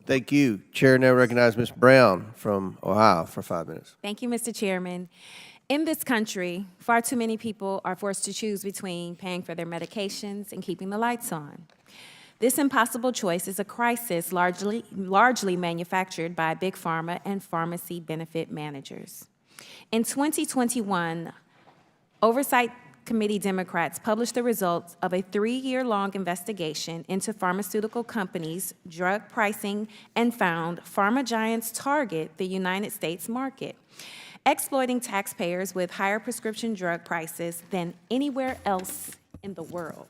Thank you. Chair now recognizes Ms. Brown from Ohio for 5 minutes. Thank you, Mr. Chairman. In this country, far too many people are forced to choose between paying for their medications and keeping the lights on. This impossible choice is a crisis largely manufactured by Big Pharma and pharmacy benefit managers. In 2021, Oversight Committee Democrats published the results of a 3-year-long investigation into pharmaceutical companies' drug pricing and found pharma giants target the United States market, exploiting taxpayers with higher prescription drug prices than anywhere else in the world.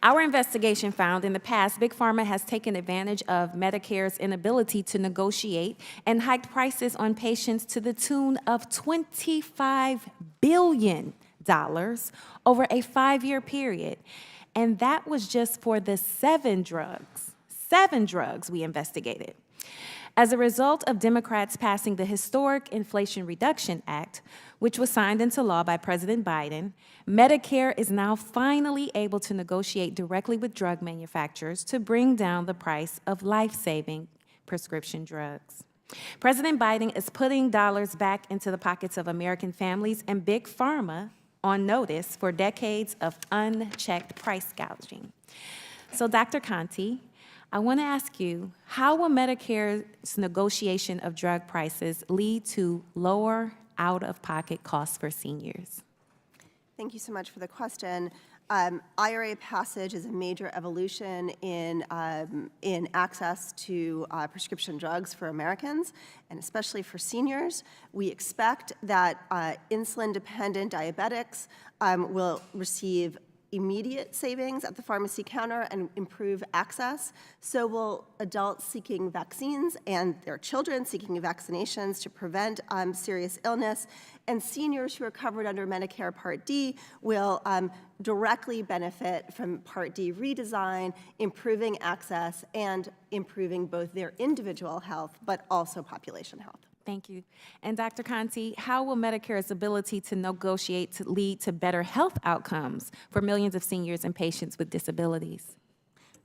Our investigation found in the past, Big Pharma has taken advantage of Medicare's inability to negotiate and hiked prices on patients to the tune of $25 billion over a 5-year period. And that was just for the 7 drugs we investigated. As a result of Democrats passing the historic Inflation Reduction Act, which was signed into law by President Biden, Medicare is now finally able to negotiate directly with drug manufacturers to bring down the price of life-saving prescription drugs. President Biden is putting dollars back into the pockets of American families and Big Pharma on notice for decades of unchecked price gouging. So, Dr. Conte, I want to ask you, how will Medicare's negotiation of drug prices lead to lower out-of-pocket costs for seniors? Thank you so much for the question. IRA passage is a major evolution in access to prescription drugs for Americans, and especially for seniors. We expect that insulin-dependent diabetics will receive immediate savings at the pharmacy counter and improve access. So will adults seeking vaccines and their children seeking vaccinations to prevent serious illness. And seniors who are covered under Medicare Part D will directly benefit from Part D redesign, improving access and improving both their individual health, but also population health. Thank you. And Dr. Conte, how will Medicare's ability to negotiate to lead to better health outcomes for millions of seniors and patients with disabilities?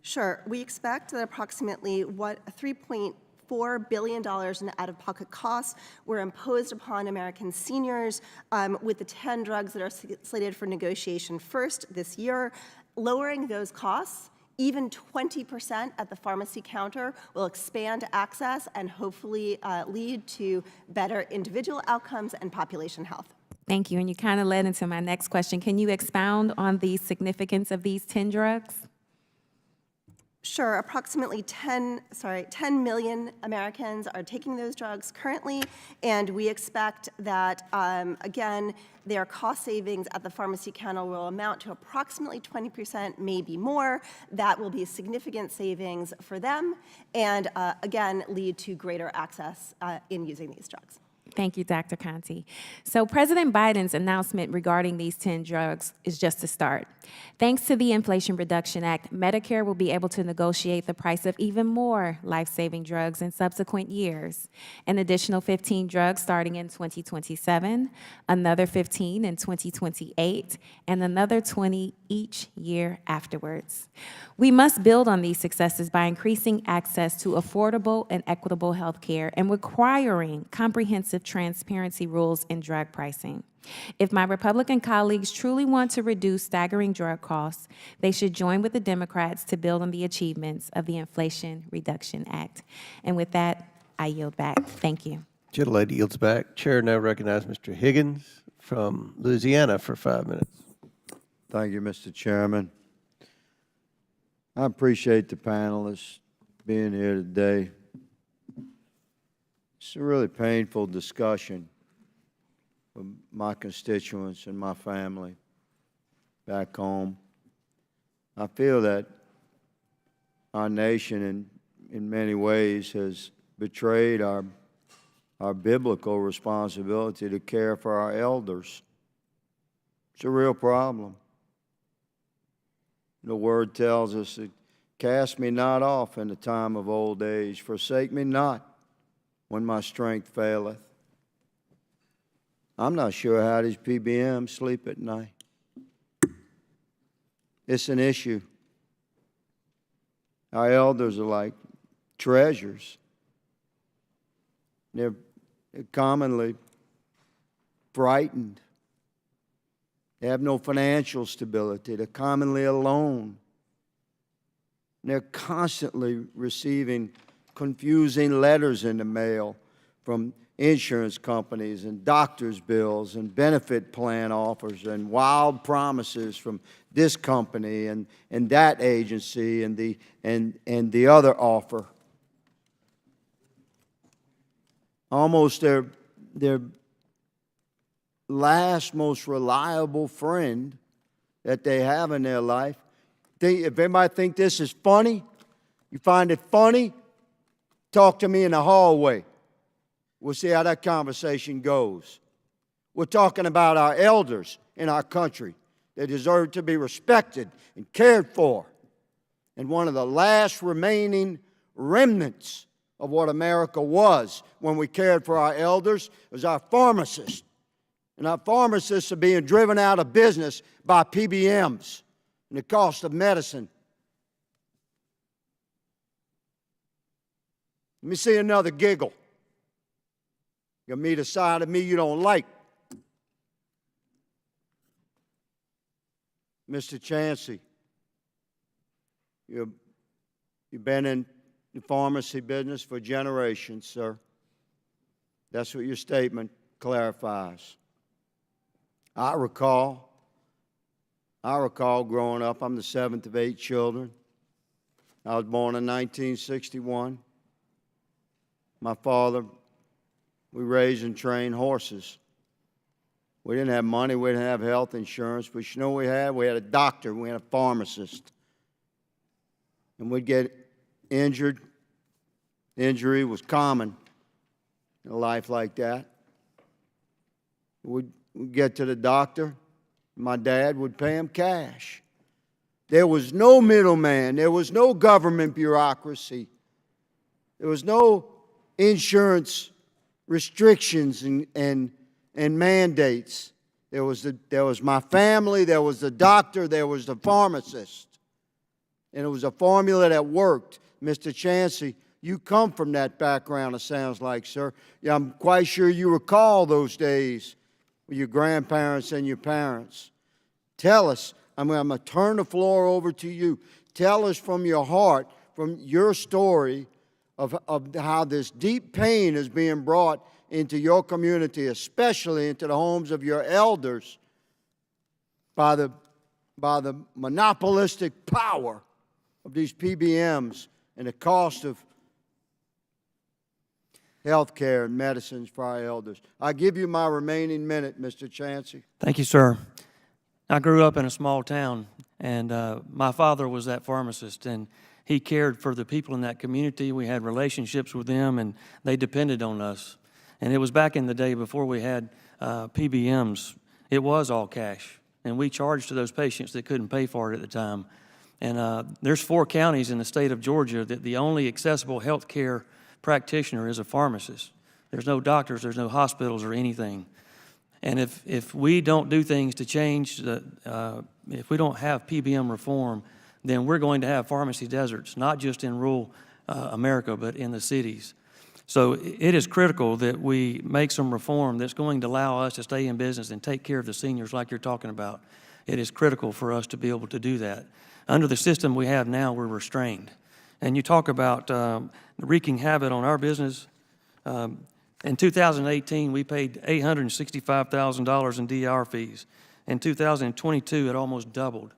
Sure. We expect that approximately 3.4 $4 billion in out-of-pocket costs were imposed upon American seniors with the 10 drugs that are slated for negotiation first this year. Lowering those costs, even 20% at the pharmacy counter, will expand access and hopefully lead to better individual outcomes and population health. Thank you, and you kind of led into my next question. Can you expound on the significance of these 10 drugs? Sure, approximately 10 million Americans are taking those drugs currently, and we expect that, again, their cost savings at the pharmacy counter will amount to approximately 20%, maybe more. That will be significant savings for them and, again, lead to greater access in using these drugs. Thank you, Dr. Conti. So President Biden's announcement regarding these 10 drugs is just a start. Thanks to the Inflation Reduction Act, Medicare will be able to negotiate the price of even more life-saving drugs in subsequent years. An additional 15 drugs starting in 2027, another 15 in 2028, and another 20 each year afterwards. We must build on these successes by increasing access to affordable and equitable health care and requiring comprehensive transparency rules in drug pricing. If my Republican colleagues truly want to reduce staggering drug costs, they should join with the Democrats to build on the achievements of the Inflation Reduction Act. And with that, I yield back. Thank you. Gentlelady yields back. Chair now recognizes Mr. Higgins from Louisiana for 5 minutes. Thank you, Mr. Chairman. I appreciate the panelists being here today. It's a really painful discussion for my constituents and my family back home. I feel that our nation in many ways has betrayed our biblical responsibility to care for our elders. It's a real problem. The Word tells us that, cast me not off in the time of old age, forsake me not when my strength faileth. I'm not sure how these PBMs sleep at night. It's an issue. Our elders are like treasures. They're commonly frightened. They have no financial stability. They're commonly alone. They're constantly receiving confusing letters in the mail from insurance companies and doctor's bills and benefit plan offers and wild promises from this company and that agency and the other offer. Almost their last most reliable friend that they have in their life. If anybody think this is funny, you find it funny, talk to me in the hallway. We'll see how that conversation goes. We're talking about our elders in our country. They deserve to be respected and cared for. And one of the last remaining remnants of what America was when we cared for our elders was our pharmacists. And our pharmacists are being driven out of business by PBMs and the cost of medicine. Let me see another giggle. You'll meet a side of me you don't like. Mr. Chancey, you've been in the pharmacy business for generations, sir. That's what your statement clarifies. I recall growing up, I'm the seventh of 8 children. I was born in 1961. My father, we raised and trained horses. We didn't have money, we didn't have health insurance, but you know what we had? We had a doctor, we had a pharmacist. And we'd get injured. Injury was common in a life like that. We'd get to the doctor. My dad would pay him cash. There was no middleman. There was no government bureaucracy. There was no insurance restrictions and mandates. There was my family, there was the doctor, there was the pharmacist. And it was a formula that worked. Mr. Chancey, You come from that background, it sounds like, sir. Yeah, I'm quite sure you recall those days with your grandparents and your parents. Tell us, I'm going to turn the floor over to you. Tell us from your heart, from your story of how this deep pain is being brought into your community, especially into the homes of your elders, by the monopolistic power of these PBMs and the cost of health care and medicines for our elders. I give you my remaining minute, Mr. Chancey. Thank you, sir. I grew up in a small town, and my father was that pharmacist, and he cared for the people in that community. We had relationships with them, and they depended on us. And it was back in the day before we had PBMs. It was all cash, and we charged to those patients that couldn't pay for it at the time. And there's 4 counties in the state of Georgia that the only accessible health care practitioner is a pharmacist. There's no doctors, there's no hospitals or anything. And if we don't do things to change, if we don't have PBM reform, then we're going to have pharmacy deserts, not just in rural America, but in the cities. So it is critical that we make some reform that's going to allow us to stay in business and take care of the seniors like you're talking about. It is critical for us to be able to do that. Under the system we have now, we're restrained. And you talk about wreaking havoc on our business. In 2018, we paid $865,000 in DR fees. In 2022, it almost doubled.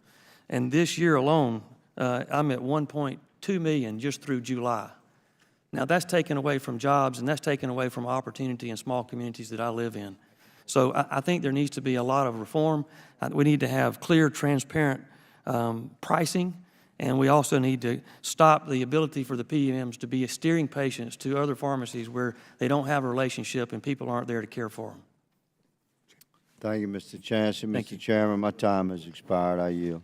And this year alone, I'm at $1.2 million just through July. Now, that's taken away from jobs, and that's taken away from opportunity in small communities that I live in. So I think there needs to be a lot of reform. We need to have clear, transparent pricing. And we also need to stop the ability for the PBMs to be steering patients to other pharmacies where they don't have a relationship and people aren't there to care for them. Thank you, Mr. Chancellor. Thank Mr. Chairman, my time has expired. I yield.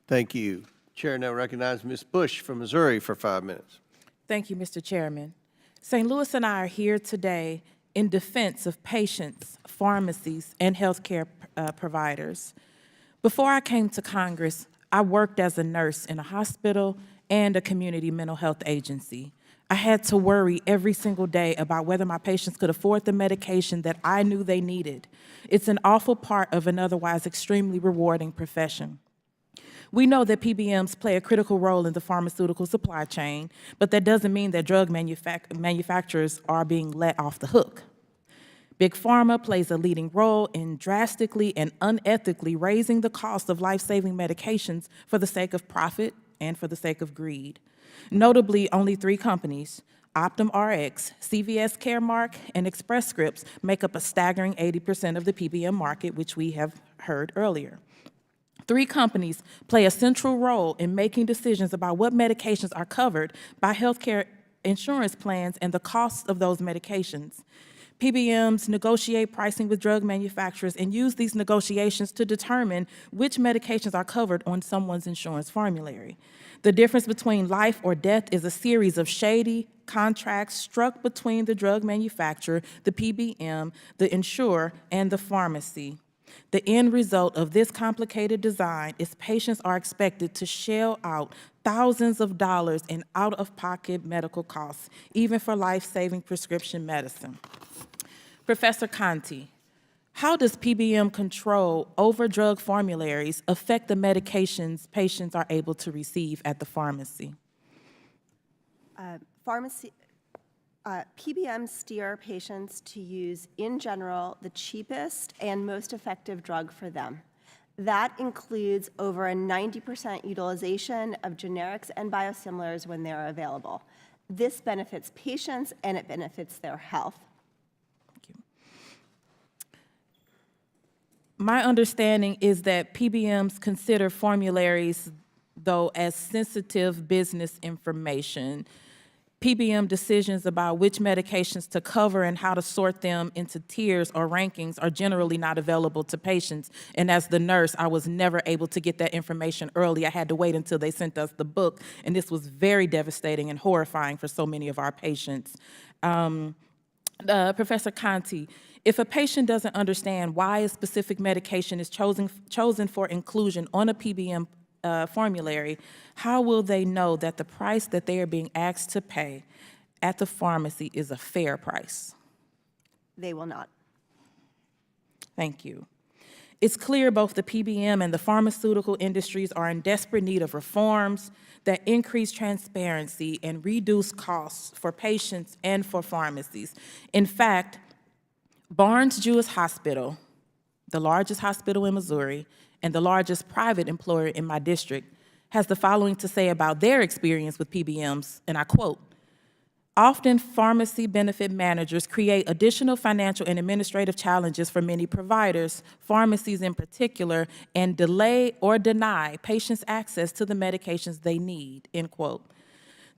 Thank you. Chair now recognizes Ms. Bush from Missouri for 5 minutes. Thank you, Mr. Chairman. St. Louis and I are here today in defense of patients, pharmacies, and healthcare providers. Before I came to Congress, I worked as a nurse in a hospital and a community mental health agency. I had to worry every single day about whether my patients could afford the medication that I knew they needed. It's an awful part of an otherwise extremely rewarding profession. We know that PBMs play a critical role in the pharmaceutical supply chain, but that doesn't mean that drug manufacturers are being let off the hook. Big Pharma plays a leading role in drastically and unethically raising the cost of life-saving medications for the sake of profit and for the sake of greed. Notably, only 3 companies, Optum Rx, CVS Caremark, and Express Scripts, make up a staggering 80% of the PBM market, which we have heard earlier. 3 companies play a central role in making decisions about what medications are covered by healthcare insurance plans and the costs of those medications. PBMs negotiate pricing with drug manufacturers and use these negotiations to determine which medications are covered on someone's insurance formulary. The difference between life or death is a series of shady contracts struck between the drug manufacturer, the PBM, the insurer, and the pharmacy. The end result of this complicated design is patients are expected to shell out thousands of dollars in out-of-pocket medical costs, even for life-saving prescription medicine. Professor Conti, how does PBM control over drug formularies affect the medications patients are able to receive at the pharmacy? PBMs steer patients to use, in general, the cheapest and most effective drug for them. That includes over a 90% utilization of generics and biosimilars when they're available. This benefits patients and it benefits their health. My understanding is that PBMs consider formularies, though, as sensitive business information. PBM decisions about which medications to cover and how to sort them into tiers or rankings are generally not available to patients. And as the nurse, I was never able to get that information early. I had to wait until they sent us the book, and this was very devastating and horrifying for so many of our patients. Professor Conti, if a patient doesn't understand why a specific medication is chosen for inclusion on a PBM formulary, how will they know that the price that they are being asked to pay at the pharmacy is a fair price? They will not. Thank you. It's clear both the PBM and the pharmaceutical industries are in desperate need of reforms that increase transparency and reduce costs for patients and for pharmacies. In fact, Barnes-Jewish Hospital, the largest hospital in Missouri and the largest private employer in my district, has the following to say about their experience with PBMs, and I quote, "Often pharmacy benefit managers create additional financial and administrative challenges for many providers, pharmacies in particular, and delay or deny patients access to the medications they need," end quote.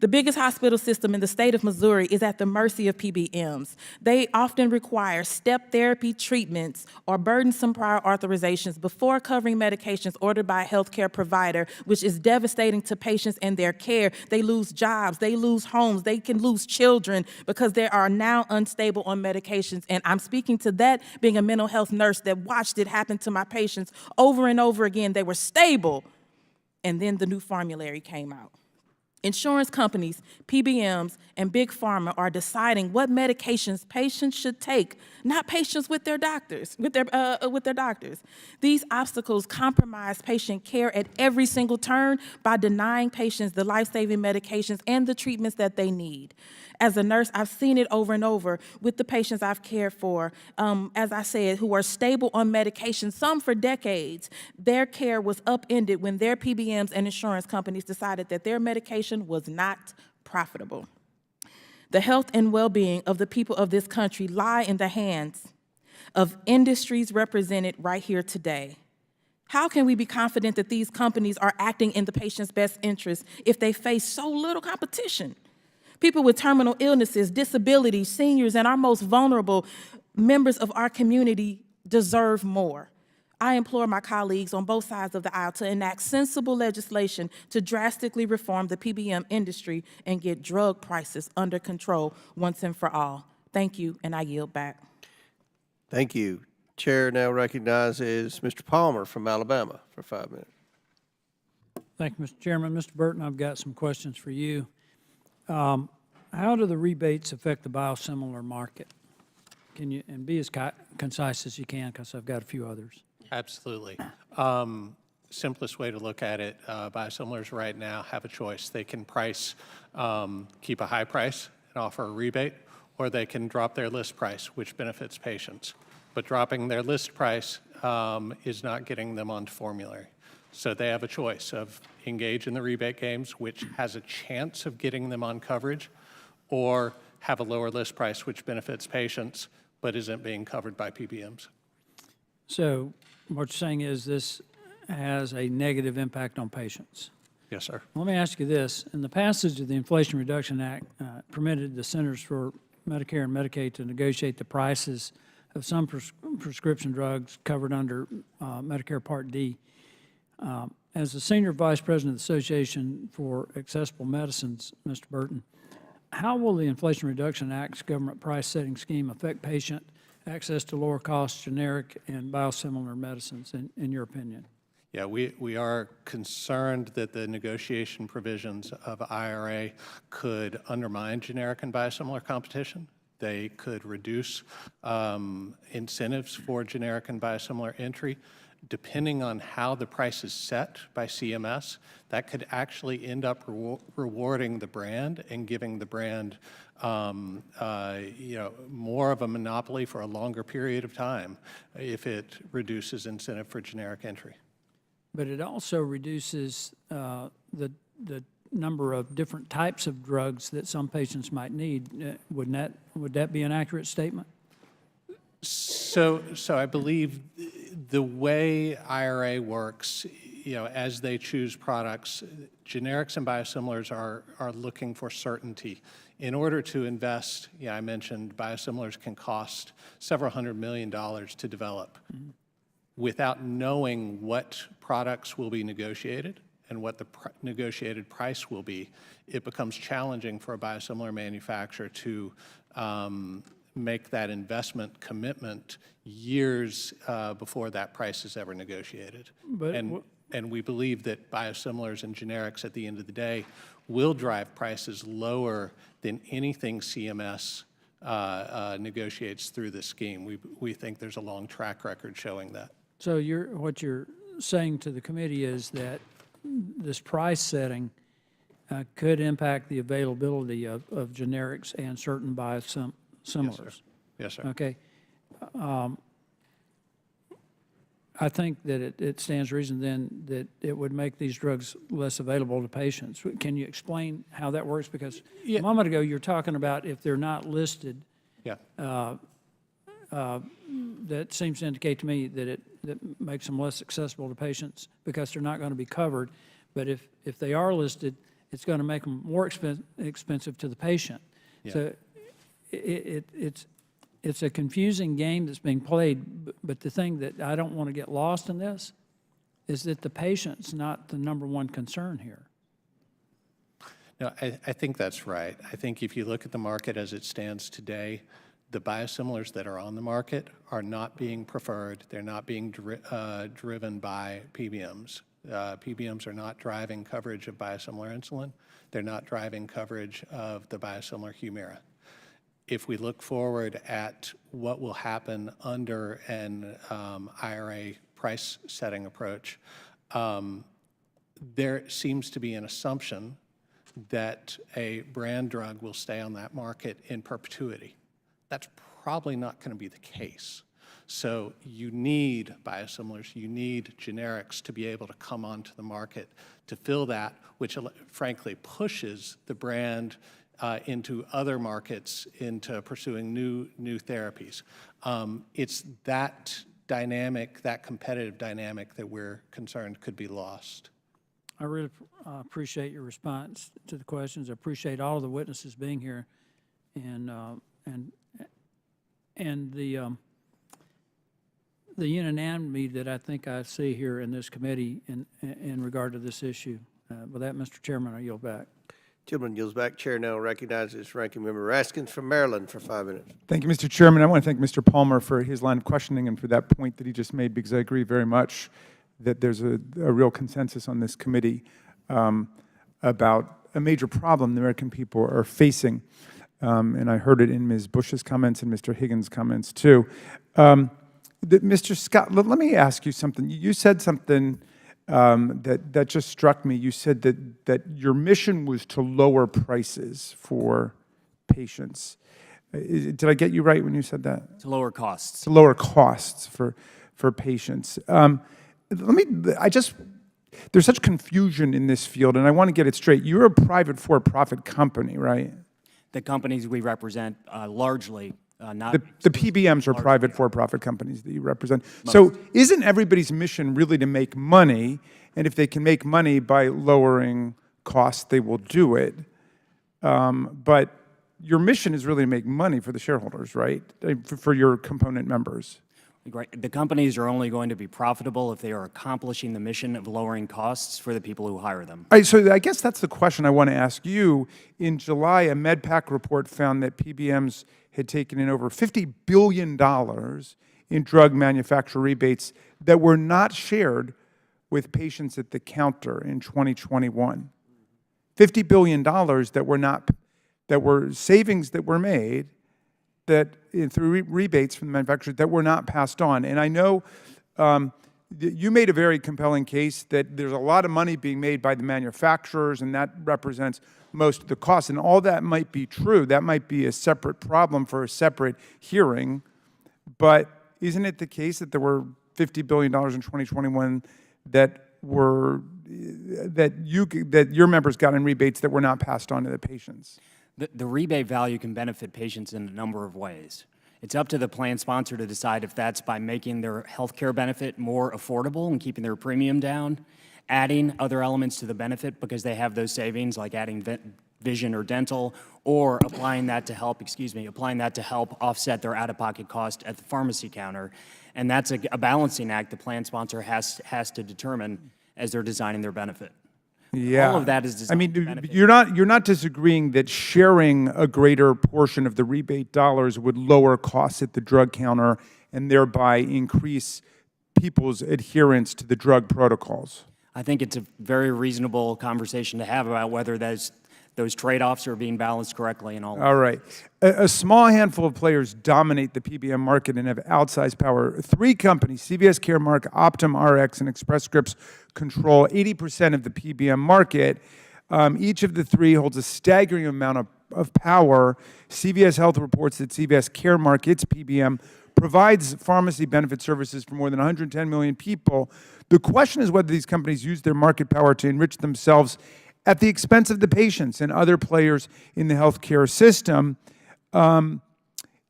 The biggest hospital system in the state of Missouri is at the mercy of PBMs. They often require step therapy treatments or burdensome prior authorizations before covering medications ordered by a healthcare provider, which is devastating to patients and their care. They lose jobs, they lose homes, they can lose children because they are now unstable on medications. And I'm speaking to that being a mental health nurse that watched it happen to my patients over and over again. They were stable, and then the new formulary came out. Insurance companies, PBMs, and Big Pharma are deciding what medications patients should take, not patients with their doctors, with their doctors. These obstacles compromise patient care at every single turn by denying patients the life-saving medications and the treatments that they need. As a nurse, I've seen it over and over with the patients I've cared for, as I said, who are stable on medication, some for decades. Their care was upended when their PBMs and insurance companies decided that their medication was not profitable. The health and well-being of the people of this country lie in the hands of industries represented right here today. How can we be confident that these companies are acting in the patient's best interest if they face so little competition? People with terminal illnesses, disabilities, seniors, and our most vulnerable members of our community deserve more. I implore my colleagues on both sides of the aisle to enact sensible legislation to drastically reform the PBM industry and get drug prices under control once and for all. Thank you, and I yield back. Thank you. Chair now recognizes Mr. Palmer from Alabama for 5 minutes. Thank you, Mr. Chairman. Mr. Burton, I've got some questions for you. How do the rebates affect the biosimilar market? Can you, and be as concise as you can, because I've got a few others. Absolutely. Simplest way to look at it, biosimilars right now have a choice. They can keep a high price and offer a rebate, or they can drop their list price, which benefits patients. But dropping their list price is not getting them onto formulary. So they have a choice of engage in the rebate games, which has a chance of getting them on coverage, or have a lower list price, which benefits patients, but isn't being covered by PBMs. So what you're saying is this has a negative impact on patients. Yes, sir. Let me ask you this. In the passage of the Inflation Reduction Act, permitted the Centers for Medicare and Medicaid to negotiate the prices of some prescription drugs covered under Medicare Part D. As the Senior Vice President of the Association for Accessible Medicines, Mr. Burton, how will the Inflation Reduction Act's government price-setting scheme affect patient access to lower-cost generic and biosimilar medicines, in your opinion? Yeah, we are concerned that the negotiation provisions of IRA could undermine generic and biosimilar competition. They could reduce incentives for generic and biosimilar entry. Depending on how the price is set by CMS, that could actually end up rewarding the brand and giving the brand more of a monopoly for a longer period of time if it reduces incentive for generic entry. But it also reduces the number of different types of drugs that some patients might need. Would that be an accurate statement? So I believe the way IRA works, as they choose products, generics and biosimilars are looking for certainty. In order to invest, I mentioned biosimilars can cost several $100 million to develop. Mm-hmm. Without knowing what products will be negotiated and what the negotiated price will be, it becomes challenging for a biosimilar manufacturer to make that investment commitment years before that price is ever negotiated. But And we believe that biosimilars and generics at the end of the day will drive prices lower than anything CMS negotiates through this scheme. We think there's a long track record showing that. So what you're saying to the committee is that this price setting could impact the availability of generics and certain biosimilars? Yes, sir. Okay. I think that it stands to reason then that it would make these drugs less available to patients. Can you explain how that works? Because a moment ago you were talking about if they're not listed. Yeah. That seems to indicate to me that that makes them less accessible to patients because they're not going to be covered. But if they are listed, it's going to make them more expensive to the patient. Yeah. So it's a confusing game that's being played, but the thing that I don't want to get lost in this is that the patient's not the number one concern here. No, I think that's right. I think if you look at the market as it stands today, the biosimilars that are on the market are not being preferred. They're not being driven by PBMs. PBMs are not driving coverage of biosimilar insulin. They're not driving coverage of the biosimilar Humira. If we look forward at what will happen under an IRA price setting approach, there seems to be an assumption that a brand drug will stay on that market in perpetuity. That's probably not going to be the case. So you need biosimilars, you need generics to be able to come onto the market to fill that, which frankly pushes the brand into other markets, into pursuing new therapies. It's that dynamic, that competitive dynamic that we're concerned could be lost. I really appreciate your response to the questions. I appreciate all of the witnesses being here, and the unanimity that I think I see here in this committee in regard to this issue. With that, Mr. Chairman, I yield back. Gentleman yields back. Chair now recognizes Ranking Member Raskins from Maryland for 5 minutes. Thank you, Mr. Chairman. I want to thank Mr. Palmer for his line of questioning and for that point that he just made, because I agree very much that there's a real consensus on this committee about a major problem the American people are facing. And I heard it in Ms. Bush's comments and Mr. Higgins' comments too. Mr. Scott, let me ask you something. You said something that just struck me. You said that your mission was to lower prices for patients. Did I get you right when you said that? To lower costs. To lower costs for patients. There's such confusion in this field, and I want to get it straight. You're a private for-profit company, right? The companies we represent largely not... The PBMs are private for-profit companies that you represent. So isn't everybody's mission really to make money, and if they can make money by lowering costs, they will do it? But your mission is really to make money for the shareholders, right? For your component members. The companies are only going to be profitable if they are accomplishing the mission of lowering costs for the people who hire them. All right, so I guess that's the question I want to ask you. In July, a MedPAC report found that PBMs had taken in over $50 billion in drug manufacturer rebates that were not shared with patients at the counter in 2021. $50 billion that were savings that were made that through rebates from the manufacturers that were not passed on. And I know you made a very compelling case that there's a lot of money being made by the manufacturers, and that represents most of the costs. And all that might be true. That might be a separate problem for a separate hearing. But isn't it the case that there were $50 billion in 2021 that your members got in rebates that were not passed on to the patients? The rebate value can benefit patients in a number of ways. It's up to the plan sponsor to decide if that's by making their health care benefit more affordable and keeping their premium down, adding other elements to the benefit because they have those savings, like adding vision or dental, or applying that to help offset their out-of-pocket cost at the pharmacy counter. And that's a balancing act the plan sponsor has to determine as they're designing their benefit. Yeah. All of that is designed to benefit. you're not disagreeing that sharing a greater portion of the rebate dollars would lower costs at the drug counter and thereby increase people's adherence to the drug protocols. I think it's a very reasonable conversation to have about whether those trade-offs are being balanced correctly and all. All right. A small handful of players dominate the PBM market and have outsized power. 3 companies, CVS Caremark, Optum Rx, and Express Scripts, control 80% of the PBM market. Each of the 3 holds a staggering amount of power. CVS Health reports that CVS Caremark, its PBM, provides pharmacy benefit services for more than 110 million people. The question is whether these companies use their market power to enrich themselves at the expense of the patients and other players in the healthcare system. And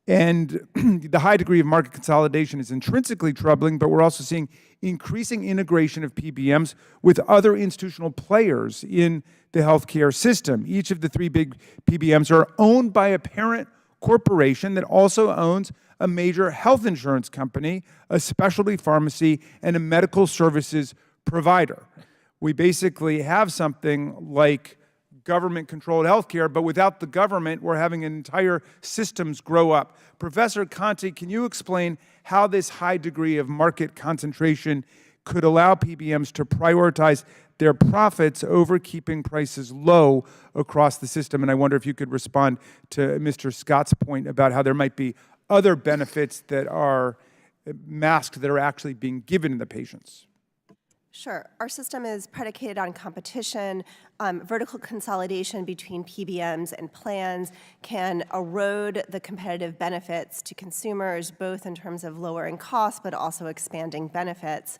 the high degree of market consolidation is intrinsically troubling, but we're also seeing increasing integration of PBMs with other institutional players in the healthcare system. Each of the 3 big PBMs are owned by a parent corporation that also owns a major health insurance company, a specialty pharmacy, and a medical services provider. We basically have something like government-controlled healthcare, but without the government, we're having entire systems grow up. Professor Conte, can you explain how this high degree of market concentration could allow PBMs to prioritize their profits over keeping prices low across the system? And I wonder if you could respond to Mr. Scott's point about how there might be other benefits that are masked that are actually being given to the patients. Sure. Our system is predicated on competition. Vertical consolidation between PBMs and plans can erode the competitive benefits to consumers, both in terms of lowering costs, but also expanding benefits.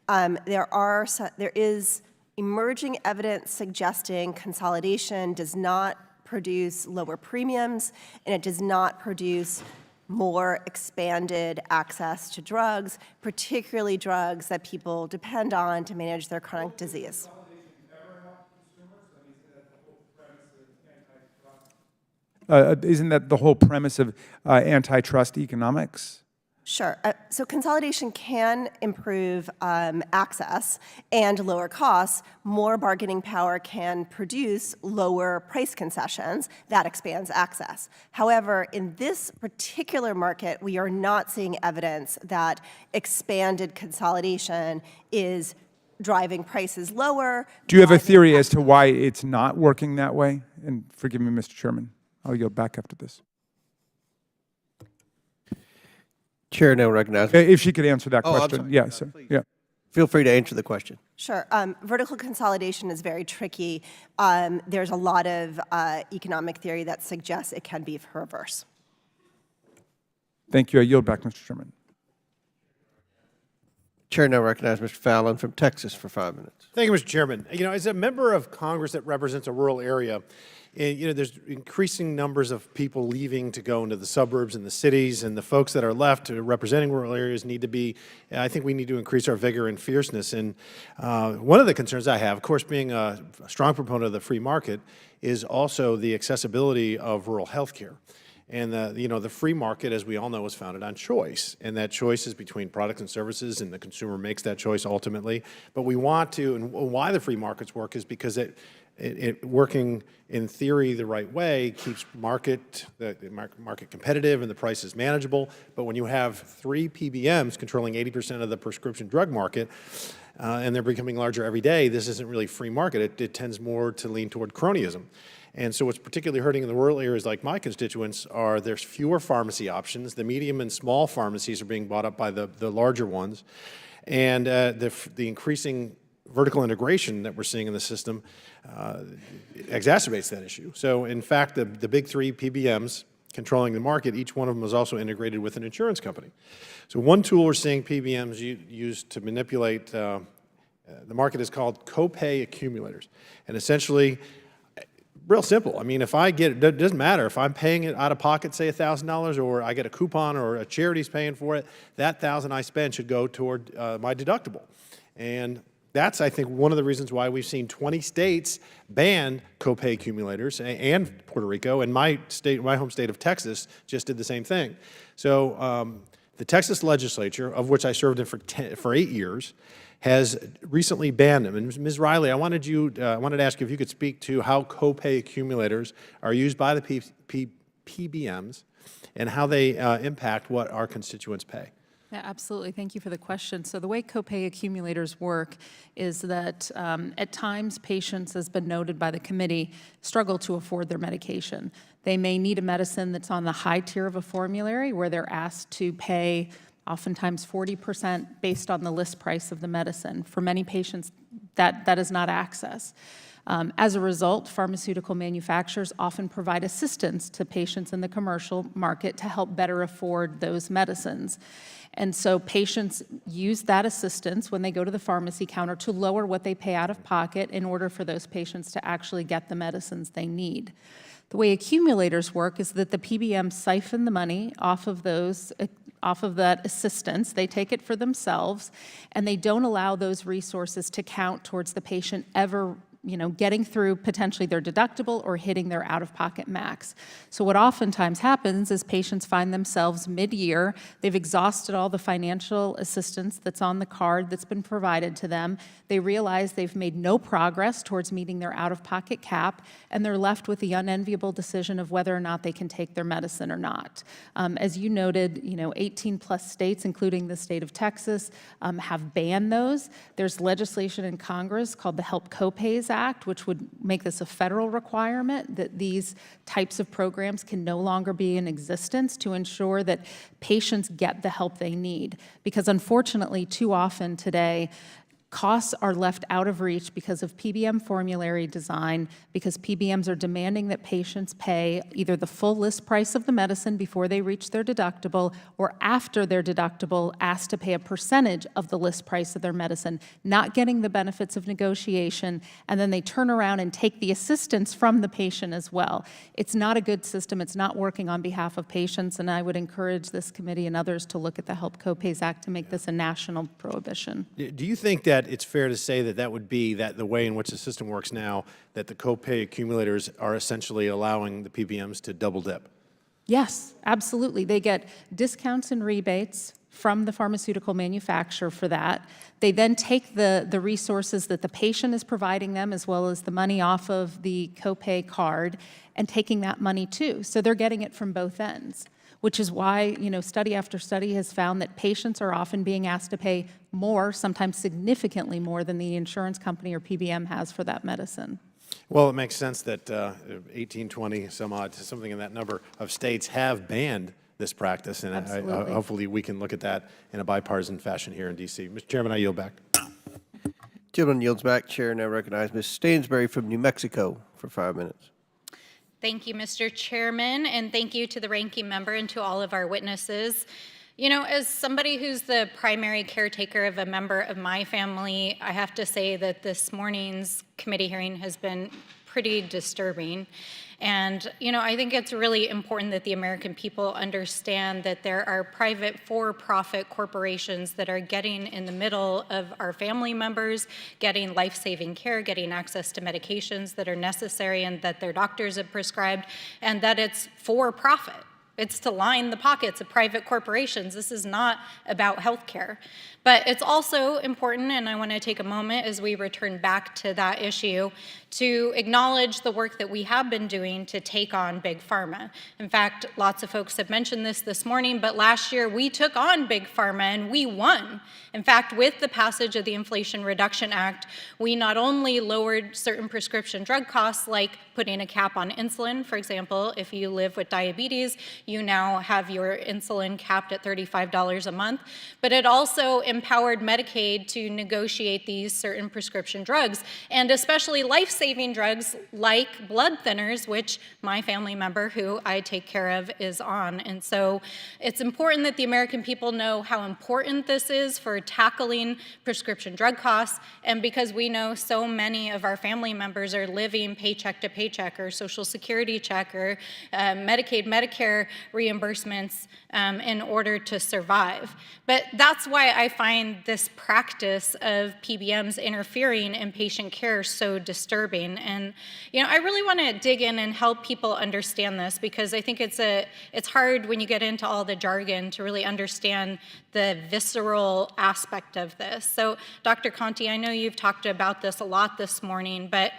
There is emerging evidence suggesting consolidation does not produce lower premiums, and it does not produce more expanded access to drugs, particularly drugs that people depend on to manage their chronic disease. Isn't that the whole premise of antitrust economics? Sure. So consolidation can improve access and lower costs. More bargaining power can produce lower price concessions. That expands access. However, in this particular market, we are not seeing evidence that expanded consolidation is driving prices lower. Do you have a theory as to why it's not working that way? And forgive me, Mr. Chairman. I'll yield back after this. Chair now recognizes. If she could answer that Oh, I'm question. sorry. Yeah, sir. Yeah. Feel free to answer the question. Sure. Vertical consolidation is very tricky. There's a lot of economic theory that suggests it can be reverse. Thank you. I yield back, Mr. Chairman. Chair now recognizes Mr. Fallon from Texas for 5 minutes. Thank you, Mr. Chairman. You know, as a member of Congress that represents a rural area, there's increasing numbers of people leaving to go into the suburbs and the cities, and the folks that are left representing rural areas need to be, I think we need to increase our vigor and fierceness. And one of the concerns I have, of course, being a strong proponent of the free market, is also the accessibility of rural health care. And the free market, as we all know, is founded on choice, and that choice is between products and services, and the consumer makes that choice ultimately. But we want to, and why the free markets work is because it working in theory the right way keeps the market competitive and the price is manageable. But when you have 3 PBMs controlling 80% of the prescription drug market, and they're becoming larger every day, this isn't really free market. It tends more to lean toward cronyism. And so what's particularly hurting in the rural areas like my constituents are there's fewer pharmacy options. The medium and small pharmacies are being bought up by the larger ones. And the increasing vertical integration that we're seeing in the system exacerbates that issue. So in fact, the big 3 PBMs controlling the market, each one of them is also integrated with an insurance company. So one tool we're seeing PBMs use to manipulate the market is called copay accumulators. And essentially, real simple. I mean, if I get it, doesn't matter if I'm paying it out of pocket, say $1,000, or I get a coupon or a charity's paying for it, that $1,000 I spend should go toward my deductible. And that's, I think, one of the reasons why we've seen 20 states ban copay accumulators, and Puerto Rico, and my home state of Texas just did the same thing. So the Texas legislature, of which I served in for 8 years, has recently banned them. And Ms. Riley, I wanted to ask you if you could speak to how copay accumulators are used by the PBMs and how they impact what our constituents pay. Yeah, absolutely. Thank you for the question. So the way copay accumulators work is that at times patients, as been noted by the committee, struggle to afford their medication. They may need a medicine that's on the high tier of a formulary where they're asked to pay oftentimes 40% based on the list price of the medicine. For many patients, that is not access. As a result, pharmaceutical manufacturers often provide assistance to patients in the commercial market to help better afford those medicines. And so patients use that assistance when they go to the pharmacy counter to lower what they pay out of pocket in order for those patients to actually get the medicines they need. The way accumulators work is that the PBMs siphon the money off of that assistance. They take it for themselves, and they don't allow those resources to count towards the patient ever getting through potentially their deductible or hitting their out-of-pocket max. So what oftentimes happens is patients find themselves mid-year, they've exhausted all the financial assistance that's on the card that's been provided to them, they realize they've made no progress towards meeting their out-of-pocket cap, and they're left with the unenviable decision of whether or not they can take their medicine or not. As you noted, 18 plus states, including the state of Texas, have banned those. There's legislation in Congress called the Help Copays Act, which would make this a federal requirement that these types of programs can no longer be in existence to ensure that patients get the help they need. Because unfortunately, too often today, costs are left out of reach because of PBM formulary design, because PBMs are demanding that patients pay either the full list price of the medicine before they reach their deductible, or after their deductible, asked to pay a percentage of the list price of their medicine, not getting the benefits of negotiation, and then they turn around and take the assistance from the patient as well. It's not a good system. It's not working on behalf of patients, and I would encourage this committee and others to look at the Help Copays Act to make this a national prohibition. Do you think that it's fair to say that that would be the way in which the system works now, that the copay accumulators are essentially allowing the PBMs to double dip? Yes, absolutely. They get discounts and rebates from the pharmaceutical manufacturer for that. They then take the resources that the patient is providing them, as well as the money off of the copay card, and taking that money too. So they're getting it from both ends, which is why, study after study has found that patients are often being asked to pay more, sometimes significantly more than the insurance company or PBM has for that medicine. Well, it makes sense that 18, 20, some odd, something in that number of states have banned this practice, and hopefully we can look at that in a bipartisan fashion here in D.C. Mr. Chairman, I yield back. Gentleman yields back. Chair now recognizes Ms. Stansbury from New Mexico for 5 minutes. Thank you, Mr. Chairman, and thank you to the ranking member and to all of our witnesses. As somebody who's the primary caretaker of a member of my family, I have to say that this morning's committee hearing has been pretty disturbing. And, I think it's really important that the American people understand that there are private for-profit corporations that are getting in the middle of our family members, getting life-saving care, getting access to medications that are necessary and that their doctors have prescribed, and that it's for-profit. It's to line the pockets of private corporations. This is not about health care. But it's also important, and I want to take a moment as we return back to that issue, to acknowledge the work that we have been doing to take on Big Pharma. In fact, lots of folks have mentioned this morning, but last year we took on Big Pharma and we won. In fact, with the passage of the Inflation Reduction Act, we not only lowered certain prescription drug costs, like putting a cap on insulin. For example, if you live with diabetes, you now have your insulin capped at $35 a month, but it also empowered Medicaid to negotiate these certain prescription drugs, and especially life-saving drugs like blood thinners, which my family member who I take care of is on. And so it's important that the American people know how important this is for tackling prescription drug costs, and because we know so many of our family members are living paycheck to paycheck or Social Security check or Medicaid, Medicare reimbursements in order to survive. But that's why I find this practice of PBMs interfering in patient care so disturbing. And I really want to dig in and help people understand this, because I think it's hard when you get into all the jargon to really understand the visceral aspect of this. So Dr. Conti, I know you've talked about this a lot this morning, but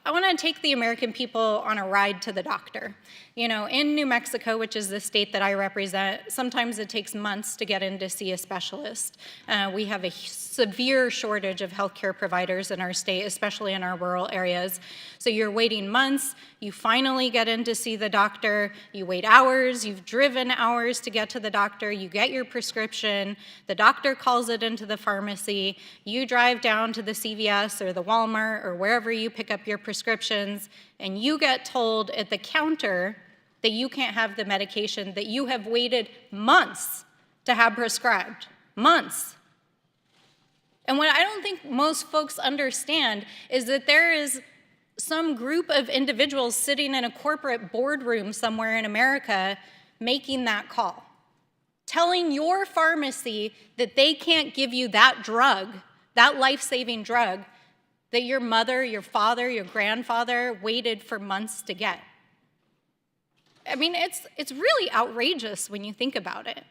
I want to take the American people on a ride to the doctor. You know, in New Mexico, which is the state that I represent, sometimes it takes months to get in to see a specialist. We have a severe shortage of healthcare providers in our state, especially in our rural areas. So you're waiting months, you finally get in to see the doctor, you wait hours, you've driven hours to get to the doctor, you get your prescription, the doctor calls it into the pharmacy, you drive down to the CVS or the Walmart or wherever you pick up your prescriptions, and you get told at the counter that you can't have the medication that you have waited months to have prescribed. Months. And what I don't think most folks understand is that there is some group of individuals sitting in a corporate boardroom somewhere in America making that call, telling your pharmacy that they can't give you that drug, that life-saving drug, that your mother, your father, your grandfather waited for months to get. I mean, it's really outrageous when you think about it,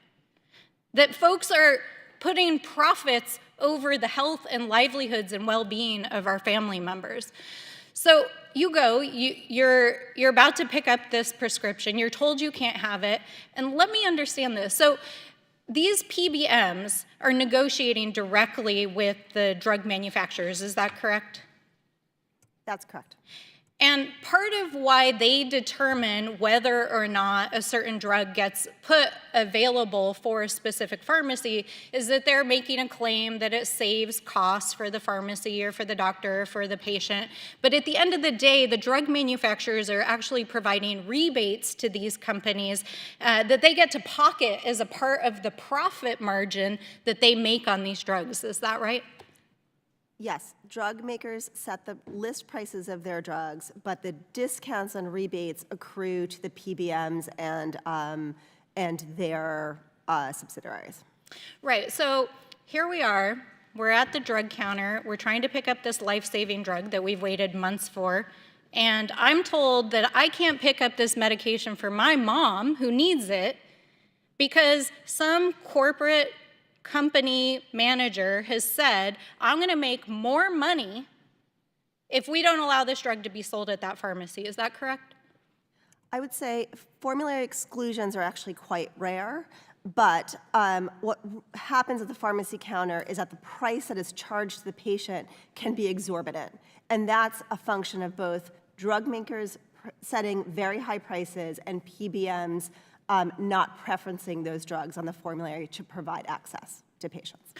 that folks are putting profits over the health and livelihoods and well-being of our family members. So you go, you're about to pick up this prescription, you're told you can't have it, and let me understand this. So these PBMs are negotiating directly with the drug manufacturers, is that correct? That's correct. And part of why they determine whether or not a certain drug gets put available for a specific pharmacy is that they're making a claim that it saves costs for the pharmacy or for the doctor or for the patient. But at the end of the day, the drug manufacturers are actually providing rebates to these companies that they get to pocket as a part of the profit margin that they make on these drugs. Is that right? Yes, drug makers set the list prices of their drugs, but the discounts and rebates accrue to the PBMs and their subsidiaries. Right, so here we are, we're at the drug counter, we're trying to pick up this life-saving drug that we've waited months for, and I'm told that I can't pick up this medication for my mom who needs it because some corporate company manager has said, I'm going to make more money if we don't allow this drug to be sold at that pharmacy. Is that correct? I would say formulary exclusions are actually quite rare, but what happens at the pharmacy counter is that the price that is charged to the patient can be exorbitant. And that's a function of both drug makers setting very high prices and PBMs not preferencing those drugs on the formulary to provide access to patients.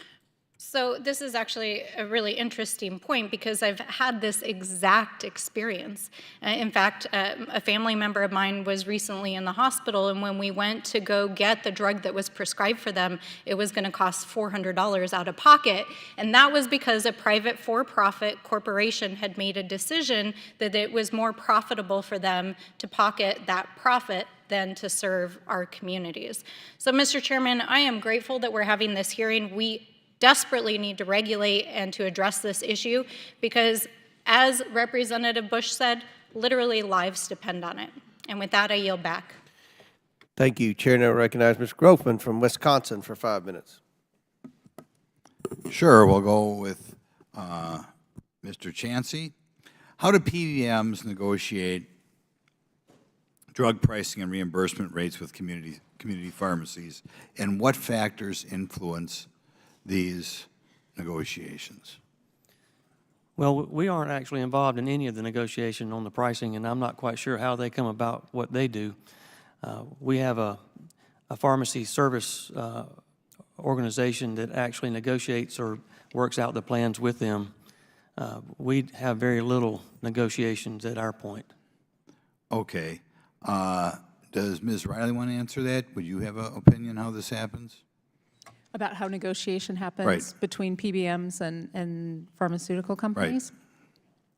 So this is actually a really interesting point because I've had this exact experience. In fact, a family member of mine was recently in the hospital, and when we went to go get the drug that was prescribed for them, it was going to cost $400 out of pocket, and that was because a private for-profit corporation had made a decision that it was more profitable for them to pocket that profit than to serve our communities. So, Mr. Chairman, I am grateful that we're having this hearing. We desperately need to regulate and to address this issue because, as Representative Bush said, literally lives depend on it. And with that, I yield back. Thank you. Chair now recognizes Mr. Grofman from Wisconsin for 5 minutes. Sure, we'll go with Mr. Chancey. How do PBMs negotiate drug pricing and reimbursement rates with community pharmacies, and what factors influence these negotiations? Well, we aren't actually involved in any of the negotiation on the pricing, and I'm not quite sure how they come about what they do. We have a pharmacy service organization that actually negotiates or works out the plans with them. We have very little negotiations at our point. Okay. Does Ms. Riley want to answer that? Would you have an opinion how this happens? About how negotiation happens Right. between PBMs and pharmaceutical companies?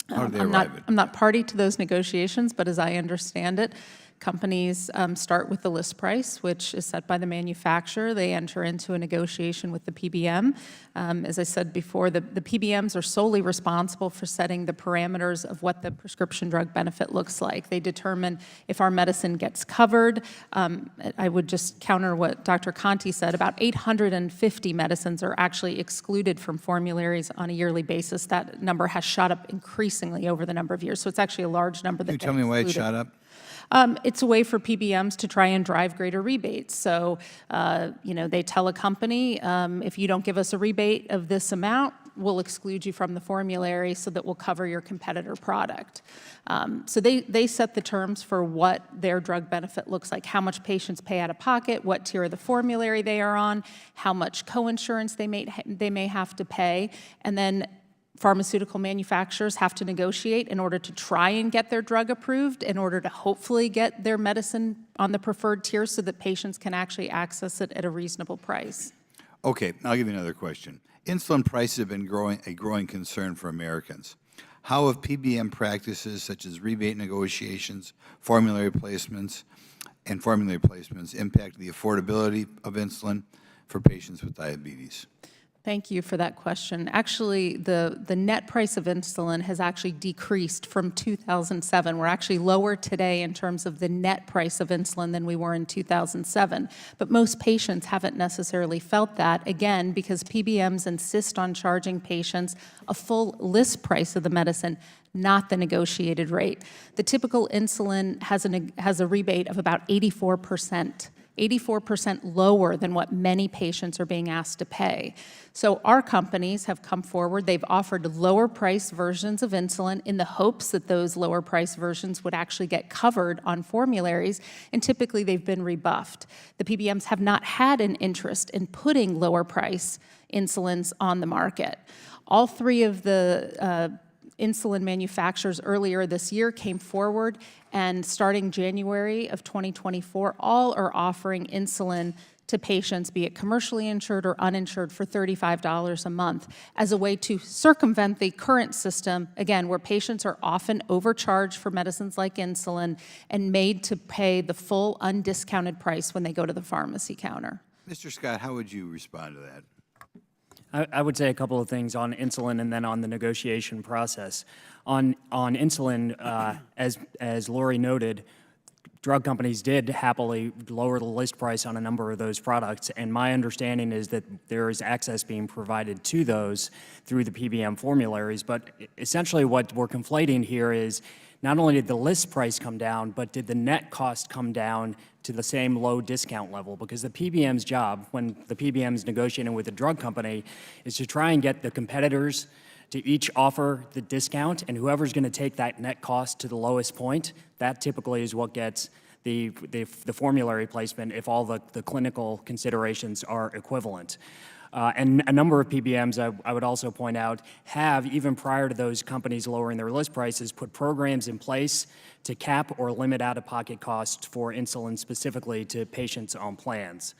How do they I'm arrive at? not party to those negotiations, but as I understand it, Companies start with the list price, which is set by the manufacturer. They enter into a negotiation with the PBM. As I said before, the PBMs are solely responsible for setting the parameters of what the prescription drug benefit looks like. They determine if our medicine gets covered. I would just counter what Dr. Conti said. About 850 medicines are actually excluded from formularies on a yearly basis. That number has shot up increasingly over the number of years. So it's actually a large number that Can you tell me why it shot up? It's a way for PBMs to try and drive greater rebates. So, they tell a company, if you don't give us a rebate of this amount, we'll exclude you from the formulary so that we'll cover your competitor product. So they set the terms for what their drug benefit looks like, how much patients pay out of pocket, what tier of the formulary they are on, how much coinsurance they may have to pay, and then pharmaceutical manufacturers have to negotiate in order to try and get their drug approved, in order to hopefully get their medicine on the preferred tier so that patients can actually access it at a reasonable price. Okay, I'll give you another question. Insulin prices have been a growing concern for Americans. How have PBM practices such as rebate negotiations, formulary placements impacted the affordability of insulin for patients with diabetes? Thank you for that question. Actually, the net price of insulin has actually decreased from 2007. We're actually lower today in terms of the net price of insulin than we were in 2007. But most patients haven't necessarily felt that, again, because PBMs insist on charging patients a full list price of the medicine, not the negotiated rate. The typical insulin has a rebate of about 84%. 84% lower than what many patients are being asked to pay. So our companies have come forward. They've offered lower price versions of insulin in the hopes that those lower price versions would actually get covered on formularies, and typically they've been rebuffed. The PBMs have not had an interest in putting lower price insulins on the market. All three of the insulin manufacturers earlier this year came forward, and starting January of 2024, all are offering insulin to patients, be it commercially insured or uninsured, for $35 a month as a way to circumvent the current system, again, where patients are often overcharged for medicines like insulin and made to pay the full undiscounted price when they go to the pharmacy counter. Mr. Scott, how would you respond to that? I would say a couple of things on insulin and then on the negotiation process. On insulin, as Lori noted, drug companies did happily lower the list price on a number of those products, and my understanding is that there is access being provided to those through the PBM formularies. But essentially what we're conflating here is not only did the list price come down, but did the net cost come down to the same low discount level? Because the PBM's job, when the PBM's negotiating with the drug company, is to try and get the competitors to each offer the discount, and whoever's going to take that net cost to the lowest point, that typically is what gets the formulary placement if all the clinical considerations are equivalent. And a number of PBMs, I would also point out, have, even prior to those companies lowering their list prices, put programs in place to cap or limit out-of-pocket costs for insulin specifically to patients on plans.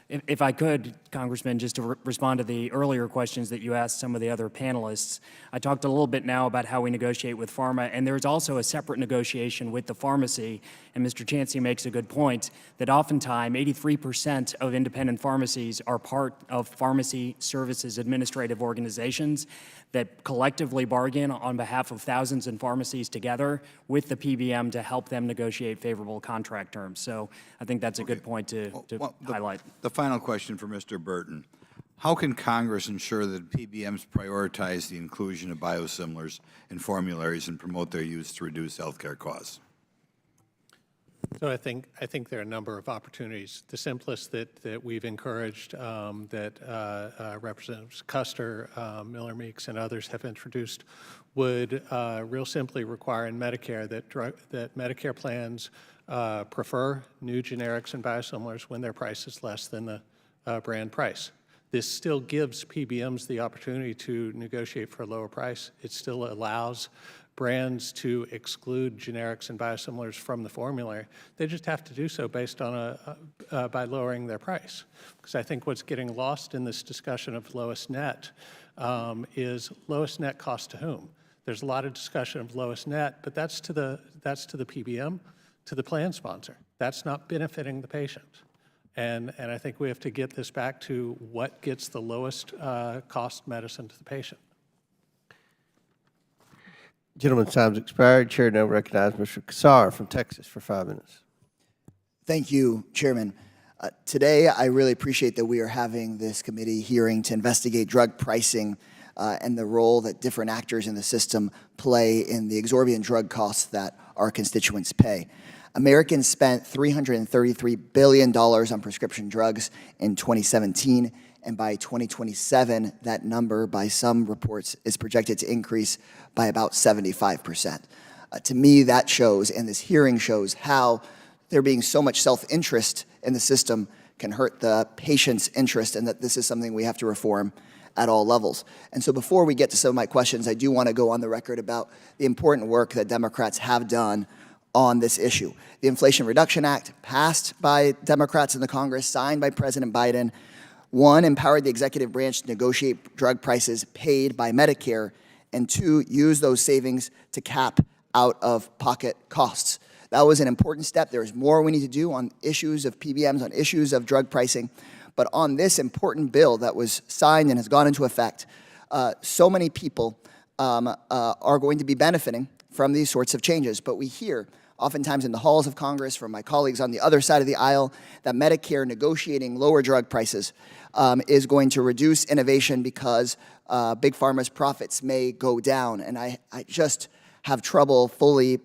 If I could, Congressman, just to respond to the earlier questions that you asked some of the other panelists, I talked a little bit now about how we negotiate with pharma, and there's also a separate negotiation with the pharmacy. And Mr. Chancey makes a good point that oftentimes 83% of independent pharmacies are part of pharmacy services administrative organizations that collectively bargain on behalf of thousands of pharmacies together with the PBM to help them negotiate favorable contract terms. So I think that's a good point to highlight. The final question for Mr. Burton. How can Congress ensure that PBMs prioritize the inclusion of biosimilars in formularies and promote their use to reduce healthcare costs? So I think there are a number of opportunities. The simplest that we've encouraged, that Representatives Custer, Miller Meeks, and others have introduced, would real simply require in Medicare that Medicare plans prefer new generics and biosimilars when their price is less than the brand price. This still gives PBMs the opportunity to negotiate for a lower price. It still allows brands to exclude generics and biosimilars from the formulary. They just have to do so based on by lowering their price. Because I think what's getting lost in this discussion of lowest net is lowest net cost to whom? There's a lot of discussion of lowest net, but that's to the PBM. to the plan sponsor. That's not benefiting the patient. And I think we have to get this back to what gets the lowest cost medicine to the patient. Gentleman's time's expired. Chair now recognizes Mr. Kassar from Texas for 5 minutes. Thank you, Chairman. Today, I really appreciate that we are having this committee hearing to investigate drug pricing and the role that different actors in the system play in the exorbitant drug costs that our constituents pay. Americans spent $333 billion on prescription drugs in 2017, and by 2027, that number, by some reports, is projected to increase by about 75%. To me, that shows, and this hearing shows, how there being so much self-interest in the system can hurt the patient's interest, and that this is something we have to reform at all levels. And so before we get to some of my questions, I do want to go on the record about the important work that Democrats have done on this issue. The Inflation Reduction Act, passed by Democrats in the Congress, signed by President Biden, one, empowered the executive branch to negotiate drug prices paid by Medicare, and two, use those savings to cap out-of-pocket costs. That was an important step. There is more we need to do on issues of PBMs, on issues of drug pricing. But on this important bill that was signed and has gone into effect, so many people are going to be benefiting from these sorts of changes. But we hear oftentimes in the halls of Congress from my colleagues on the other side of the aisle that Medicare negotiating lower drug prices is going to reduce innovation because Big Pharma's profits may go down. And I just have trouble fully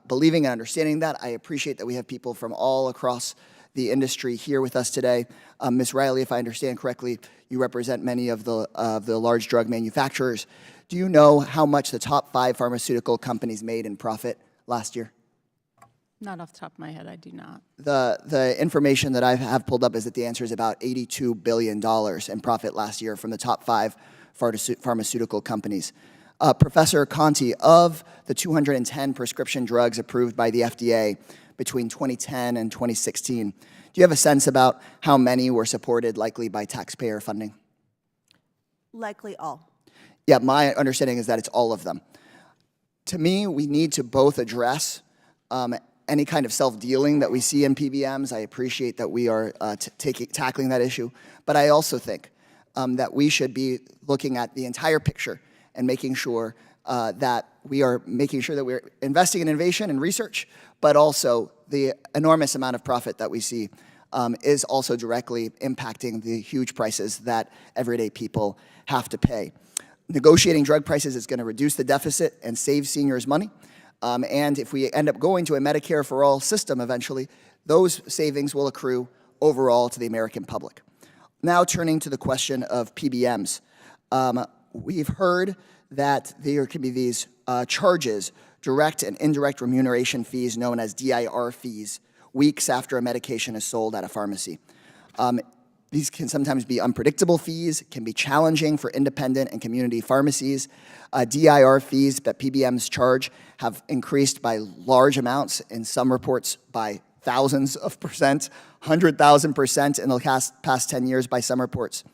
believing and understanding that. I appreciate that we have people from all across the industry here with us today. Ms. Riley, if I understand correctly, you represent many of the large drug manufacturers. Do you know how much the top 5 pharmaceutical companies made in profit last year? Not off the top of my head, I do not. The information that I have pulled up is that the answer is about $82 billion in profit last year from the top 5 pharmaceutical companies. Professor Conti, of the 210 prescription drugs approved by the FDA between 2010 and 2016, do you have a sense about how many were supported likely by taxpayer funding? Likely all. Yeah, my understanding is that it's all of them. To me, we need to both address any kind of self-dealing that we see in PBMs. I appreciate that we are tackling that issue, but I also think that we should be looking at the entire picture and making sure that we're investing in innovation and research, but also the enormous amount of profit that we see is also directly impacting the huge prices that everyday people have to pay. Negotiating drug prices is going to reduce the deficit and save seniors money. And if we end up going to a Medicare for all system eventually, those savings will accrue overall to the American public. Now turning to the question of PBMs. We've heard that there can be these charges, direct and indirect remuneration fees known as DIR fees, weeks after a medication is sold at a pharmacy. These can sometimes be unpredictable fees, can be challenging for independent and community pharmacies. DIR fees that PBMs charge have increased by large amounts, in some reports by thousands of percent, 100,000% in the past 10 years by some reports.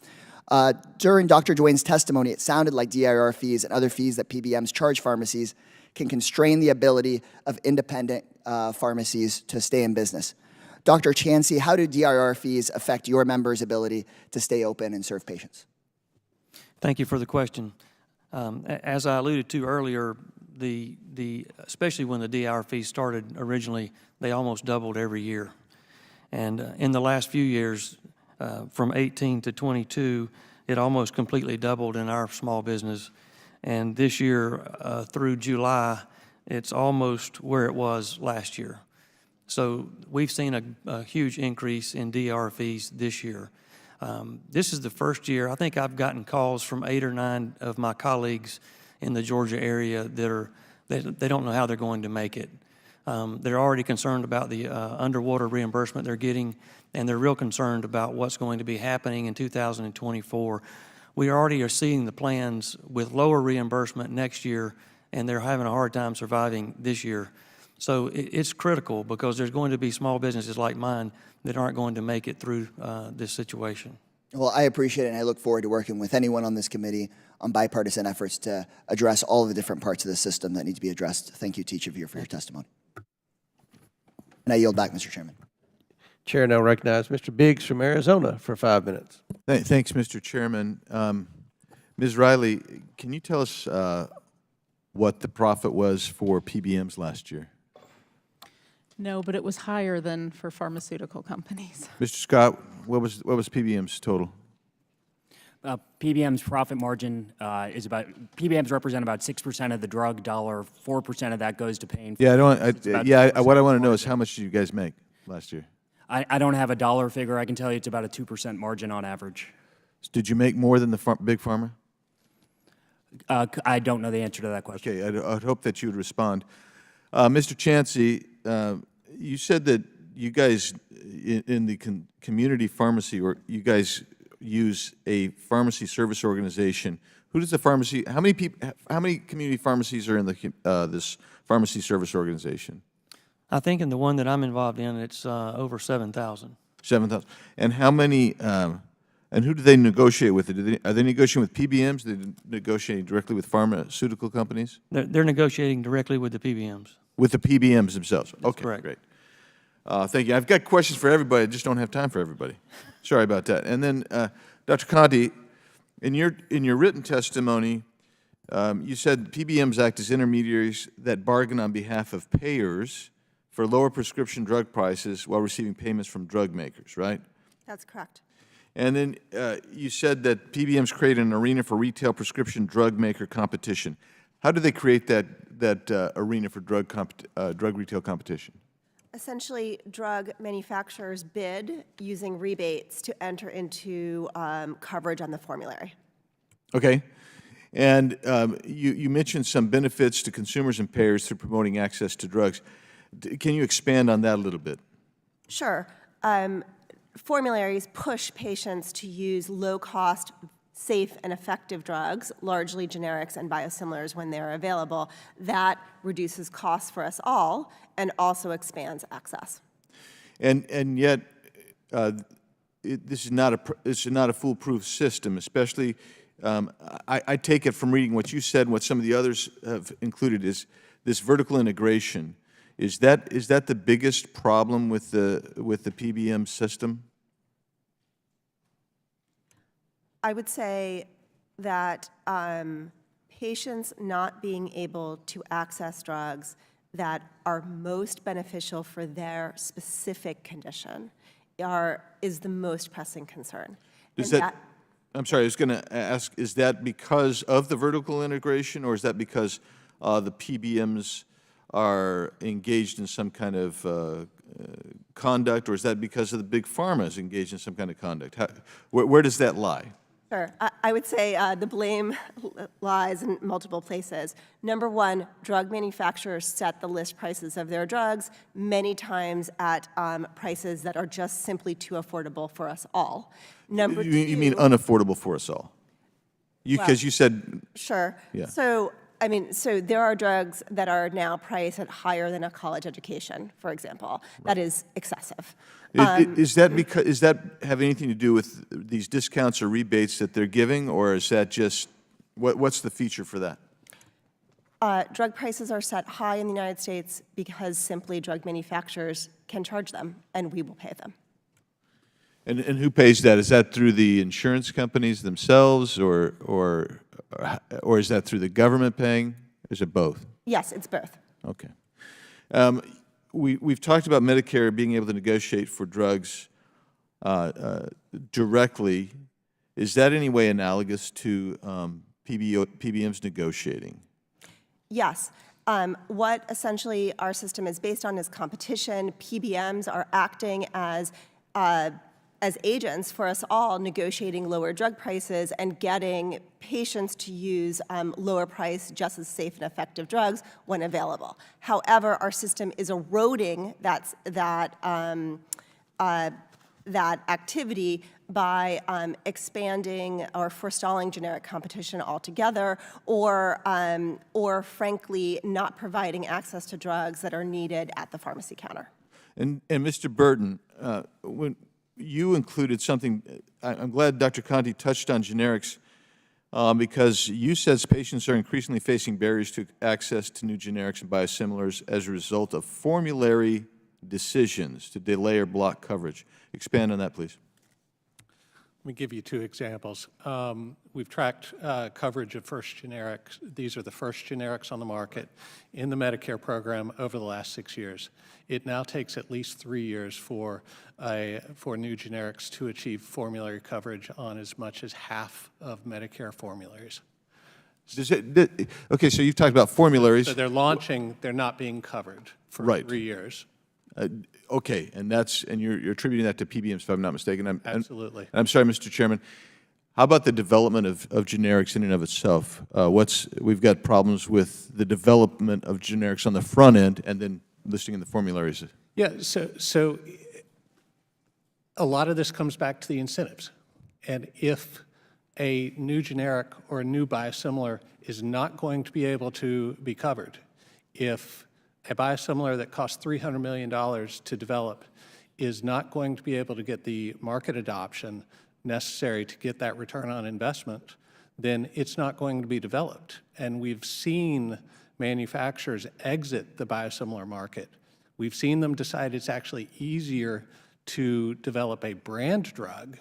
During Dr. Duane's testimony, it sounded like DIR fees and other fees that PBMs charge pharmacies can constrain the ability of independent pharmacies to stay in business. Dr. Chansey, how do DIR fees affect your members' ability to stay open and serve patients? Thank you for the question. As I alluded to earlier, especially when the DIR fees started originally, they almost doubled every year. And in the last few years, from 18 to 22, it almost completely doubled in our small business. And this year, through July, it's almost where it was last year. So we've seen a huge increase in DIR fees this year. This is the first year, I think I've gotten calls from 8 or 9 of my colleagues in the Georgia area that they don't know how they're going to make it. They're already concerned about the underwater reimbursement they're getting, and they're real concerned about what's going to be happening in 2024. We already are seeing the plans with lower reimbursement next year, and they're having a hard time surviving this year. So it's critical because there's going to be small businesses like mine that aren't going to make it through this situation. Well, I appreciate it, and I look forward to working with anyone on this committee on bipartisan efforts to address all of the different parts of the system that need to be addressed. Thank you to each of you for your testimony. And I yield back, Mr. Chairman. Chair now recognizes Mr. Biggs from Arizona for 5 minutes. Thanks, Mr. Chairman. Ms. Riley, can you tell us what the profit was for PBMs last year? No, but it was higher than for pharmaceutical companies. Mr. Scott, what was PBM's total? PBM's profit margin is about, PBMs represent about 6% of the drug dollar, 4% of that goes to paying for. Yeah, what I want to know is margin. how much did you guys make last year? I don't have a dollar figure. I can tell you it's about a 2% margin on average. Did you make more than the big pharma? I don't know the answer to that question. Okay, I'd hope that you would respond. Mr. Chancey, you said that you guys in the community pharmacy, or you guys use a pharmacy service organization. Who does the pharmacy? How many people? How many community pharmacies are in the this pharmacy service organization? I think in the one that I'm involved in, it's over 7,000. 7,000. And how many? And who do they negotiate with? Are they negotiating with PBMs? Are they negotiating directly with pharmaceutical companies? They're negotiating directly with the PBMs. With the PBMs themselves. Okay, correct. Great. Thank you. I've got questions for everybody. I just don't have time for everybody. Sorry about that. And then, Dr. Conte, in your written testimony, you said PBMs act as intermediaries that bargain on behalf of payers for lower prescription drug prices while receiving payments from drug makers, right? That's correct. And then you said that PBMs create an arena for retail prescription drug maker competition. How do they create that arena for drug retail competition? Essentially, drug manufacturers bid using rebates to enter into coverage on the formulary. Okay. And you mentioned some benefits to consumers and payers through promoting access to drugs. Can you expand on that a little bit? Sure. Formularies push patients to use low-cost, safe, and effective drugs, largely generics and biosimilars when they're available. That reduces costs for us all and also expands access. And yet, this is not a foolproof system, especially, I take it from reading what you said and what some of the others have included is this vertical integration. Is that the biggest problem with the PBM system? I would say that patients not being able to access drugs that are most beneficial for their specific condition is the most pressing concern. I'm sorry, I was going to ask, is that because of the vertical integration, or is that because the PBMs are engaged in some kind of conduct, or is that because of the big pharmas engaged in some kind of conduct? Where does that lie? Sure. I would say the blame lies in multiple places. Number one, drug manufacturers set the list prices of their drugs many times at prices that are just simply too affordable for us all. Number two, you mean unaffordable for us all? Because you said... Sure. Yeah. So there are drugs that are now priced at higher than a college education, for example. That is excessive. Is that have anything to do with these discounts or rebates that they're giving, or is that just, what's the feature for that? Drug prices are set high in the United States because simply drug manufacturers can charge them, and we will pay them. And who pays that? Is that through the insurance companies themselves, or is that through the government paying? Is it both? Yes, it's both. Okay. We've talked about Medicare being able to negotiate for drugs directly. Is that any way analogous to PBMs negotiating? Yes. What essentially our system is based on is competition. PBMs are acting as agents for us all, negotiating lower drug prices and getting patients to use lower price, just as safe and effective drugs when available. However, our system is eroding that activity by expanding or forestalling generic competition altogether, or frankly, not providing access to drugs that are needed at the pharmacy counter. And Mr. Burton, when you included something, I'm glad Dr. Conte touched on generics, because you said patients are increasingly facing barriers to access to new generics and biosimilars as a result of formulary decisions to delay or block coverage. Expand on that, please. Let me give you two examples. We've tracked coverage of first generics. These are the first generics on the market in the Medicare program over the last 6 years. It now takes at least 3 years for new generics to achieve formulary coverage on as much as half of Medicare formularies. Okay, so you've talked about formularies. So they're launching, they're not being covered for Right. 3 years. Okay, and you're attributing that to PBMs, if I'm not mistaken. Absolutely. I'm sorry, Mr. Chairman. How about the development of generics in and of itself? We've got problems with the development of generics on the front end and then listing in the formularies. Yeah, so a lot of this comes back to the incentives. And if a new generic or a new biosimilar is not going to be able to be covered, if a biosimilar that costs $300 million to develop is not going to be able to get the market adoption necessary to get that return on investment, then it's not going to be developed. And we've seen manufacturers exit the biosimilar market. We've seen them decide it's actually easier to develop a brand drug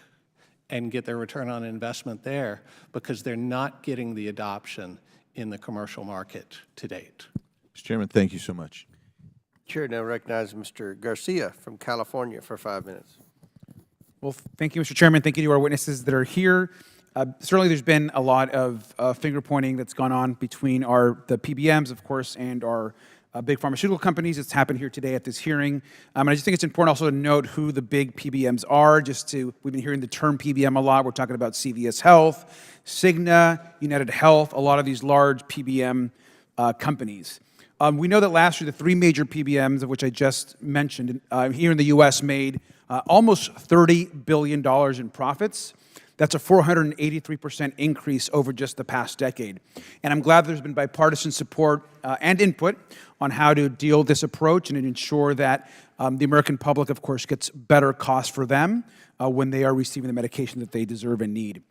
and get their return on investment there because they're not getting the adoption in the commercial market to date. Mr. Chairman, thank you so much. Chair now recognizes Mr. Garcia from California for 5 minutes. Well, thank you, Mr. Chairman. Thank you to our witnesses that are here. Certainly, there's been a lot of finger pointing that's gone on between the PBMs, of course, and our big pharmaceutical companies. It's happened here today at this hearing. And I just think it's important also to note who the big PBMs are. We've been hearing the term PBM a lot. We're talking about CVS Health, Cigna, United Health, a lot of these large PBM companies. We know that last year, the three major PBMs, of which I just mentioned, here in the U.S. made almost $30 billion in profits. That's a 483% increase over just the past decade. And I'm glad there's been bipartisan support and input on how to deal with this approach and ensure that the American public, of course, gets better costs for them when they are receiving the medication that they deserve and need.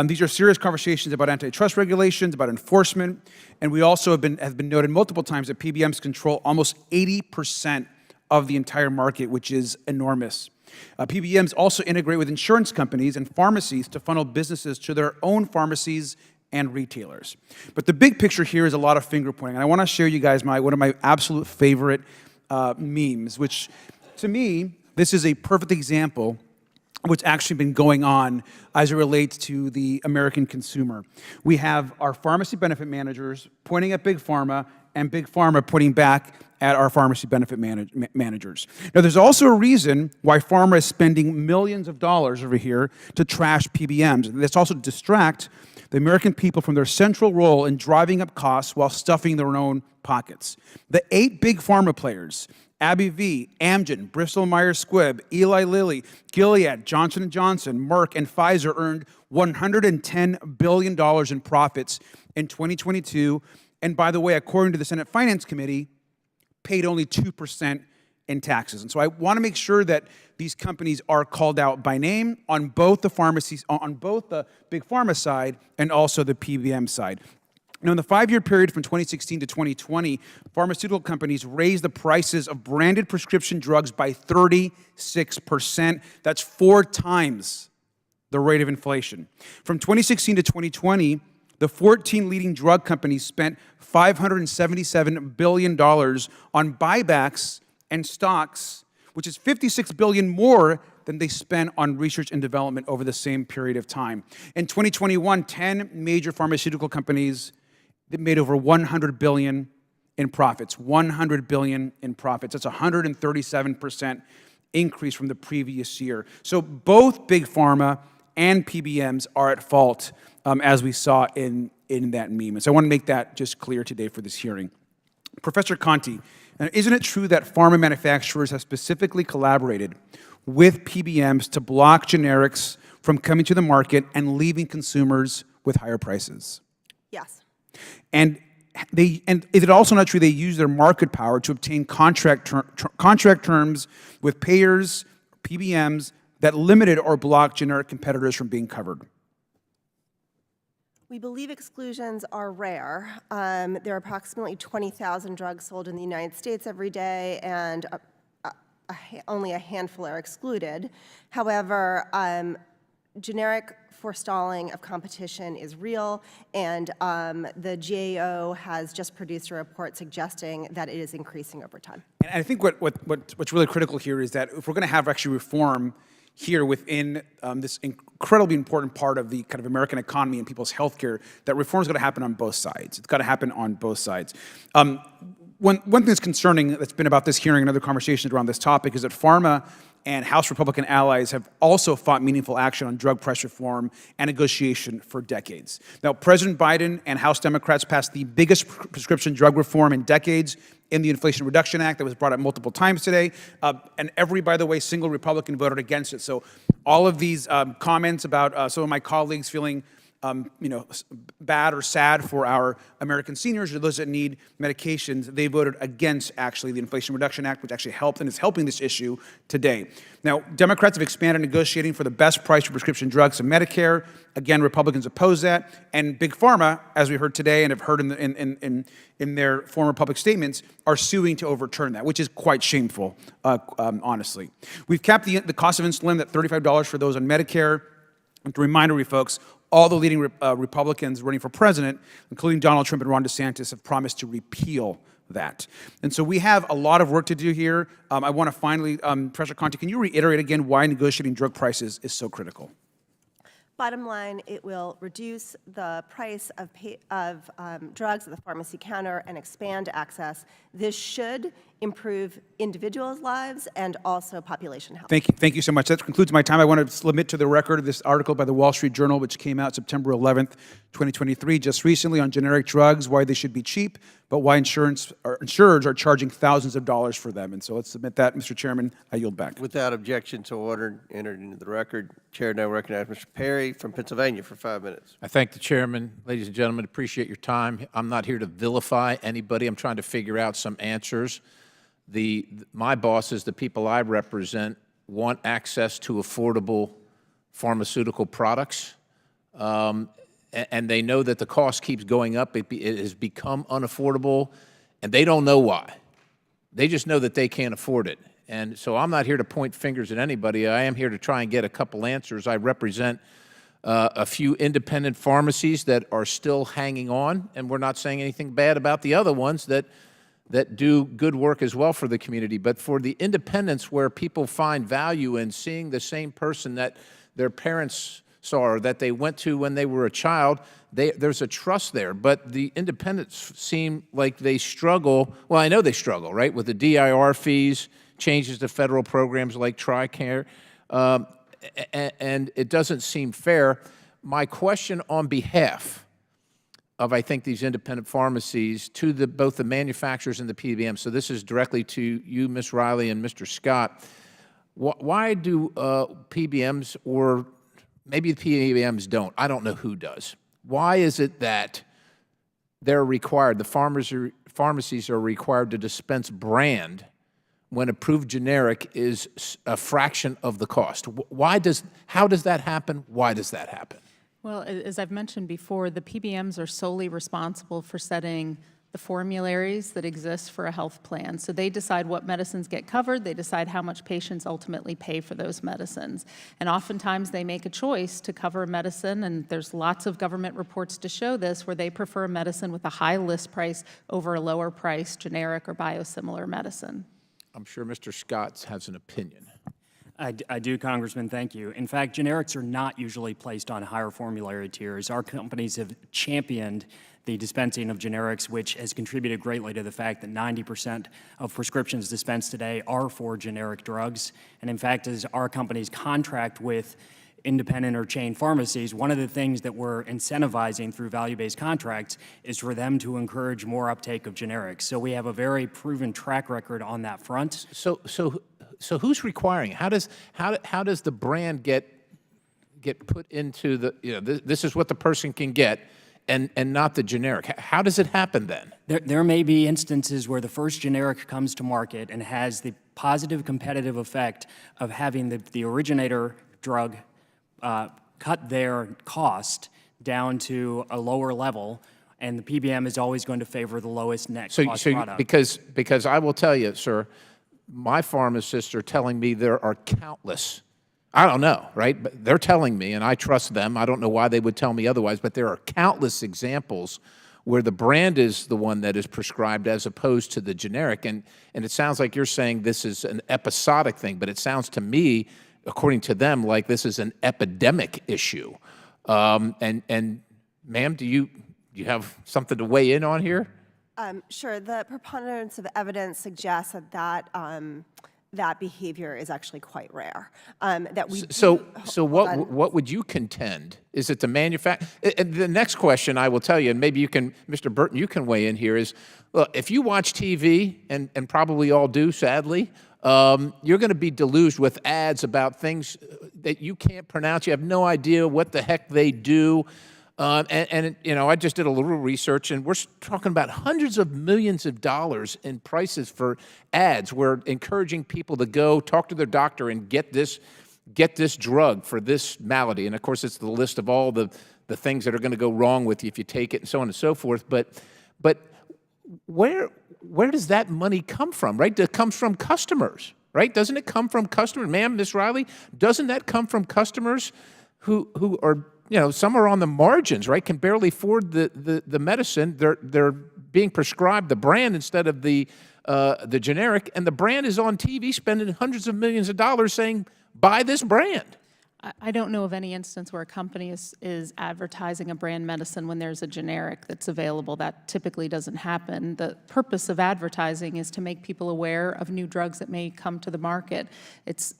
These are serious conversations about antitrust regulations, about enforcement, and we also have been noted multiple times that PBMs control almost 80% of the entire market, which is enormous. PBMs also integrate with insurance companies and pharmacies to funnel businesses to their own pharmacies and retailers. But the big picture here is a lot of finger pointing, and I want to share you guys one of my absolute favorite memes, which to me, this is a perfect example of what's actually been going on as it relates to the American consumer. We have our pharmacy benefit managers pointing at Big Pharma and Big Pharma pointing back at our pharmacy benefit managers. Now, there's also a reason why Pharma is spending millions of dollars over here to trash PBMs. And that's also to distract the American people from their central role in driving up costs while stuffing their own pockets. The 8 big pharma players, AbbVie, Amgen, Bristol Myers Squibb, Eli Lilly, Gilead, Johnson & Johnson, Merck, and Pfizer earned $110 billion in profits in 2022. And by the way, according to the Senate Finance Committee, paid only 2% in taxes. And so I want to make sure that these companies are called out by name on both the pharmacies, on both the big pharma side and also the PBM side. Now, in the 5-year period from 2016 to 2020, pharmaceutical companies raised the prices of branded prescription drugs by 36%. That's 4 times the rate of inflation. From 2016 to 2020, the 14 leading drug companies spent $577 billion on buybacks and stocks, which is $56 billion more than they spent on research and development over the same period of time. In 2021, 10 major pharmaceutical companies that made over $100 billion in profits. $100 billion in profits. That's a 137% increase from the previous year. So both Big Pharma and PBMs are at fault, as we saw in that meme. And so I want to make that just clear today for this hearing. Professor Conti, isn't it true that pharma manufacturers have specifically collaborated with PBMs to block generics from coming to the market and leaving consumers with higher prices? Yes. And is it also not true they use their market power to obtain contract terms with payers, PBMs, that limited or blocked generic competitors from being covered? We believe exclusions are rare. There are approximately 20,000 drugs sold in the United States every day, and only a handful are excluded. However, generic forestalling of competition is real, and the GAO has just produced a report suggesting that it is increasing over time. And I think what's really critical here is that if we're going to have actually reform here within this incredibly important part of the kind of American economy and people's health care, that reform is going to happen on both sides. It's got to happen on both sides. One thing that's concerning that's been about this hearing and other conversations around this topic is that pharma and House Republican allies have also fought meaningful action on drug price reform and negotiation for decades. Now, President Biden and House Democrats passed the biggest prescription drug reform in decades in the Inflation Reduction Act that was brought up multiple times today, and every, by the way, single Republican voted against it. So all of these comments about some of my colleagues feeling bad or sad for our American seniors or those that need medications, they voted against actually the Inflation Reduction Act, which actually helped and is helping this issue today. Now, Democrats have expanded negotiating for the best price for prescription drugs in Medicare. Again, Republicans oppose that, and Big Pharma, as we heard today and have heard in their former public statements, are suing to overturn that, which is quite shameful, honestly. We've capped the cost of insulin at $35 for those on Medicare. And to remind you folks, all the leading Republicans running for president, including Donald Trump and Ron DeSantis, have promised to repeal that. And so we have a lot of work to do here. I want to finally, Professor Conte, can you reiterate again why negotiating drug prices is so critical? Bottom line, it will reduce the price of drugs at the pharmacy counter and expand access. This should improve individuals' lives and also population health. Thank you so much. That concludes my time. I want to submit to the record this article by the Wall Street Journal, which came out September 11th, 2023, just recently on generic drugs, why they should be cheap, but why insurers are charging thousands of dollars for them. And so let's submit that, Mr. Chairman. I yield back. Without objection, so ordered, entered into the record. Chair now recognizes Mr. Perry from Pennsylvania for 5 minutes. I thank the chairman. Ladies and gentlemen, appreciate your time. I'm not here to vilify anybody. I'm trying to figure out some answers. My bosses, the people I represent, want access to affordable pharmaceutical products, and they know that the cost keeps going up. It has become unaffordable, and they don't know why. They just know that they can't afford it. And so I'm not here to point fingers at anybody. I am here to try and get a couple answers. I represent a few independent pharmacies that are still hanging on, and we're not saying anything bad about the other ones that do good work as well for the community. But for the independents where people find value in seeing the same person that their parents saw or that they went to when they were a child, there's a trust there. But the independents seem like they struggle. Well, I know they struggle, right, with the DIR fees, changes to federal programs like TRICARE, and it doesn't seem fair. My question on behalf of, I think, these independent pharmacies to both the manufacturers and the PBMs. So this is directly to you, Ms. Riley, and Mr. Scott. Why do PBMs, or maybe the PBMs don't, I don't know who does. Why is it that they're required, the pharmacies are required to dispense brand when approved generic is a fraction of the cost? How does that happen? Why does that happen? Well, as I've mentioned before, the PBMs are solely responsible for setting the formularies that exist for a health plan. So they decide what medicines get covered, they decide how much patients ultimately pay for those medicines. And oftentimes they make a choice to cover a medicine, and there's lots of government reports to show this, where they prefer a medicine with a high list price over a lower price generic or biosimilar medicine. I'm sure Mr. Scott has an opinion. I do, Congressman, thank you. In fact, generics are not usually placed on higher formulary tiers. Our companies have championed the dispensing of generics, which has contributed greatly to the fact that 90% of prescriptions dispensed today are for generic drugs. And in fact, as our companies contract with independent or chain pharmacies, one of the things that we're incentivizing through value-based contracts is for them to encourage more uptake of generics. So we have a very proven track record on that front. So who's requiring? How does the brand get put into the, this is what the person can get, and not the generic? How does it happen then? There may be instances where the first generic comes to market and has the positive competitive effect of having the originator drug cut their cost down to a lower level, and the PBM is always going to favor the lowest net cost product. Because I will tell you, sir, my pharmacists are telling me there are countless, I don't know, right? But they're telling me, and I trust them. I don't know why they would tell me otherwise, but there are countless examples where the brand is the one that is prescribed as opposed to the generic. And it sounds like you're saying this is an episodic thing, but it sounds to me, according to them, like this is an epidemic issue. And ma'am, do you have something to weigh in on here? Sure. The preponderance of evidence suggests that that behavior is actually quite rare. So what would you contend? Is it the manufacturer? The next question I will tell you, and maybe you can, Mr. Burton, you can weigh in here, is, look, if you watch TV, and probably all do, sadly, you're going to be deluged with ads about things that you can't pronounce. You have no idea what the heck they do. And you know, I just did a little research, and we're talking about hundreds of millions of dollars in prices for ads. We're encouraging people to go talk to their doctor and get this drug for this malady. And of course, it's the list of all the things that are going to go wrong with you if you take it, and so on and so forth. But where does that money come from, right? It comes from customers, right? Doesn't it come from customers? Ma'am, Ms. Riley, doesn't that come from customers who are, you know, some are on the margins, right? Can barely afford the medicine. They're being prescribed the brand instead of the generic, and the brand is on TV spending hundreds of millions of dollars saying, buy this brand. I don't know of any instance where a company is advertising a brand medicine when there's a generic that's available. That typically doesn't happen. The purpose of advertising is to make people aware of new drugs that may come to the market. It's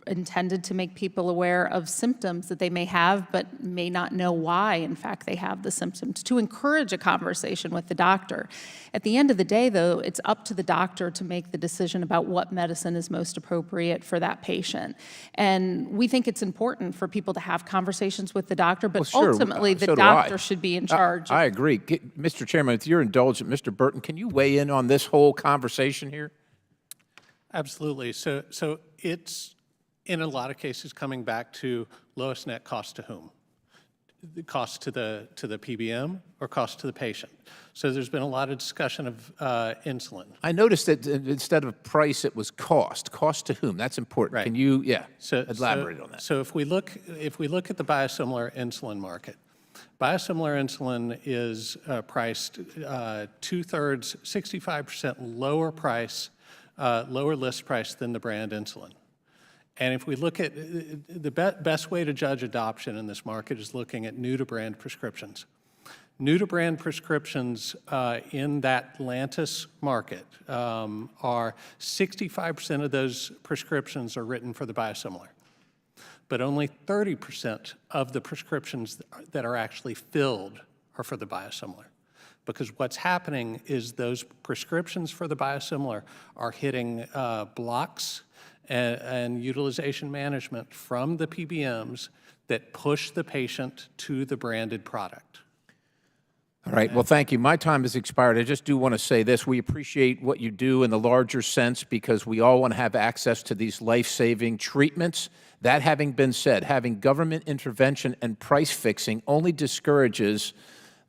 intended to make people aware of symptoms that they may have but may not know why, in fact, they have the symptoms, to encourage a conversation with the doctor. At the end of the day, though, it's up to the doctor to make the decision about what medicine is most appropriate for that patient. And we think it's important for people to have conversations with the doctor, but ultimately the doctor should be in charge. I agree. Mr. Chairman, with your indulgence, Mr. Burton, can you weigh in on this whole conversation here? Absolutely. So it's, in a lot of cases, coming back to lowest net cost to whom? The cost to the PBM or cost to the patient? So there's been a lot of discussion of insulin. I noticed that instead of price, it was cost. Cost to whom? That's important. Right. Can you, elaborate on that? So if we look at the biosimilar insulin market, biosimilar insulin is priced 2/3, 65% lower price, lower list price than the brand insulin. And if we look at the best way to judge adoption in this market is looking at new-to-brand prescriptions. New-to-brand prescriptions in that Lantus market are 65% of those prescriptions are written for the biosimilar, but only 30% of the prescriptions that are actually filled are for the biosimilar. Because what's happening is those prescriptions for the biosimilar are hitting blocks and utilization management from the PBMs that push the patient to the branded product. All right. Well, thank you. My time has expired. I just do want to say this. We appreciate what you do in the larger sense because we all want to have access to these life-saving treatments. That having been said, having government intervention and price fixing only discourages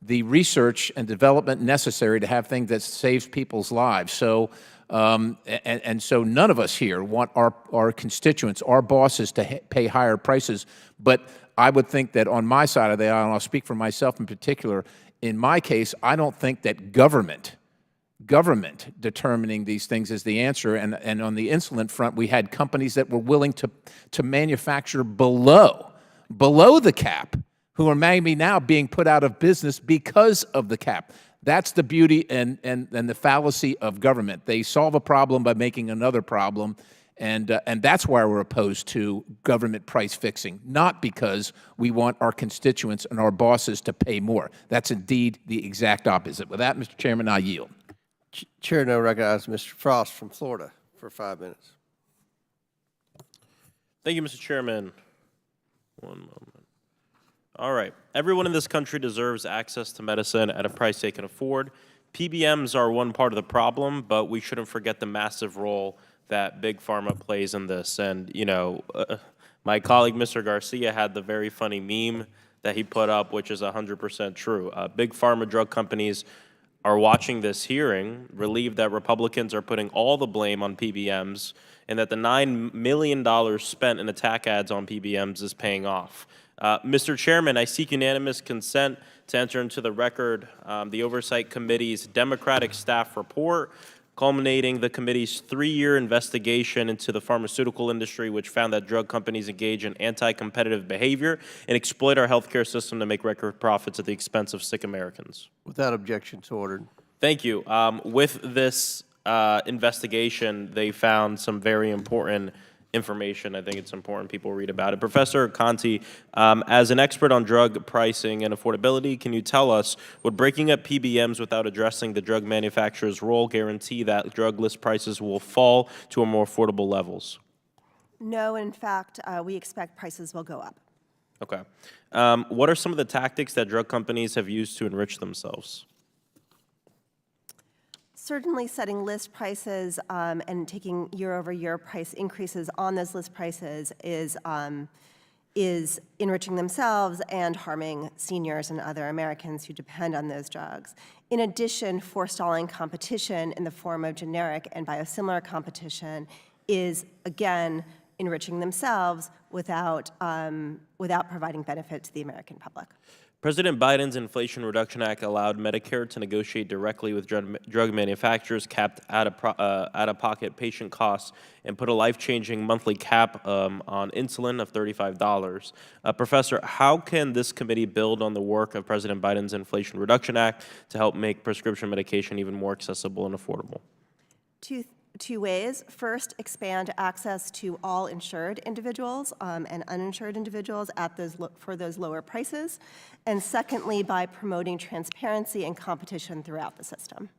the research and development necessary to have things that saves people's lives. So, so none of us here want our constituents, our bosses, to pay higher prices. But I would think that on my side of the aisle, and I'll speak for myself in particular, in my case, I don't think that government determining these things is the answer. And on the insulin front, we had companies that were willing to manufacture below the cap, who are maybe now being put out of business because of the cap. That's the beauty and the fallacy of government. They solve a problem by making another problem, and that's why we're opposed to government price fixing, not because we want our constituents and our bosses to pay more. That's indeed the exact opposite. With that, Mr. Chairman, I yield. Chair now recognizes Mr. Frost from Florida for 5 minutes. Thank you, Mr. Chairman. One moment. All right. Everyone in this country deserves access to medicine at a price they can afford. PBMs are one part of the problem, but we shouldn't forget the massive role that Big Pharma plays in this. And, you know, my colleague, Mr. Garcia, had the very funny meme that he put up, which is 100% true. Big Pharma drug companies are watching this hearing relieved that Republicans are putting all the blame on PBMs and that the $9 million spent in attack ads on PBMs is paying off. Mr. Chairman, I seek unanimous consent to enter into the record the Oversight Committee's Democratic staff report culminating the committee's 3-year investigation into the pharmaceutical industry, which found that drug companies engage in anti-competitive behavior and exploit our healthcare system to make record profits at the expense of sick Americans. Without objection, so ordered. Thank you. With this investigation, they found some very important information. I think it's important people read about it. Professor Conti, as an expert on drug pricing and affordability, can you tell us, would breaking up PBMs without addressing the drug manufacturer's role guarantee that drug list prices will fall to a more affordable levels? No, in fact, we expect prices will go up. Okay. What are some of the tactics that drug companies have used to enrich themselves? Certainly setting list prices and taking year-over-year price increases on those list prices is enriching themselves and harming seniors and other Americans who depend on those drugs. In addition, forestalling competition in the form of generic and biosimilar competition is, again, enriching themselves without providing benefit to the American public. President Biden's Inflation Reduction Act allowed Medicare to negotiate directly with drug manufacturers, capped out-of-pocket patient costs, and put a life-changing monthly cap on insulin of $35. Professor, how can this committee build on the work of President Biden's Inflation Reduction Act to help make prescription medication even more accessible and affordable? Two ways. First, expand access to all insured individuals and uninsured individuals at for those lower prices. And secondly, by promoting transparency and competition throughout the system.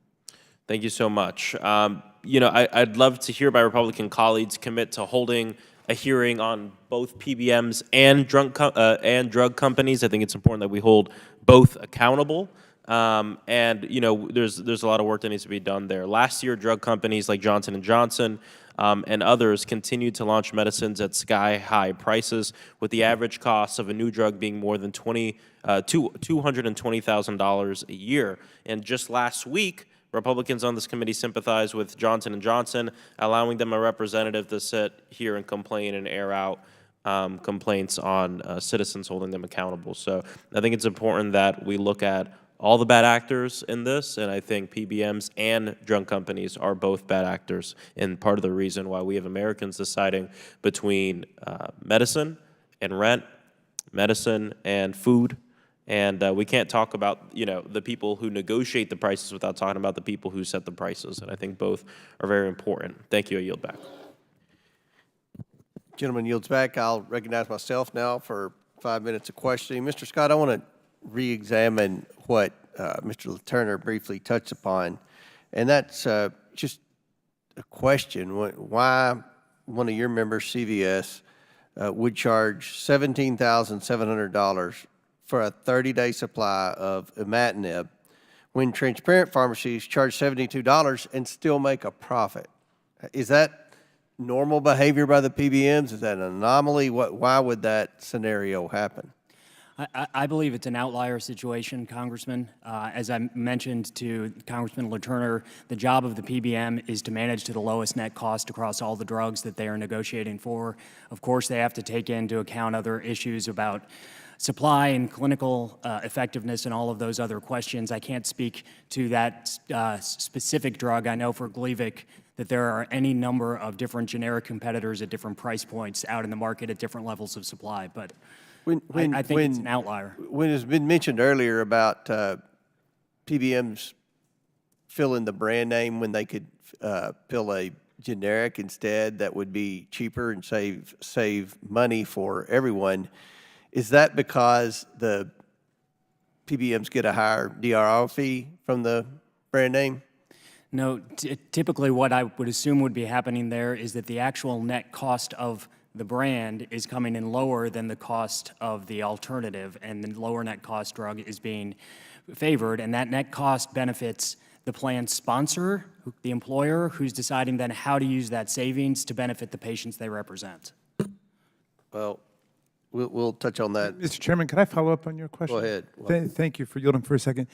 Thank you so much. I'd love to hear my Republican colleagues commit to holding a hearing on both PBMs and drug companies. I think it's important that we hold both accountable. There's a lot of work that needs to be done there. Last year, drug companies like Johnson & Johnson and others continued to launch medicines at sky-high prices, with the average cost of a new drug being more than $220,000 a year. And just last week, Republicans on this committee sympathized with Johnson & Johnson, allowing them a representative to sit here and complain and air out complaints on citizens holding them accountable. So I think it's important that we look at all the bad actors in this, and I think PBMs and drug companies are both bad actors, and part of the reason why we have Americans deciding between medicine and rent, medicine and food, and we can't talk about the people who negotiate the prices without talking about the people who set the prices, and I think both are very important. Thank you. I yield back. Gentleman yields back. I'll recognize myself now for 5 minutes of questioning. Mr. Scott, I want to re-examine what Mr. Turner briefly touched upon, and that's just a question. Why one of your members, CVS, would charge $17,700 for a 30-day supply of imatinib when transparent pharmacies charge $72 and still make a profit? Is that normal behavior by the PBMs? Is that an anomaly? Why would that scenario happen? I believe it's an outlier situation, Congressman. As I mentioned to Congressman LaTurner, the job of the PBM is to manage to the lowest net cost across all the drugs that they are negotiating for. Of course, they have to take into account other issues about supply and clinical effectiveness and all of those other questions. I can't speak to that specific drug. I know for Gleevec that there are any number of different generic competitors at different price points out in the market at different levels of supply, but I think it's an outlier. When it's been mentioned earlier about PBMs filling the brand name when they could fill a generic instead, that would be cheaper and save money for everyone, is that because the PBMs get a higher DRO fee from the brand name? No, typically what I would assume would be happening there is that the actual net cost of the brand is coming in lower than the cost of the alternative, and the lower net cost drug is being favored, and that net cost benefits the plan sponsor, the employer, who's deciding then how to use that savings to benefit the patients they represent. Well, we'll touch on that. Mr. Chairman, can I follow up on your question? Go ahead. Thank you for yielding for a second.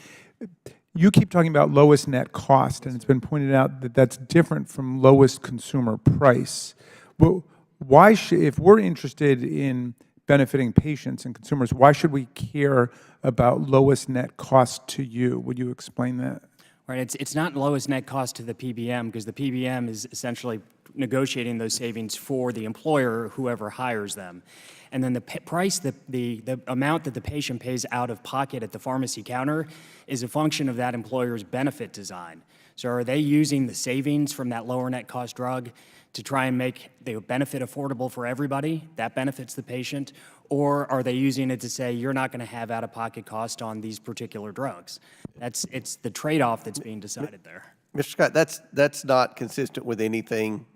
You keep talking about lowest net cost, and it's been pointed out that that's different from lowest consumer price. Well, why should, if we're interested in benefiting patients and consumers, why should we care about lowest net cost to you? Would you explain that? Right, it's not lowest net cost to the PBM, because the PBM is essentially negotiating those savings for the employer or whoever hires them. And then the price, the amount that the patient pays out of pocket at the pharmacy counter is a function of that employer's benefit design. So are they using the savings from that lower net cost drug to try and make the benefit affordable for everybody? That benefits the patient. Or are they using it to say, you're not going to have out-of-pocket cost on these particular drugs? It's the trade-off that's being decided there. Mr. Scott, that's not consistent with anything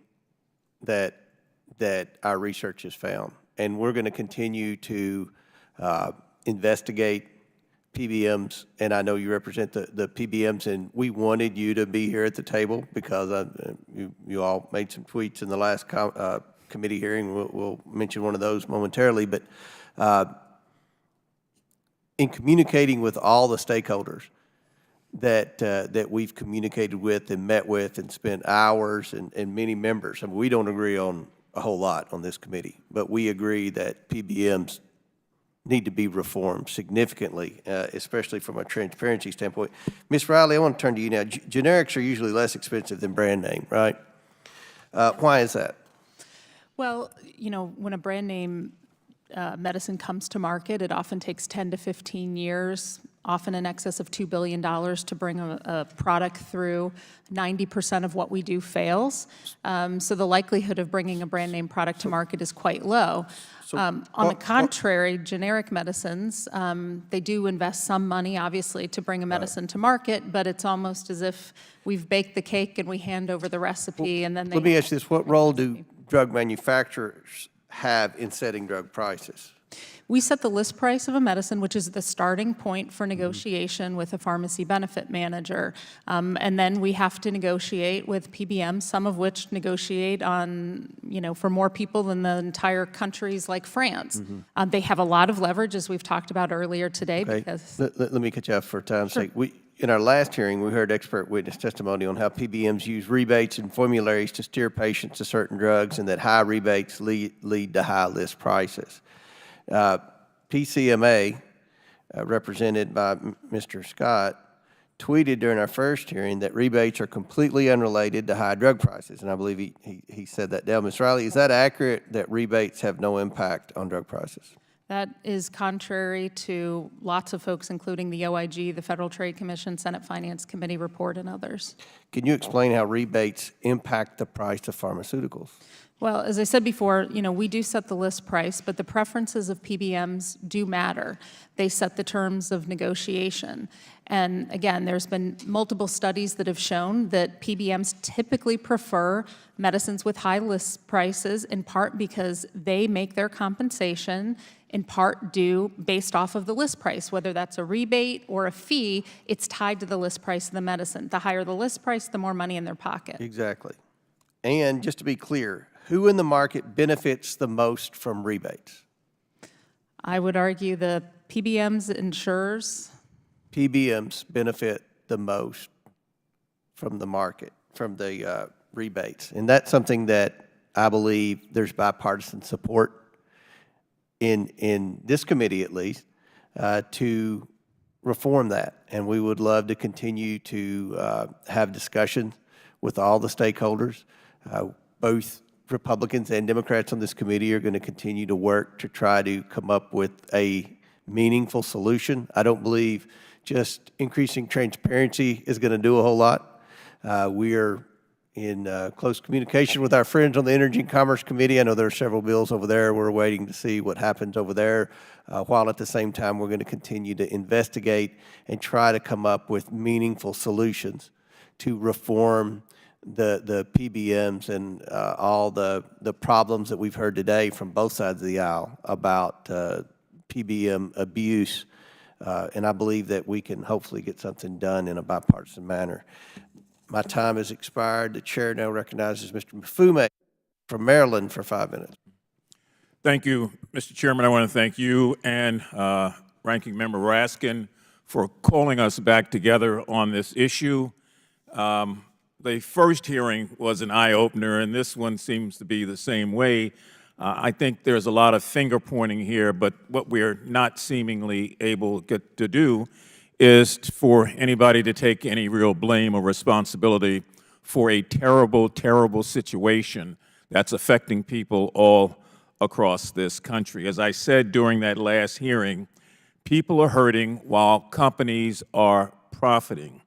that our research has found. And we're going to continue to investigate PBMs, and I know you represent the PBMs, and we wanted you to be here at the table because you all made some tweets in the last committee hearing. We'll mention one of those momentarily, but in communicating with all the stakeholders that we've communicated with and met with and spent hours and many members, I mean, we don't agree on a whole lot on this committee, but we agree that PBMs need to be reformed significantly, especially from a transparency standpoint. Ms. Riley, I want to turn to you now. Generics are usually less expensive than brand name, right? Why is that? Well, you know, when a brand name medicine comes to market, it often takes 10 to 15 years, often in excess of $2 billion to bring a product through. 90% of what we do fails. So the likelihood of bringing a brand name product to market is quite low. On the contrary, generic medicines, they do invest some money, obviously, to bring a medicine to market, but it's almost as if we've baked the cake and we hand over the recipe, and then they... Let me ask you this. What role do drug manufacturers have in setting drug prices? We set the list price of a medicine, which is the starting point for negotiation with a pharmacy benefit manager. And then we have to negotiate with PBMs, some of which negotiate on, you know, for more people than the entire countries like France. They have a lot of leverage, as we've talked about earlier today. Okay. Because Let me cut you off for time's sake. In our last hearing, we heard expert witness testimony on how PBMs use rebates and formularies to steer patients to certain drugs, and that high rebates lead to high list prices. PCMA, represented by Mr. Scott, tweeted during our first hearing that rebates are completely unrelated to high drug prices, and I believe he said that down. Ms. Riley, is that accurate, that rebates have no impact on drug prices? that is contrary to lots of folks, including the OIG, the Federal Trade Commission, Senate Finance Committee report, and others. Can you explain how rebates impact the price of pharmaceuticals? Well, as I said before, we do set the list price, but the preferences of PBMs do matter. They set the terms of negotiation. And again, there's been multiple studies that have shown that PBMs typically prefer medicines with high list prices, in part because they make their compensation in part due based off of the list price. Whether that's a rebate or a fee, it's tied to the list price of the medicine. The higher the list price, the more money in their pocket. Exactly. And just to be clear, who in the market benefits the most from rebates? I would argue the PBMs, insurers. PBMs benefit the most from the market, from the rebates. And that's something that I believe there's bipartisan support in this committee, at least, to reform that. And we would love to continue to have discussions with all the stakeholders. Both Republicans and Democrats on this committee are going to continue to work to try to come up with a meaningful solution. I don't believe just increasing transparency is going to do a whole lot. We are in close communication with our friends on the Energy and Commerce Committee. I know there are several bills over there. We're waiting to see what happens over there, while at the same time we're going to continue to investigate and try to come up with meaningful solutions to reform the PBMs and all the problems that we've heard today from both sides of the aisle about PBM abuse. And I believe that we can hopefully get something done in a bipartisan manner. My time has expired. The chair now recognizes Mr. Mfume from Maryland for 5 minutes. Thank you, Mr. Chairman. I want to thank you and Ranking Member Raskin for calling us back together on this issue. The first hearing was an eye-opener, and this one seems to be the same way. I think there's a lot of finger-pointing here, but what we're not seemingly able to do is for anybody to take any real blame or responsibility for a terrible, terrible situation that's affecting people all across this country. As I said during that last hearing, people are hurting while companies are profiting.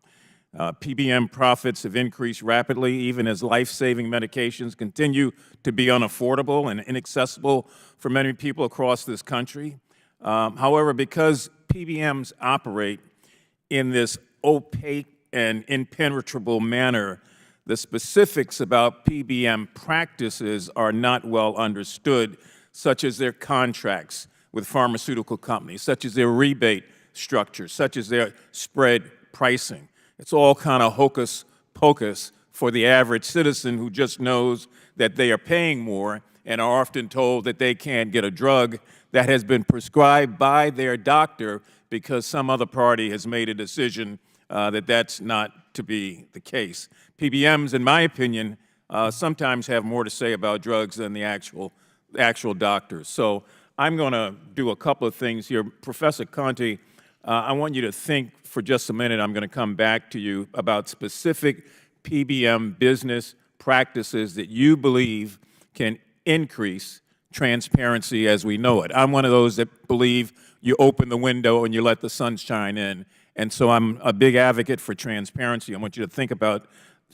PBM profits have increased rapidly, even as life-saving medications continue to be unaffordable and inaccessible for many people across this country. However, because PBMs operate in this opaque and impenetrable manner, the specifics about PBM practices are not well understood, such as their contracts with pharmaceutical companies, such as their rebate structure, such as their spread pricing. It's all kind of hocus pocus for the average citizen who just knows that they are paying more and are often told that they can't get a drug that has been prescribed by their doctor because some other party has made a decision that that's not to be the case. PBMs, in my opinion, sometimes have more to say about drugs than the actual doctors. So I'm going to do a couple of things here. Professor Conte, I want you to think for just a minute. I'm going to come back to you about specific PBM business practices that you believe can increase transparency as we know it. I'm one of those that believe you open the window and you let the sun shine in. And so I'm a big advocate for transparency. I want you to think about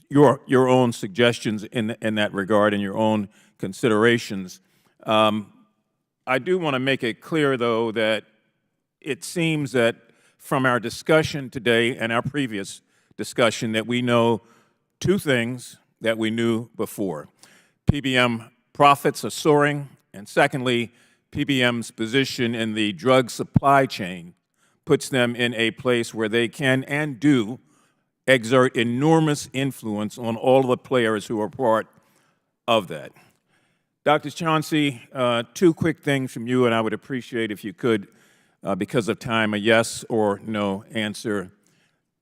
your own suggestions in that regard and your own considerations. I do want to make it clear, though, that it seems that from our discussion today and our previous discussion that we know two things that we knew before. PBM profits are soaring, and secondly, PBM's position in the drug supply chain puts them in a place where they can and do exert enormous influence on all of the players who are part of that. Dr. Chauncey, two quick things from you, and I would appreciate if you could, because of time, a yes or no answer.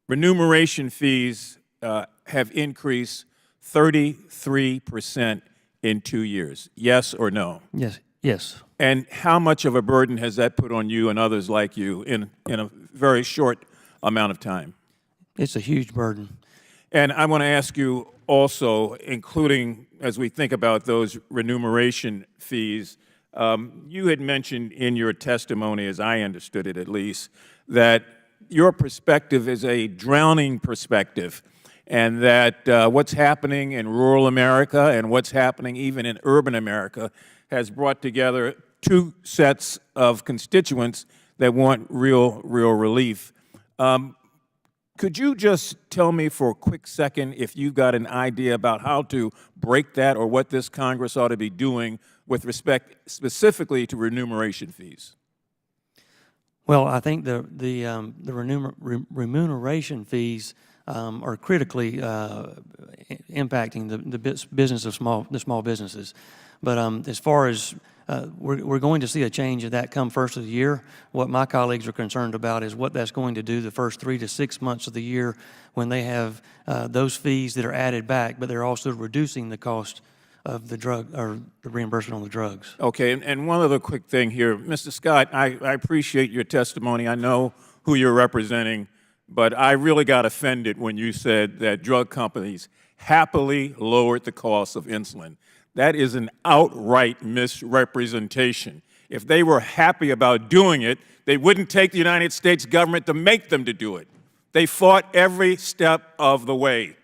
Remuneration fees have increased 33% in 2 years. Yes or no? Yes. Yes. And how much of a burden has that put on you and others like you in a very short amount of time? It's a huge burden. And I want to ask you also, including as we think about those remuneration fees, you had mentioned in your testimony, as I understood it at least, that your perspective is a drowning perspective, and that what's happening in rural America and what's happening even in urban America has brought together two sets of constituents that want real relief. Could you just tell me for a quick second if you've got an idea about how to break that or what this Congress ought to be doing with respect specifically to remuneration fees? Well, I think the remuneration fees are critically impacting the business of the small businesses. But as far as we're going to see a change of that come first of the year. What my colleagues are concerned about is what that's going to do the first 3 to 6 months of the year when they have those fees that are added back, but they're also reducing the cost of the drug or the reimbursement on the drugs. Okay, and one other quick thing here. Mr. Scott, I appreciate your testimony. I know who you're representing, but I really got offended when you said that drug companies happily lowered the cost of insulin. That is an outright misrepresentation. If they were happy about doing it, they wouldn't take the United States government to make them to do it. They fought every step of the way.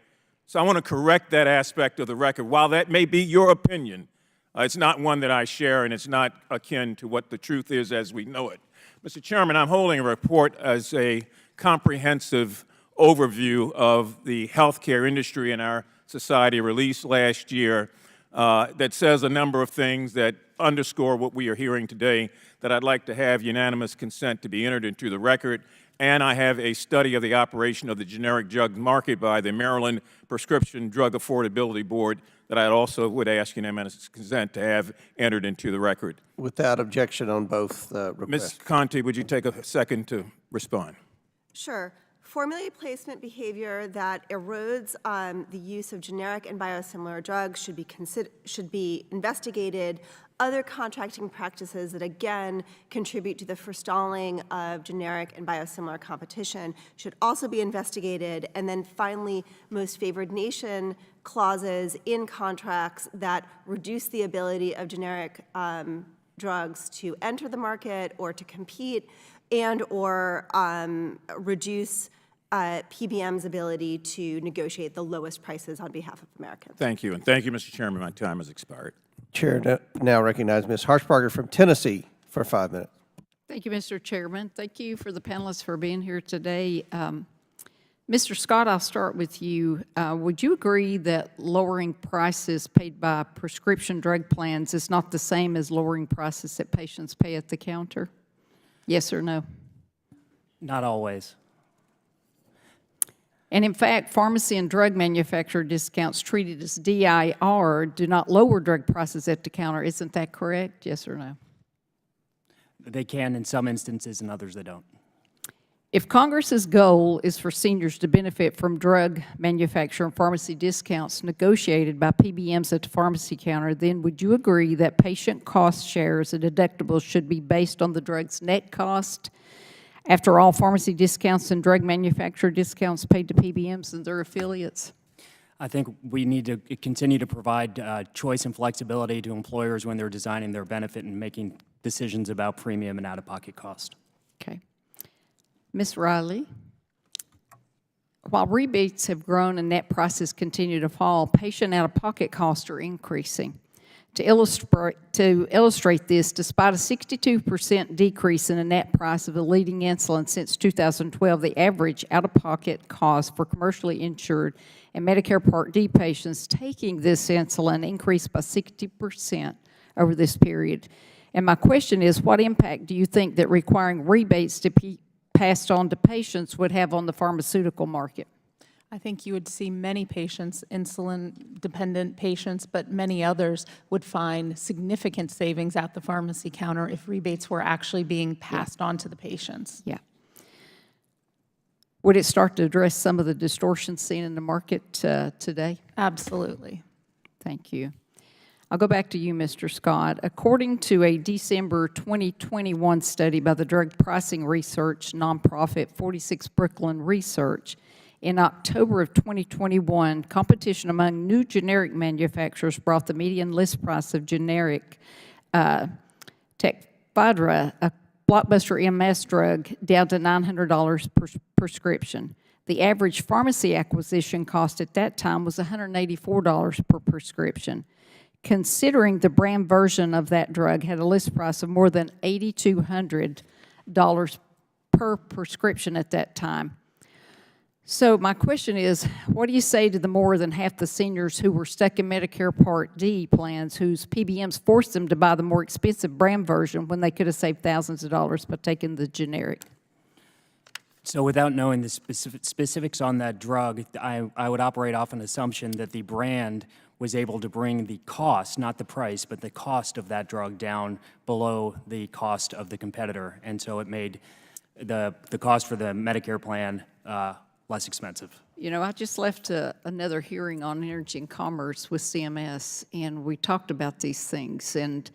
So I want to correct that aspect of the record. While that may be your opinion, it's not one that I share, and it's not akin to what the truth is as we know it. Mr. Chairman, I'm holding a report as a comprehensive overview of the healthcare industry in our society released last year that says a number of things that underscore what we are hearing today that I'd like to have unanimous consent to be entered into the record. And I have a study of the operation of the generic drug market by the Maryland Prescription Drug Affordability Board that I also would ask unanimous consent to have entered into the record. Without objection on both requests. Ms. Conte, would you take a second to respond? Sure. Formulary placement behavior that erodes the use of generic and biosimilar drugs should be investigated. Other contracting practices that, again, contribute to the forestalling of generic and biosimilar competition should also be investigated. And then finally, most favored nation clauses in contracts that reduce the ability of generic drugs to enter the market or to compete and or reduce PBM's ability to negotiate the lowest prices on behalf of Americans. Thank you, and thank you, Mr. Chairman. My time has expired. Chair now recognize Ms. Harshbarger from Tennessee for 5 minutes. Thank you, Mr. Chairman. Thank you for the panelists for being here today. Mr. Scott, I'll start with you. Would you agree that lowering prices paid by prescription drug plans is not the same as lowering prices that patients pay at the counter? Yes or no? Not always. And in fact, pharmacy and drug manufacturer discounts treated as DIR do not lower drug prices at the counter. Isn't that correct? Yes or no? They can in some instances, and others they don't. If Congress's goal is for seniors to benefit from drug manufacturer and pharmacy discounts negotiated by PBMs at the pharmacy counter, then would you agree that patient cost shares and deductibles should be based on the drug's net cost? After all, pharmacy discounts and drug manufacturer discounts paid to PBMs and their affiliates? I think we need to continue to provide choice and flexibility to employers when they're designing their benefit and making decisions about premium and out-of-pocket cost. Okay. Ms. Riley, while rebates have grown and net prices continue to fall, patient out-of-pocket costs are increasing. To illustrate this, despite a 62% decrease in the net price of the leading insulin since 2012, the average out-of-pocket cost for commercially insured and Medicare Part D patients taking this insulin increased by 60% over this period. And my question is, what impact do you think that requiring rebates to be passed on to patients would have on the pharmaceutical market? I think you would see many patients, insulin-dependent patients, but many others would find significant savings at the pharmacy counter if rebates were actually being passed on to the patients. Yeah. Would it start to address some of the distortions seen in the market today? Absolutely. Thank you. I'll go back to you, Mr. Scott. According to a December 2021 study by the drug pricing research nonprofit 46 Brooklyn Research, in October of 2021, competition among new generic manufacturers brought the median list price of generic Tecfidera, a blockbuster MS drug, down to $900 per prescription. The average pharmacy acquisition cost at that time was $184 per prescription. Considering the brand version of that drug had a list price of more than $8,200 per prescription at that time. So my question is, what do you say to the more than half the seniors who were stuck in Medicare Part D plans whose PBMs forced them to buy the more expensive brand version when they could have saved thousands of dollars by taking the generic? So without knowing the specifics on that drug, I would operate off an assumption that the brand was able to bring the cost, not the price, but the cost of that drug down below the cost of the competitor. And so it made the cost for the Medicare plan less expensive. You know, I just left another hearing on energy and commerce with CMS, and we talked about these things. And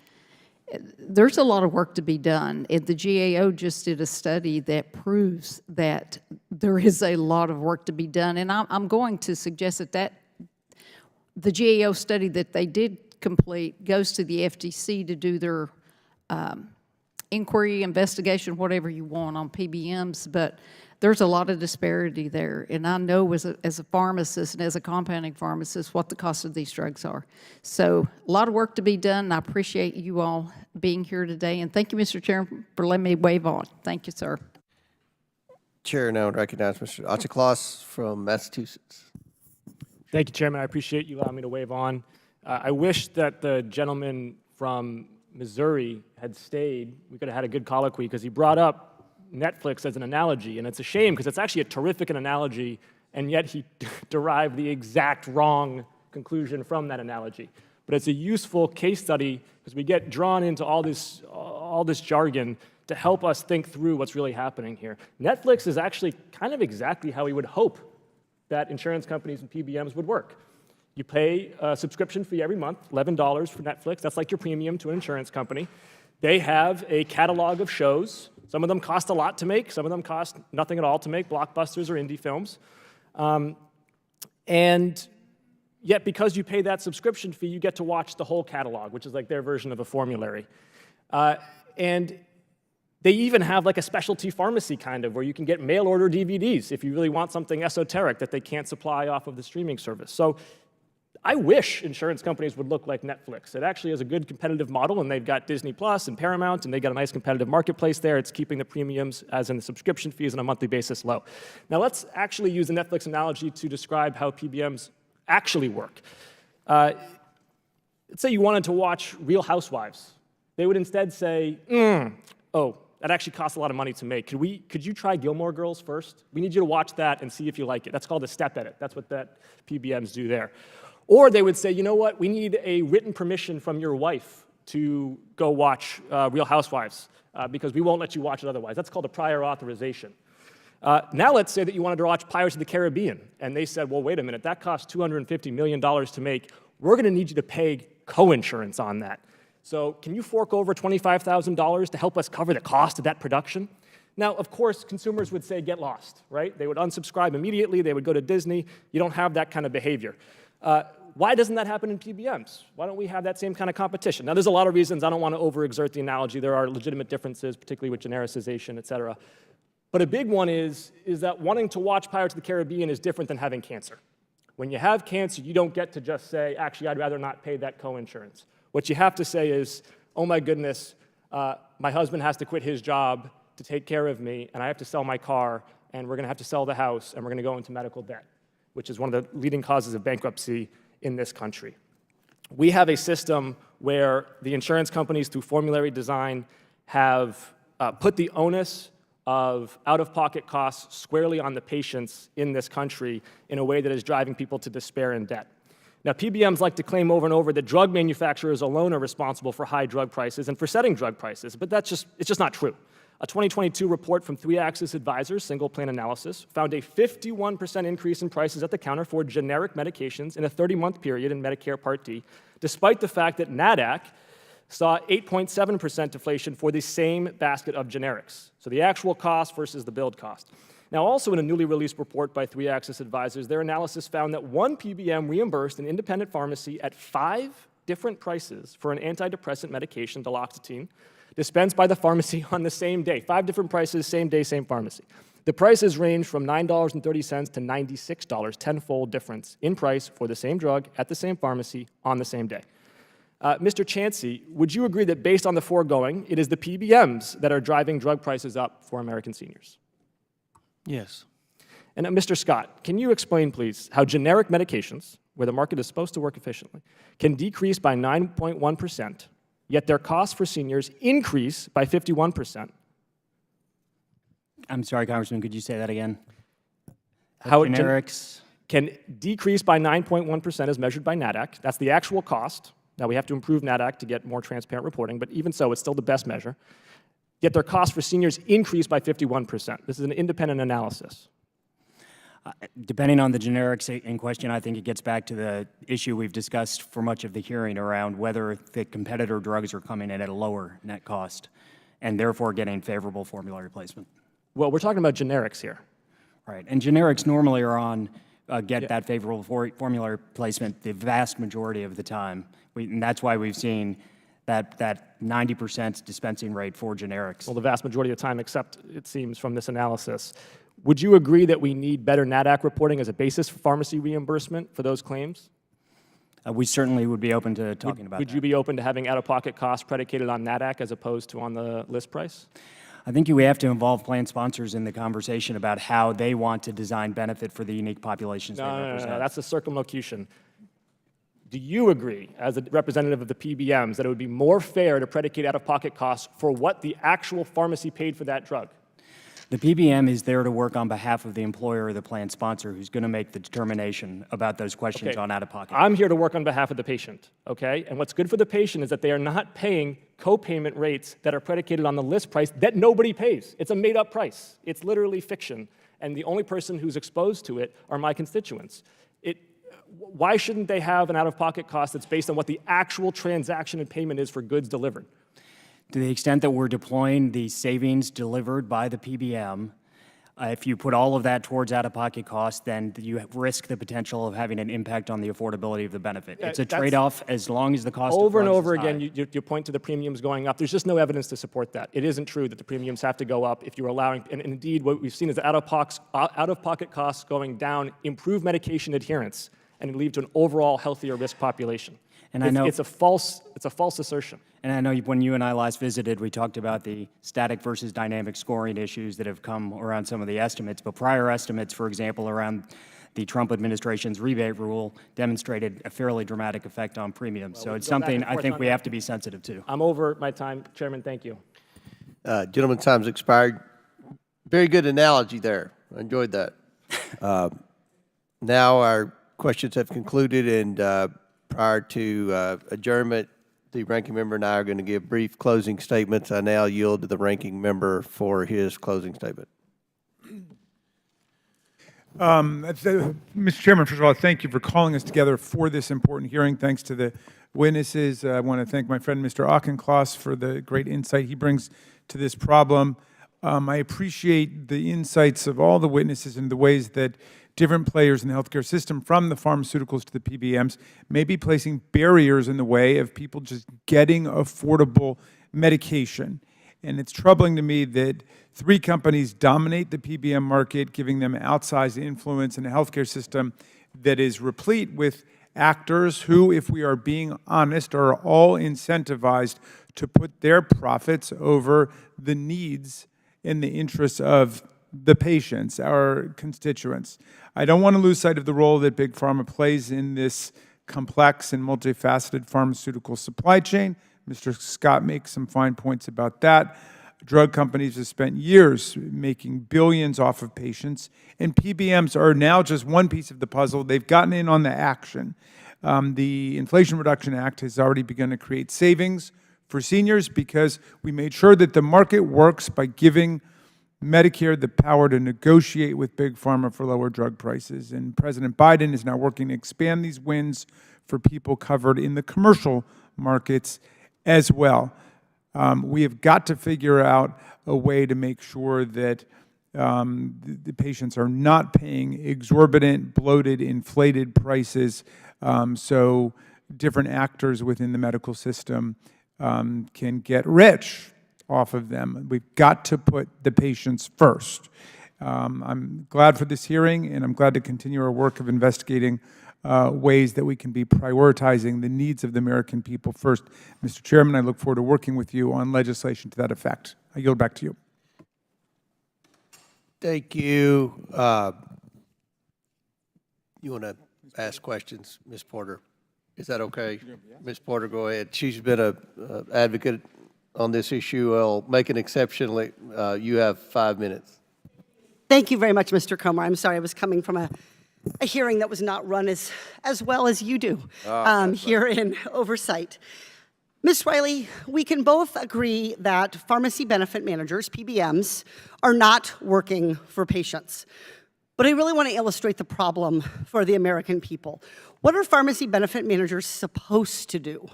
there's a lot of work to be done. And the GAO just did a study that proves that there is a lot of work to be done. And I'm going to suggest that the GAO study that they did complete goes to the FTC to do their inquiry, investigation, whatever you want on PBMs, but there's a lot of disparity there. And I know as a pharmacist and as a compounding pharmacist what the cost of these drugs are. So a lot of work to be done, and I appreciate you all being here today. And thank you, Mr. Chairman, for letting me wave on. Thank you, sir. Chair now recognize Mr. Achiklas from Massachusetts. Thank you, Chairman. I appreciate you allowing me to wave on. I wish that the gentleman from Missouri had stayed. We could have had a good colloquy because he brought up Netflix as an analogy, and it's a shame because it's actually a terrific analogy, and yet he derived the exact wrong conclusion from that analogy. But it's a useful case study because we get drawn into all this jargon to to help us think through what's really happening here. Netflix is actually kind of exactly how we would hope that insurance companies and PBMs would work. You pay a subscription fee every month, $11 for Netflix. That's like your premium to an insurance company. They have a catalog of shows. Some of them cost a lot to make. Some of them cost nothing at all to make, blockbusters or indie films. And yet, because you pay that subscription fee, you get to watch the whole catalog, which is like their version of a formulary. And they even have like a specialty pharmacy kind of, where you can get mail order DVDs if you really want something esoteric that they can't supply off of the streaming service. So I wish insurance companies would look like Netflix. It actually is a good competitive model, and they've got Disney Plus and Paramount, and they've got a nice competitive marketplace there. It's keeping the premiums, as in the subscription fees, on a monthly basis low. Now let's actually use the Netflix analogy to describe how PBMs actually work. Let's say you wanted to watch Real Housewives. They would instead say, oh, that actually costs a lot of money to make. Could you try Gilmore Girls first? We need you to watch that and see if you like it. That's called a step edit. That's what that PBMs do there. Or they would say, you know what, we need a written permission from your wife to go watch Real Housewives because we won't let you watch it otherwise. That's called a prior authorization. Now let's say that you wanted to watch Pirates of the Caribbean, and they said, well, wait a minute, that costs $250 million to make. We're going to need you to pay co-insurance on that. So can you fork over $25,000 to help us cover the cost of that production? Now, of course, consumers would say, get lost, right? They would unsubscribe immediately. They would go to Disney. You don't have that kind of behavior. Why doesn't that happen in PBMs? Why don't we have that same kind of competition? Now, there's a lot of reasons. I don't want to overexert the analogy. There are legitimate differences, particularly with genericization, et cetera. But a big one is that wanting to watch Pirates of the Caribbean is different than having cancer. When you have cancer, you don't get to just say, actually, I'd rather not pay that co-insurance. What you have to say is, oh my goodness, my husband has to quit his job to take care of me, and I have to sell my car, and we're going to have to sell the house, and we're going to go into medical debt, which is one of the leading causes of bankruptcy in this country. We have a system where the insurance companies, through formulary design, have put the onus of out-of-pocket costs squarely on the patients in this country in a way that is driving people to despair and debt. Now, PBMs like to claim over and over that drug manufacturers alone are responsible for high drug prices and for setting drug prices, but it's just not true. A 2022 report from 3Axis Advisors, Single Plan Analysis, found a 51% increase in prices at the counter for generic medications in a 30-month period in Medicare Part D, despite the fact that NADAC saw 8.7% deflation for the same basket of generics. So the actual cost versus the billed cost. Now, also in a newly released report by 3Axis Advisors, their analysis found that one PBM reimbursed an independent pharmacy at 5 different prices for an antidepressant medication, duloxetine, dispensed by the pharmacy on the same day. 5 different prices, same day, same pharmacy. The prices range from $9.30 to $96, tenfold difference in price for the same drug at the same pharmacy on the same day. Mr. Chancey, would you agree that based on the foregoing, it is the PBMs that are driving drug prices up for American seniors? Yes. And Mr. Scott, can you explain, please, how generic medications, where the market is supposed to work efficiently, can decrease by 9.1%, yet their costs for seniors increase by 51%? I'm sorry, Congressman, could you say that again? How generics can decrease by 9.1% as measured by NADAC. That's the actual cost. Now, we have to improve NADAC to get more transparent reporting, but even so, it's still the best measure. Yet their cost for seniors increased by 51%. This is an independent analysis. Depending on the generics in question, I think it gets back to the issue we've discussed for much of the hearing around whether the competitor drugs are coming in at a lower net cost and therefore getting favorable formulary placement. Well, we're talking about generics here. Right, and generics normally are on that favorable formulary placement the vast majority of the time. And that's why we've seen that 90% dispensing rate for generics. Well, the vast majority of the time, except it seems from this analysis. Would you agree that we need better NADAC reporting as a basis for pharmacy reimbursement for those claims? We certainly would be open to talking about that. Would you be open to having out-of-pocket costs predicated on NADAC as opposed to on the list price? I think we have to involve plan sponsors in the conversation about how they want to design benefit for the unique populations they represent. No, that's a circumlocution. Do you agree, as a representative of the PBMs, that it would be more fair to predicate out-of-pocket costs for what the actual pharmacy paid for that drug? The PBM is there to work on behalf of the employer or the plan sponsor who's going to make the determination about those questions Okay. on out-of-pocket. I'm here to work on behalf of the patient, okay? And what's good for the patient is that they are not paying co-payment rates that are predicated on the list price that nobody pays. It's a made-up price. It's literally fiction. And the only person who's exposed to it are my constituents. Why shouldn't they have an out-of-pocket cost that's based on what the actual transaction and payment is for goods delivered? To the extent that we're deploying the savings delivered by the PBM, if you put all of that towards out-of-pocket costs, then you risk the potential of having an impact on the affordability of the benefit. It's a That's- trade-off as long as the cost Over of and drugs over is high. again, you point to the premiums going up. There's just no evidence to support that. It isn't true that the premiums have to go up if you're allowing, and indeed what we've seen is out-of-pocket costs going down improve medication adherence and lead to an overall healthier risk population. And I know- it's a false assertion. And I know when you and I last visited, we talked about the static versus dynamic scoring issues that have come around some of the estimates. But prior estimates, for example, around the Trump administration's rebate rule demonstrated a fairly dramatic effect on premiums. So it's go back something and I forth think on we that. have to be sensitive to. I'm over my time, Chairman. Thank you. Gentleman's time's expired. Very good analogy there. I enjoyed that. Now our questions have concluded, and prior to adjournment, the ranking member and I are going to give brief closing statements. I now yield to the ranking member for his closing statement. Mr. Chairman, first of all, thank you for calling us together for this important hearing. Thanks to the witnesses. I want to thank my friend, Mr. Auchincloss, for the great insight he brings to this problem. I appreciate the insights of all the witnesses and the ways that different players in the healthcare system, from the pharmaceuticals to the PBMs, may be placing barriers in the way of people just getting affordable medication. And it's troubling to me that 3 companies dominate the PBM market, giving them outsized influence in a healthcare system that is replete with actors who, if we are being honest, are all incentivized to put their profits over the needs and the interests of the patients, our constituents. I don't want to lose sight of the role that Big Pharma plays in this complex and multifaceted pharmaceutical supply chain. Mr. Scott makes some fine points about that. Drug companies have spent years making billions off of patients, and PBMs are now just one piece of the puzzle. They've gotten in on the action. The Inflation Reduction Act has already begun to create savings for seniors because we made sure that the market works by giving Medicare the power to negotiate with Big Pharma for lower drug prices. And President Biden is now working to expand these wins for people covered in the commercial markets as well. We have got to figure out a way to make sure that the patients are not paying exorbitant, bloated, inflated prices, so different actors within the medical system can get rich off of them. We've got to put the patients first. I'm glad for this hearing, and I'm glad to continue our work of investigating ways that we can be prioritizing the needs of the American people first. Mr. Chairman, I look forward to working with you on legislation to that effect. I yield back to you. Thank you. You want to ask questions, Ms. Porter? Is that okay? Ms. Porter, go ahead. She's been an advocate on this issue. I'll make an exception. You have 5 minutes. Thank you very much, Mr. Comer. I'm sorry, I was coming from a hearing that was not run as well as you do here in Oversight. Ms. Riley, we can both agree that pharmacy benefit managers, PBMs, are not working for patients. But I really want to illustrate the problem for the American people. What are pharmacy benefit managers supposed to do?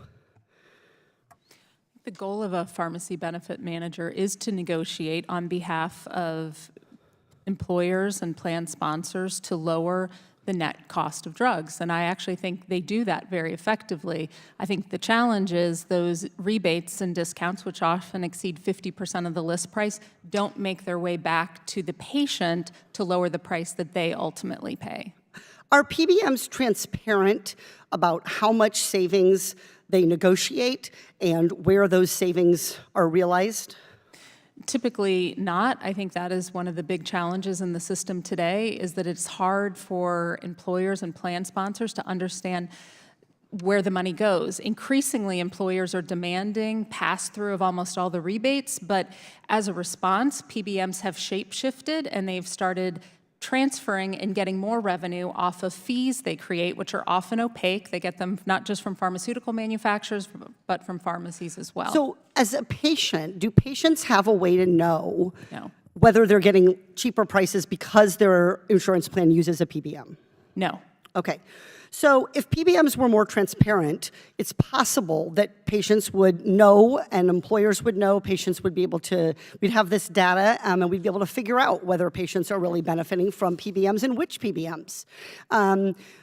The goal of a pharmacy benefit manager is to negotiate on behalf of employers and plan sponsors to lower the net cost of drugs. And I actually think they do that very effectively. I think the challenge is those rebates and discounts, which often exceed 50% of the list price, don't make their way back to the patient to lower the price that they ultimately pay. Are PBMs transparent about how much savings they negotiate and where those savings are realized? Typically not. I think that is one of the big challenges in the system today, is that it's hard for employers and plan sponsors to understand where the money goes. Increasingly, employers are demanding pass-through of almost all the rebates, but as a response, PBMs have shape-shifted and they've started transferring and getting more revenue off of fees they create, which are often opaque. They get them not just from pharmaceutical manufacturers, but from pharmacies as well. So as a patient, do patients have a way to know No. whether they're getting cheaper prices because their insurance plan uses a PBM? No. Okay. So if PBMs were more transparent, it's possible that patients would know and employers would know, patients would be able to, we'd have this data and we'd be able to figure out whether patients are really benefiting from PBMs and which PBMs.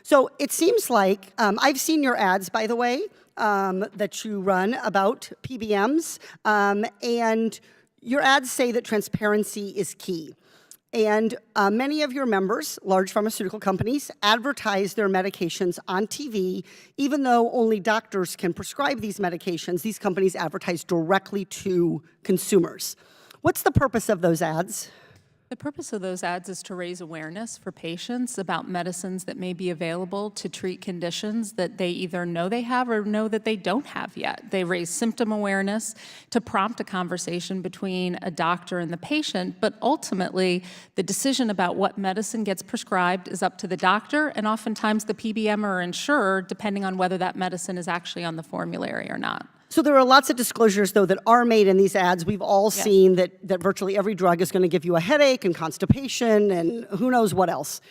So it seems like, I've seen your ads, by the way, that you run about PBMs, and your ads say that transparency is key. And many of your members, large pharmaceutical companies, advertise their medications on TV. Even though only doctors can prescribe these medications, these companies advertise directly to consumers. What's the purpose of those ads? The purpose of those ads is to raise awareness for patients about medicines that may be available to treat conditions that they either know they have or know that they don't have yet. They raise symptom awareness to prompt a conversation between a doctor and the patient, but ultimately the decision about what medicine gets prescribed is up to the doctor and oftentimes the PBM or insurer, depending on whether that medicine is actually on the formulary or not. So there are lots of disclosures, though, that are made in these ads. We've all seen that virtually every drug is going to give you a headache and constipation and who knows what else.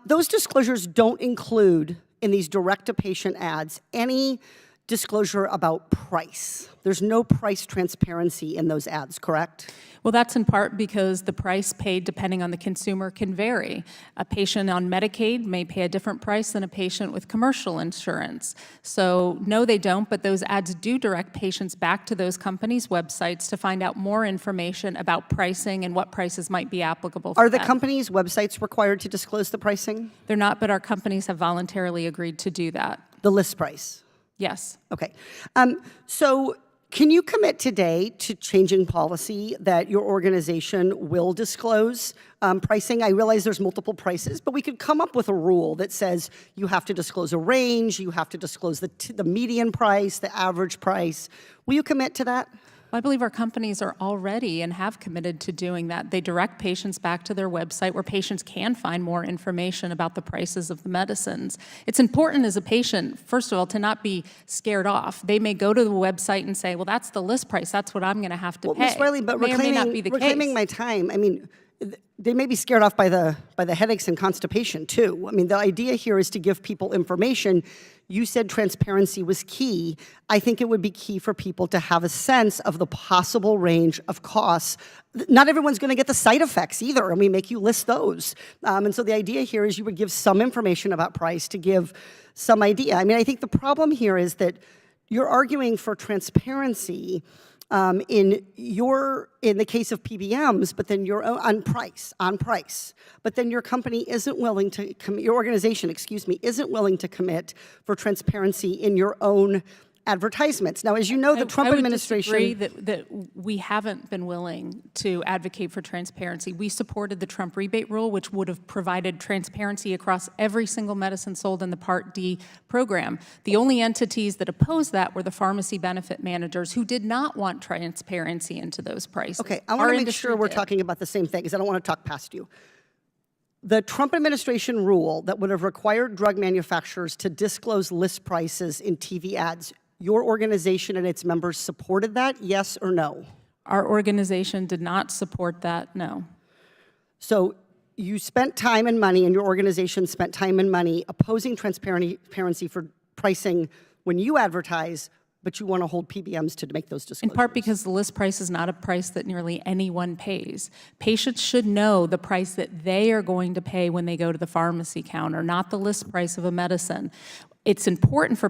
Those disclosures don't include, in these direct-to-patient ads, any disclosure about price. There's no price transparency in those ads, correct? Well, that's in part because the price paid depending on the consumer can vary. A patient on Medicaid may pay a different price than a patient with commercial insurance. So no, they don't, but those ads do direct patients back to those companies' websites to find out more information about pricing and what prices might be applicable for Are the them. companies' websites required to disclose the pricing? They're not, but our companies have voluntarily agreed to do that. The list price? Yes. Okay. So can you commit today to changing policy that your organization will disclose pricing? I realize there's multiple prices, but we could come up with a rule that says you have to disclose a range, you have to disclose the median price, the average price. Will you commit to that? I believe our companies are already and have committed to doing that. They direct patients back to their website where patients can find more information about the prices of the medicines. It's important as a patient, first of all, to not be scared off. They may go to the website and say, well, that's the list price. That's what I'm going to have to pay. Ms. Riley, but It may or may not be the reclaiming case. my time, I mean, they may be scared off by the headaches and constipation too. I mean, the idea here is to give people information. You said transparency was key. I think it would be key for people to have a sense of the possible range of costs. Not everyone's going to get the side effects either, and we make you list those. And so the idea here is you would give some information about price to give some idea. I mean, I think the problem here is that you're arguing for transparency in the case of PBMs, but then your own on price. But then your company isn't willing to your organization, isn't willing to commit for transparency in your own advertisements. Now, as you know, the Trump administration. I would disagree that we haven't been willing to advocate for transparency. We supported the Trump rebate rule, which would have provided transparency across every single medicine sold in the Part D program. The only entities that opposed that were the pharmacy benefit managers who did not want transparency into those prices. Okay, I want to make sure we're talking about the same thing because I don't want to talk past you. The Trump administration rule that would have required drug manufacturers to disclose list prices in TV ads, your organization and its members supported that, yes or no? Our organization did not support that, no. So you spent time and money, and your organization spent time and money opposing transparency for pricing when you advertise, but you want to hold PBMs to make those disclosures. In part because the list price is not a price that nearly anyone pays. Patients should know the price that they are going to pay when they go to the pharmacy counter, not the list price of a medicine. It's important for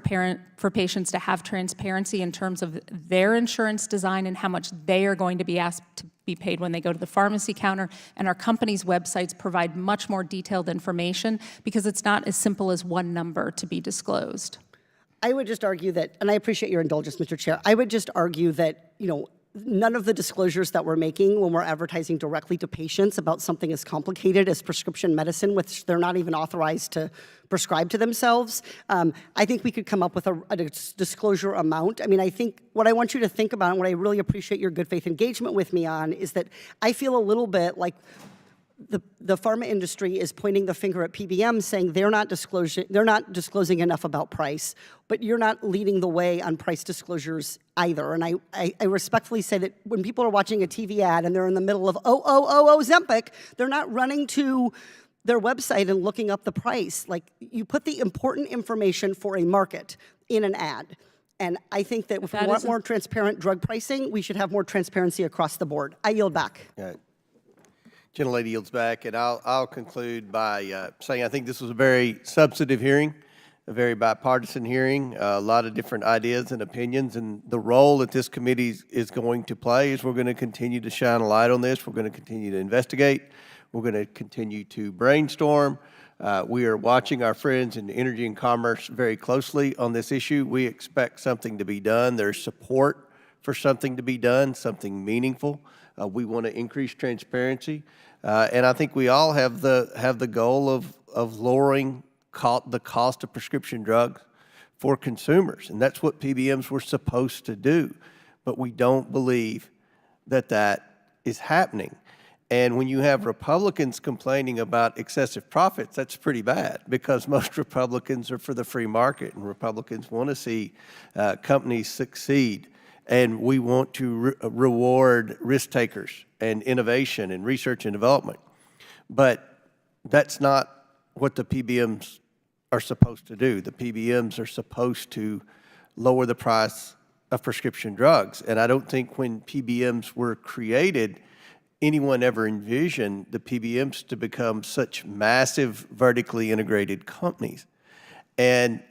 patients to have transparency in terms of their insurance design and how much they are going to be asked to be paid when they go to the pharmacy counter. And our company's websites provide much more detailed information because it's not as simple as one number to be disclosed. I would just argue that, and I appreciate your indulgence, Mr. Chair, I would just argue that, none of the disclosures that we're making when we're advertising directly to patients about something as complicated as prescription medicine, which they're not even authorized to prescribe to themselves. I think we could come up with a disclosure amount. I mean, I think what I want you to think about, and what I really appreciate your good faith engagement with me on, is that I feel a little bit like the pharma industry is pointing the finger at PBM, saying they're not disclosing enough about price, but you're not leading the way on price disclosures either. And I respectfully say that when people are watching a TV ad and they're in the middle of Ozempic, they're not running to their website and looking up the price. Like, you put the important information for a market in an ad. And I think that if we want more transparent drug pricing, we should have more transparency across the board. I yield back. Yeah. Gentlelady yields back, and I'll conclude by saying I think this was a very substantive hearing, a very bipartisan hearing, a lot of different ideas and opinions, and the role that this committee is going to play is we're going to continue to shine a light on this. We're going to continue to investigate. We're going to continue to brainstorm. We are watching our friends in energy and commerce very closely on this issue. We expect something to be done. There's support for something to be done, something meaningful. We want to increase transparency, and I think we all have the goal of lowering the cost of prescription drugs for consumers, and that's what PBMs were supposed to do. But we don't believe that is happening. And when you have Republicans complaining about excessive profits, that's pretty bad, because most Republicans are for the free market, and Republicans want to see companies succeed. And we want to reward risk takers and innovation and research and development. But that's not what the PBMs are supposed to do. The PBMs are supposed to lower the price of prescription drugs. And I don't think when PBMs were created, anyone ever envisioned the PBMs to become such massive vertically integrated companies. And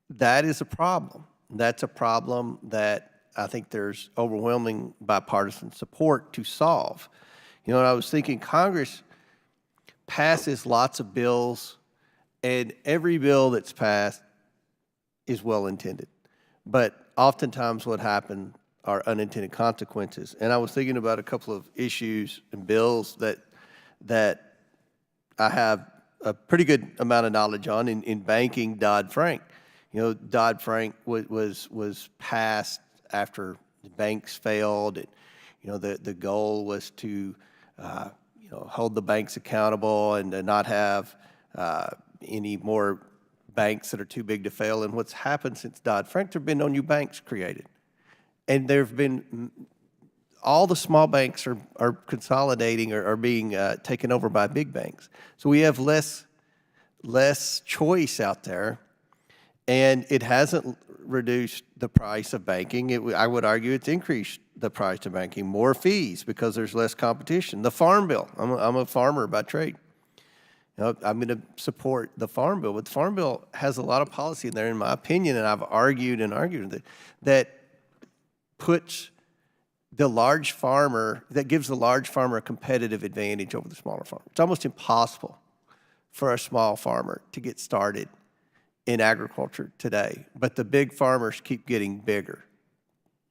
that is a problem. That's a problem that I think there's overwhelming bipartisan support to solve. You know, I was thinking Congress passes lots of bills, and every bill that's passed is well-intended. But oftentimes what happens are unintended consequences. And I was thinking about a couple of issues and bills that I have a pretty good amount of knowledge on in banking. Dodd-Frank. You know, Dodd-Frank was passed after the banks failed. And, you know, the goal was to hold the banks accountable and to not have any more banks that are too big to fail. And what's happened since Dodd-Frank, there have been no new banks created. And there have been, all the small banks are consolidating or are being taken over by big banks. So we have less choice out there, and it hasn't reduced the price of banking. I would argue it's increased the price of banking, more fees because there's less competition. The Farm Bill, I'm a farmer by trade. You know, I'm going to support the Farm Bill, but the Farm Bill has a lot of policy in there, in my opinion, and I've argued that puts the large farmer, that gives the large farmer a competitive advantage over the smaller farmer. It's almost impossible for a small farmer to get started in agriculture today, but the big farmers keep getting bigger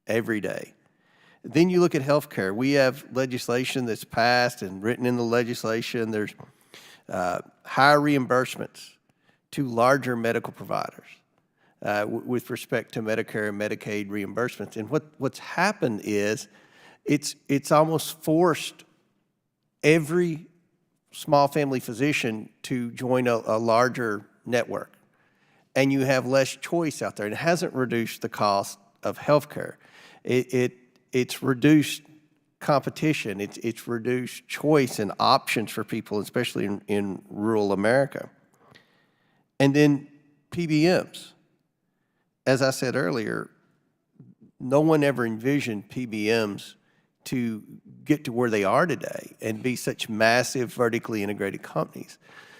every day. Then you look at healthcare. We have legislation that's passed and written in the legislation. There's higher reimbursements to larger medical providers with respect to Medicare and Medicaid reimbursements. And what's happened is it's almost forced every small family physician to join a larger network. And you have less choice out there. It hasn't reduced the cost of healthcare. It's reduced competition. It's reduced choice and options for people, especially in rural America. And then PBMs. As I said earlier, no one ever envisioned PBMs to get to where they are today and be such massive vertically integrated companies.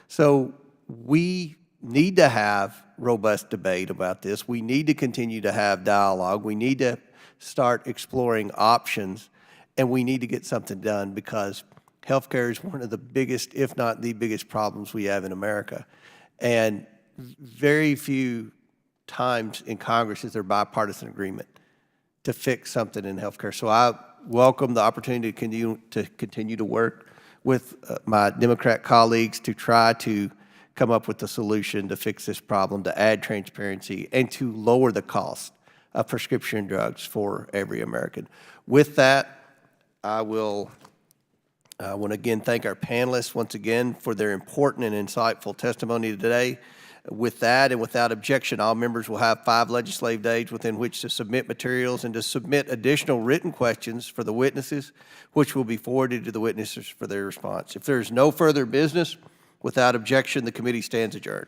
So we need to have robust debate about this. We need to continue to have dialogue. We need to start exploring options, and we need to get something done because healthcare is one of the biggest, if not the biggest problems we have in America. And very few times in Congress is there bipartisan agreement to fix something in healthcare. So I welcome the opportunity to continue to work with my Democrat colleagues to try to come up with a solution to fix this problem, to add transparency, and to lower the cost of prescription drugs for every American. With that, I want to again thank our panelists once again for their important and insightful testimony today. With that and without objection, all members will have 5 legislative days within which to submit materials and to submit additional written questions for the witnesses, which will be forwarded to the witnesses for their response. If there is no further business, without objection, the committee stands adjourned.